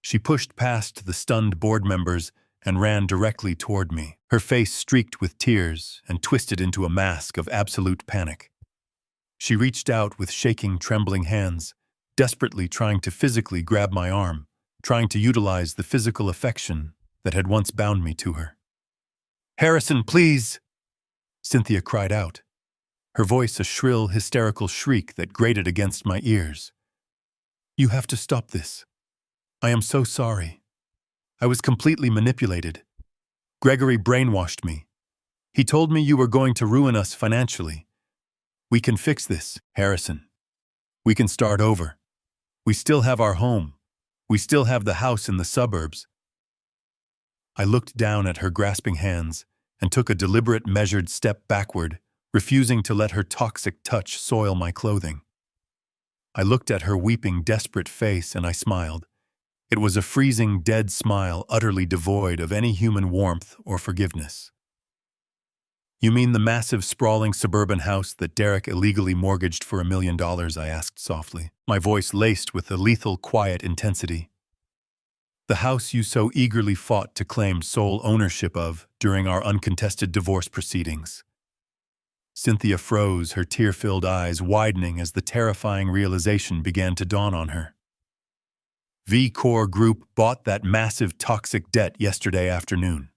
She pushed past the stunned board members and ran directly toward me, her face streaked with tears and twisted into a mask of absolute panic. She reached out with shaking, trembling hands, desperately trying to physically grab my arm, trying to utilize the physical affection that had once bound me to her. "Harrison, please!" Cynthia cried out, her voice a shrill, hysterical shriek that grated against my ears. "You have to stop this. I am so sorry. I was completely manipulated. Gregory brainwashed me. He told me you were going to ruin us financially. We can fix this, Harrison. We can start over. We still have our home. We still have the house in the suburbs." I looked down at her grasping hands and took a deliberate, measured step backward, refusing to let her toxic touch soil my clothing. I looked at her weeping, desperate face and I smiled. It was a freezing, dead smile utterly devoid of any human warmth or forgiveness. "You mean the massive, sprawling suburban house that Derek illegally mortgaged for $1 million?" I asked softly, my voice laced with a lethal, quiet intensity. "The house you so eagerly fought to claim sole ownership of during our uncontested divorce proceedings." Cynthia froze, her tear-filled eyes widening as the terrifying realization began to dawn on her. V-Core Group bought that massive toxic debt yesterday afternoon.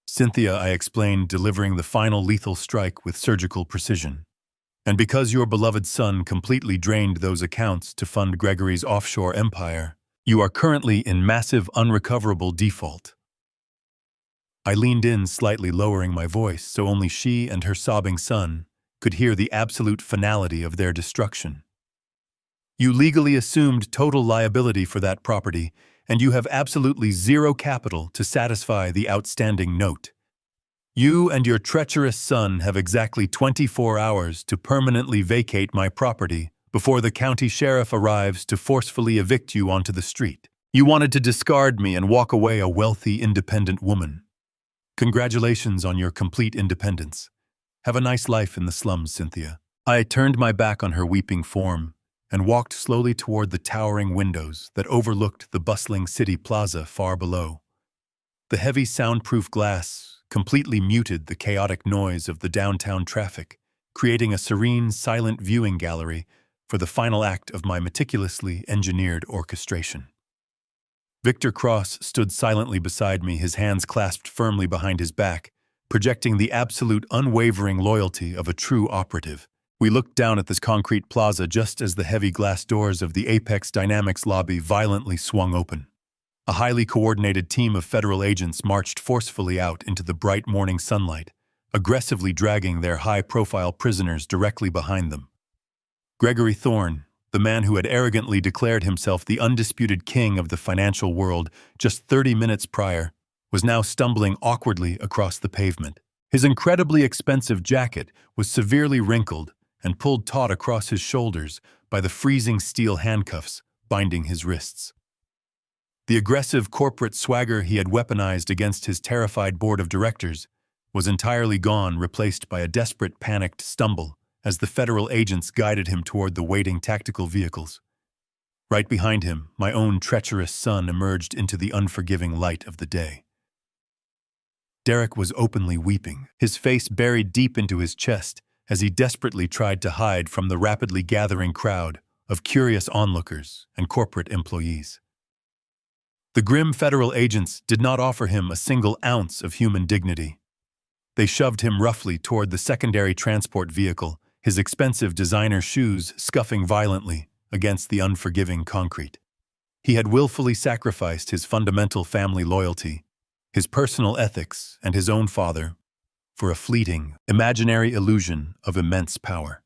"Cynthia," I explained, delivering the final lethal strike with surgical precision. "And because your beloved son completely drained those accounts to fund Gregory's offshore empire, you are currently in massive unrecoverable default." I leaned in, slightly lowering my voice so only she and her sobbing son could hear the absolute finality of their destruction. "You legally assumed total liability for that property, and you have absolutely zero capital to satisfy the outstanding note. You and your treacherous son have exactly 24 hours to permanently vacate my property before the county sheriff arrives to forcefully evict you onto the street. You wanted to discard me and walk away a wealthy, independent woman. Congratulations on your complete independence. Have a nice life in the slums, Cynthia." I turned my back on her weeping form and walked slowly toward the towering windows that overlooked the bustling city plaza far below. The heavy soundproof glass completely muted the chaotic noise of the downtown traffic, creating a serene, silent viewing gallery for the final act of my meticulously engineered orchestration. Victor Cross stood silently beside me, his hands clasped firmly behind his back, projecting the absolute, unwavering loyalty of a true operative. We looked down at this concrete plaza just as the heavy glass doors of the Apex Dynamics lobby violently swung open. A highly coordinated team of federal agents marched forcefully out into the bright morning sunlight, aggressively dragging their high-profile prisoners directly behind them. Gregory Thorne, the man who had arrogantly declared himself the undisputed king of the financial world just 30 minutes prior, was now stumbling awkwardly across the pavement. His incredibly expensive jacket was severely wrinkled and pulled taut across his shoulders by the freezing steel handcuffs binding his wrists. The aggressive corporate swagger he had weaponized against his terrified board of directors was entirely gone, replaced by a desperate, panicked stumble as the federal agents guided him toward the waiting tactical vehicles. Right behind him, my own treacherous son emerged into the unforgiving light of the day. Derek was openly weeping, his face buried deep into his chest as he desperately tried to hide from the rapidly gathering crowd of curious onlookers and corporate employees. The grim federal agents did not offer him a single ounce of human dignity. They shoved him roughly toward the secondary transport vehicle, his expensive designer shoes scuffing violently against the unforgiving concrete. He had willfully sacrificed his fundamental family loyalty, his personal ethics, and his own father, for a fleeting, imaginary illusion of immense power.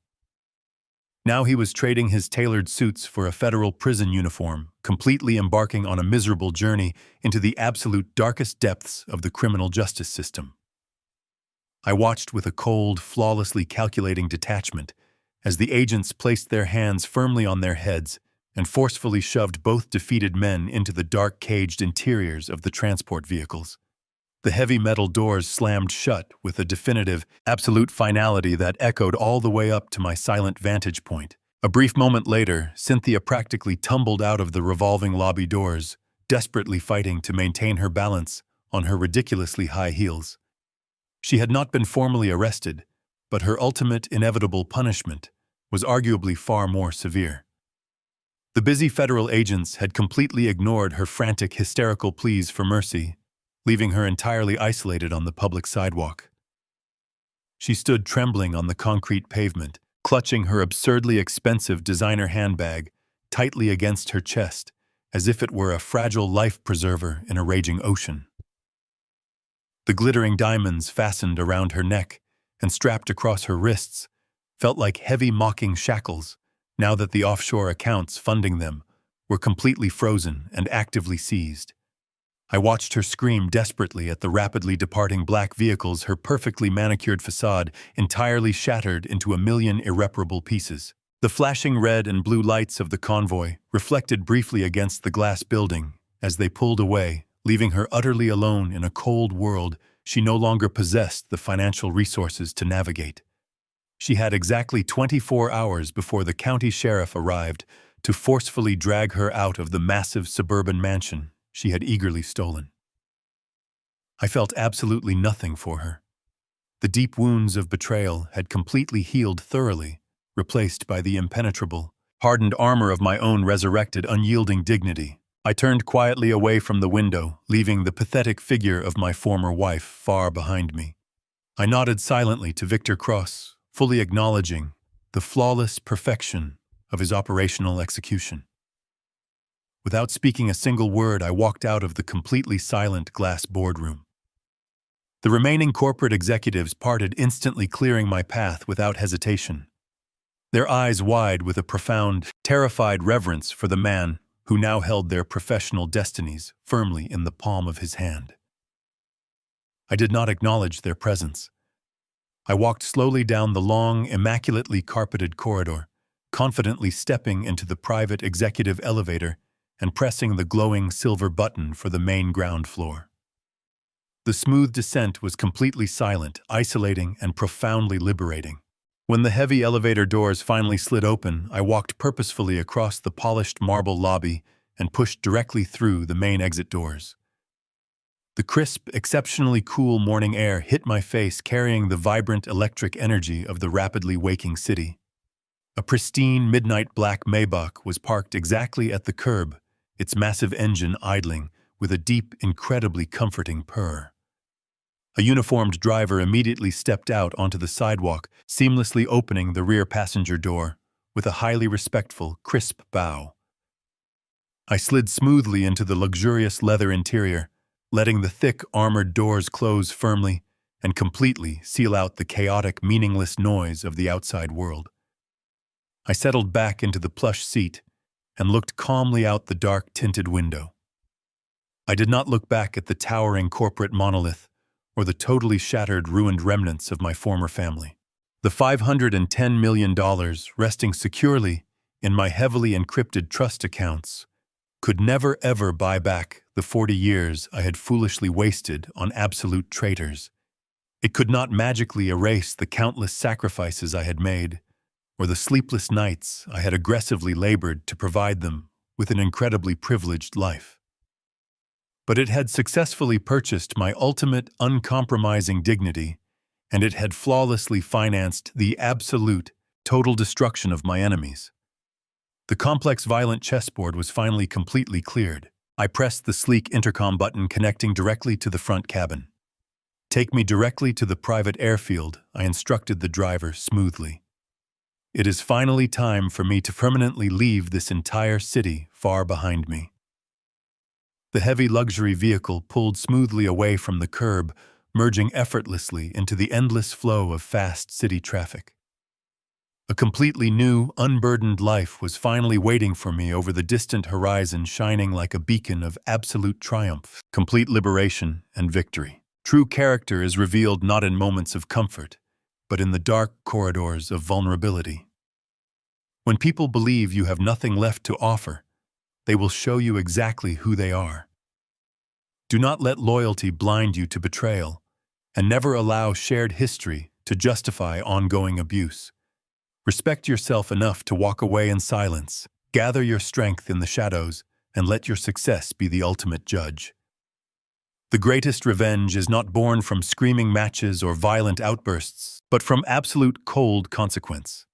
Now he was trading his tailored suits for a federal prison uniform, completely embarking on a miserable journey into the absolute darkest depths of the criminal justice system. I watched with a cold, flawlessly calculating detachment as the agents placed their hands firmly on their heads and forcefully shoved both defeated men into the dark caged interiors of the transport vehicles. The heavy metal doors slammed shut with a definitive, absolute finality that echoed all the way up to my silent vantage point. A brief moment later, Cynthia practically tumbled out of the revolving lobby doors, desperately fighting to maintain her balance on her ridiculously high heels. She had not been formally arrested, but her ultimate inevitable punishment was arguably far more severe. The busy federal agents had completely ignored her frantic, hysterical pleas for mercy, leaving her entirely isolated on the public sidewalk. She stood trembling on the concrete pavement, clutching her absurdly expensive designer handbag tightly against her chest, as if it were a fragile life preserver in a raging ocean. The glittering diamonds fastened around her neck and strapped across her wrists felt like heavy mocking shackles, now that the offshore accounts funding them were completely frozen and actively seized. I watched her scream desperately at the rapidly departing black vehicles, her perfectly manicured facade entirely shattered into a million irreparable pieces. The flashing red and blue lights of the convoy reflected briefly against the glass building as they pulled away, leaving her utterly alone in a cold world she no longer possessed the financial resources to navigate. She had exactly 24 hours before the county sheriff arrived to forcefully drag her out of the massive suburban mansion she had eagerly stolen. I felt absolutely nothing for her. The deep wounds of betrayal had completely healed thoroughly, replaced by the impenetrable, hardened armor of my own resurrected, unyielding dignity. I turned quietly away from the window, leaving the pathetic figure of my former wife far behind me. I nodded silently to Victor Cross, fully acknowledging the flawless perfection of his operational execution. Without speaking a single word, I walked out of the completely silent glass boardroom. The remaining corporate executives parted, instantly clearing my path without hesitation, their eyes wide with a profound, terrified reverence for the man who now held their professional destinies firmly in the palm of his hand. I did not acknowledge their presence. I walked slowly down the long, immaculately carpeted corridor, confidently stepping into the private executive elevator and pressing the glowing silver button for the main ground floor. The smooth descent was completely silent, isolating, and profoundly liberating. When the heavy elevator doors finally slid open, I walked purposefully across the polished marble lobby and pushed directly through the main exit doors. The crisp, exceptionally cool morning air hit my face, carrying the vibrant electric energy of the rapidly waking city. A pristine midnight black Maybach was parked exactly at the curb, its massive engine idling with a deep, incredibly comforting purr. A uniformed driver immediately stepped out onto the sidewalk, seamlessly opening the rear passenger door with a highly respectful, crisp bow. I slid smoothly into the luxurious leather interior, letting the thick, armored doors close firmly and completely seal out the chaotic, meaningless noise of the outside world. I settled back into the plush seat and looked calmly out the dark, tinted window. I did not look back at the towering corporate monolith or the totally shattered, ruined remnants of my former family. The $510 million resting securely in my heavily encrypted trust accounts could never ever buy back the 40 years I had foolishly wasted on absolute traitors. It could not magically erase the countless sacrifices I had made, or the sleepless nights I had aggressively labored to provide them with an incredibly privileged life. But it had successfully purchased my ultimate, uncompromising dignity, and it had flawlessly financed the absolute, total destruction of my enemies. The complex, violent chessboard was finally completely cleared. I pressed the sleek intercom button connecting directly to the front cabin. "Take me directly to the private airfield," I instructed the driver smoothly. "It is finally time for me to permanently leave this entire city far behind me." The heavy luxury vehicle pulled smoothly away from the curb, merging effortlessly into the endless flow of fast city traffic. A completely new, unburdened life was finally waiting for me over the distant horizon, shining like a beacon of absolute triumph, complete liberation, and victory. True character is revealed not in moments of comfort, but in the dark corridors of vulnerability. When people believe you have nothing left to offer, they will show you exactly who they are. Do not let loyalty blind you to betrayal, and never allow shared history to justify ongoing abuse. Respect yourself enough to walk away in silence, gather your strength in the shadows, and let your success be the ultimate judge. The greatest revenge is not born from screaming matches or violent outbursts, but from absolute cold consequence.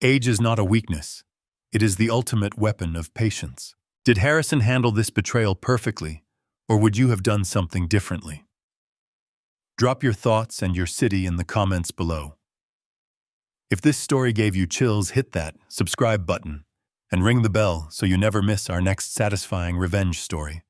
Age is not a weakness. It is the ultimate weapon of patience. Did Harrison handle this betrayal perfectly, or would you have done something differently? Drop your thoughts and your city in the comments below. If this story gave you chills, hit that subscribe button and ring the bell so you never miss our next satisfying revenge story.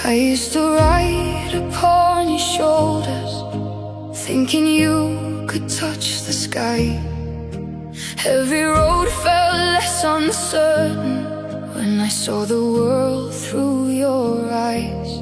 I used to ride upon your shoulders, thinking you could touch the sky. Every road felt less uncertain when I saw the world through your eyes.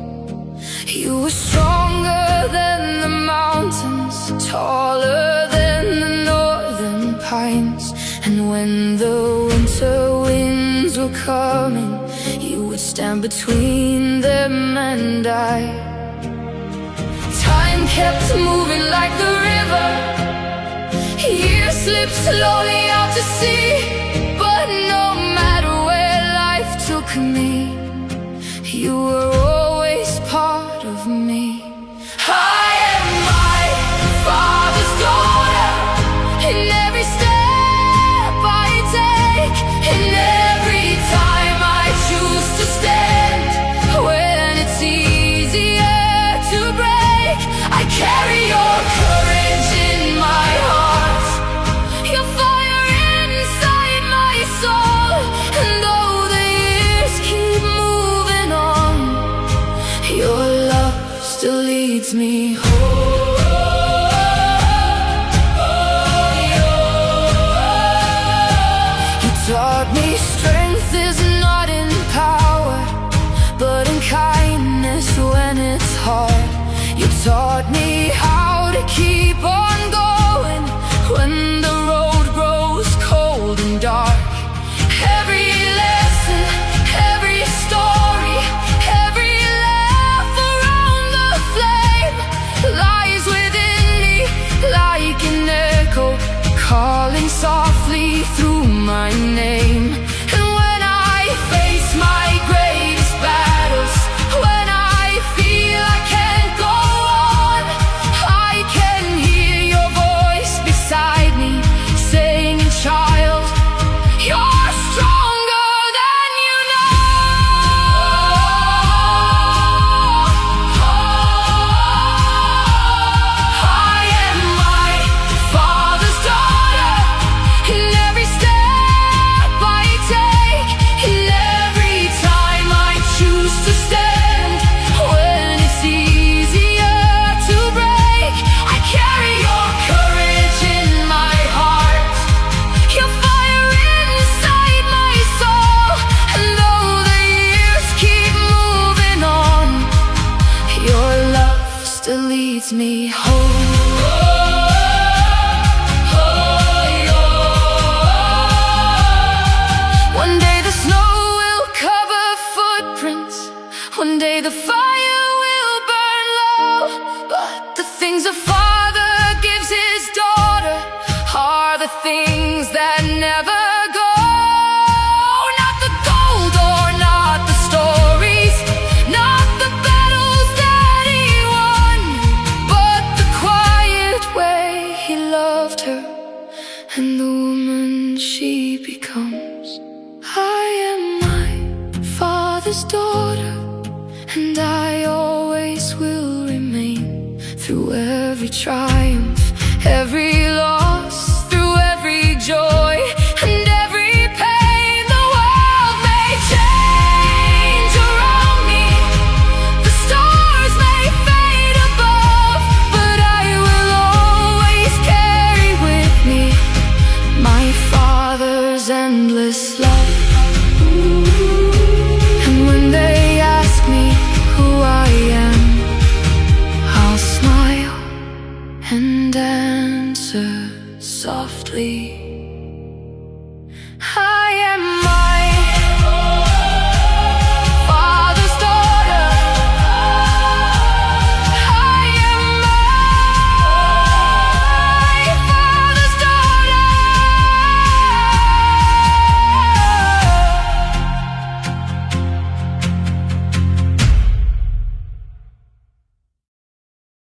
You were stronger than the mountains, taller than the northern pines. And when the winter winds were coming, you would stand between them and I. Time kept moving like the river, years slipped slowly out to sea. But no matter where life took me, you were always part of me. I am my father's daughter, in every step I take, in every time I choose to stand. When it's easier to break, I carry your courage in my heart, your fire inside my soul. And though the years keep moving on, your love still leads me home. You taught me strength is not in power, but in kindness when it's hard. You taught me how to keep on going when the road grows cold and dark. Every lesson, every story, every laugh around the flame lies within me like an echo, calling softly through my name. And when I face my greatest battles, when I feel I can't go on, I can hear your voice beside me saying, child, you're stronger than you know. I am my father's daughter, in every step I take, in every time I choose to stand. When it's easier to break, I carry your courage in my heart, your fire inside my soul. And though the years keep moving on, your love still leads me home. One day the snow will cover footprints, one day the fire will burn low. But the things a father gives his daughter are the things that never go. Not the gold or not the stories, not the battles that he won, but the quiet way he loved her and the woman she becomes. I am father's daughter, and I always will remain through every trial.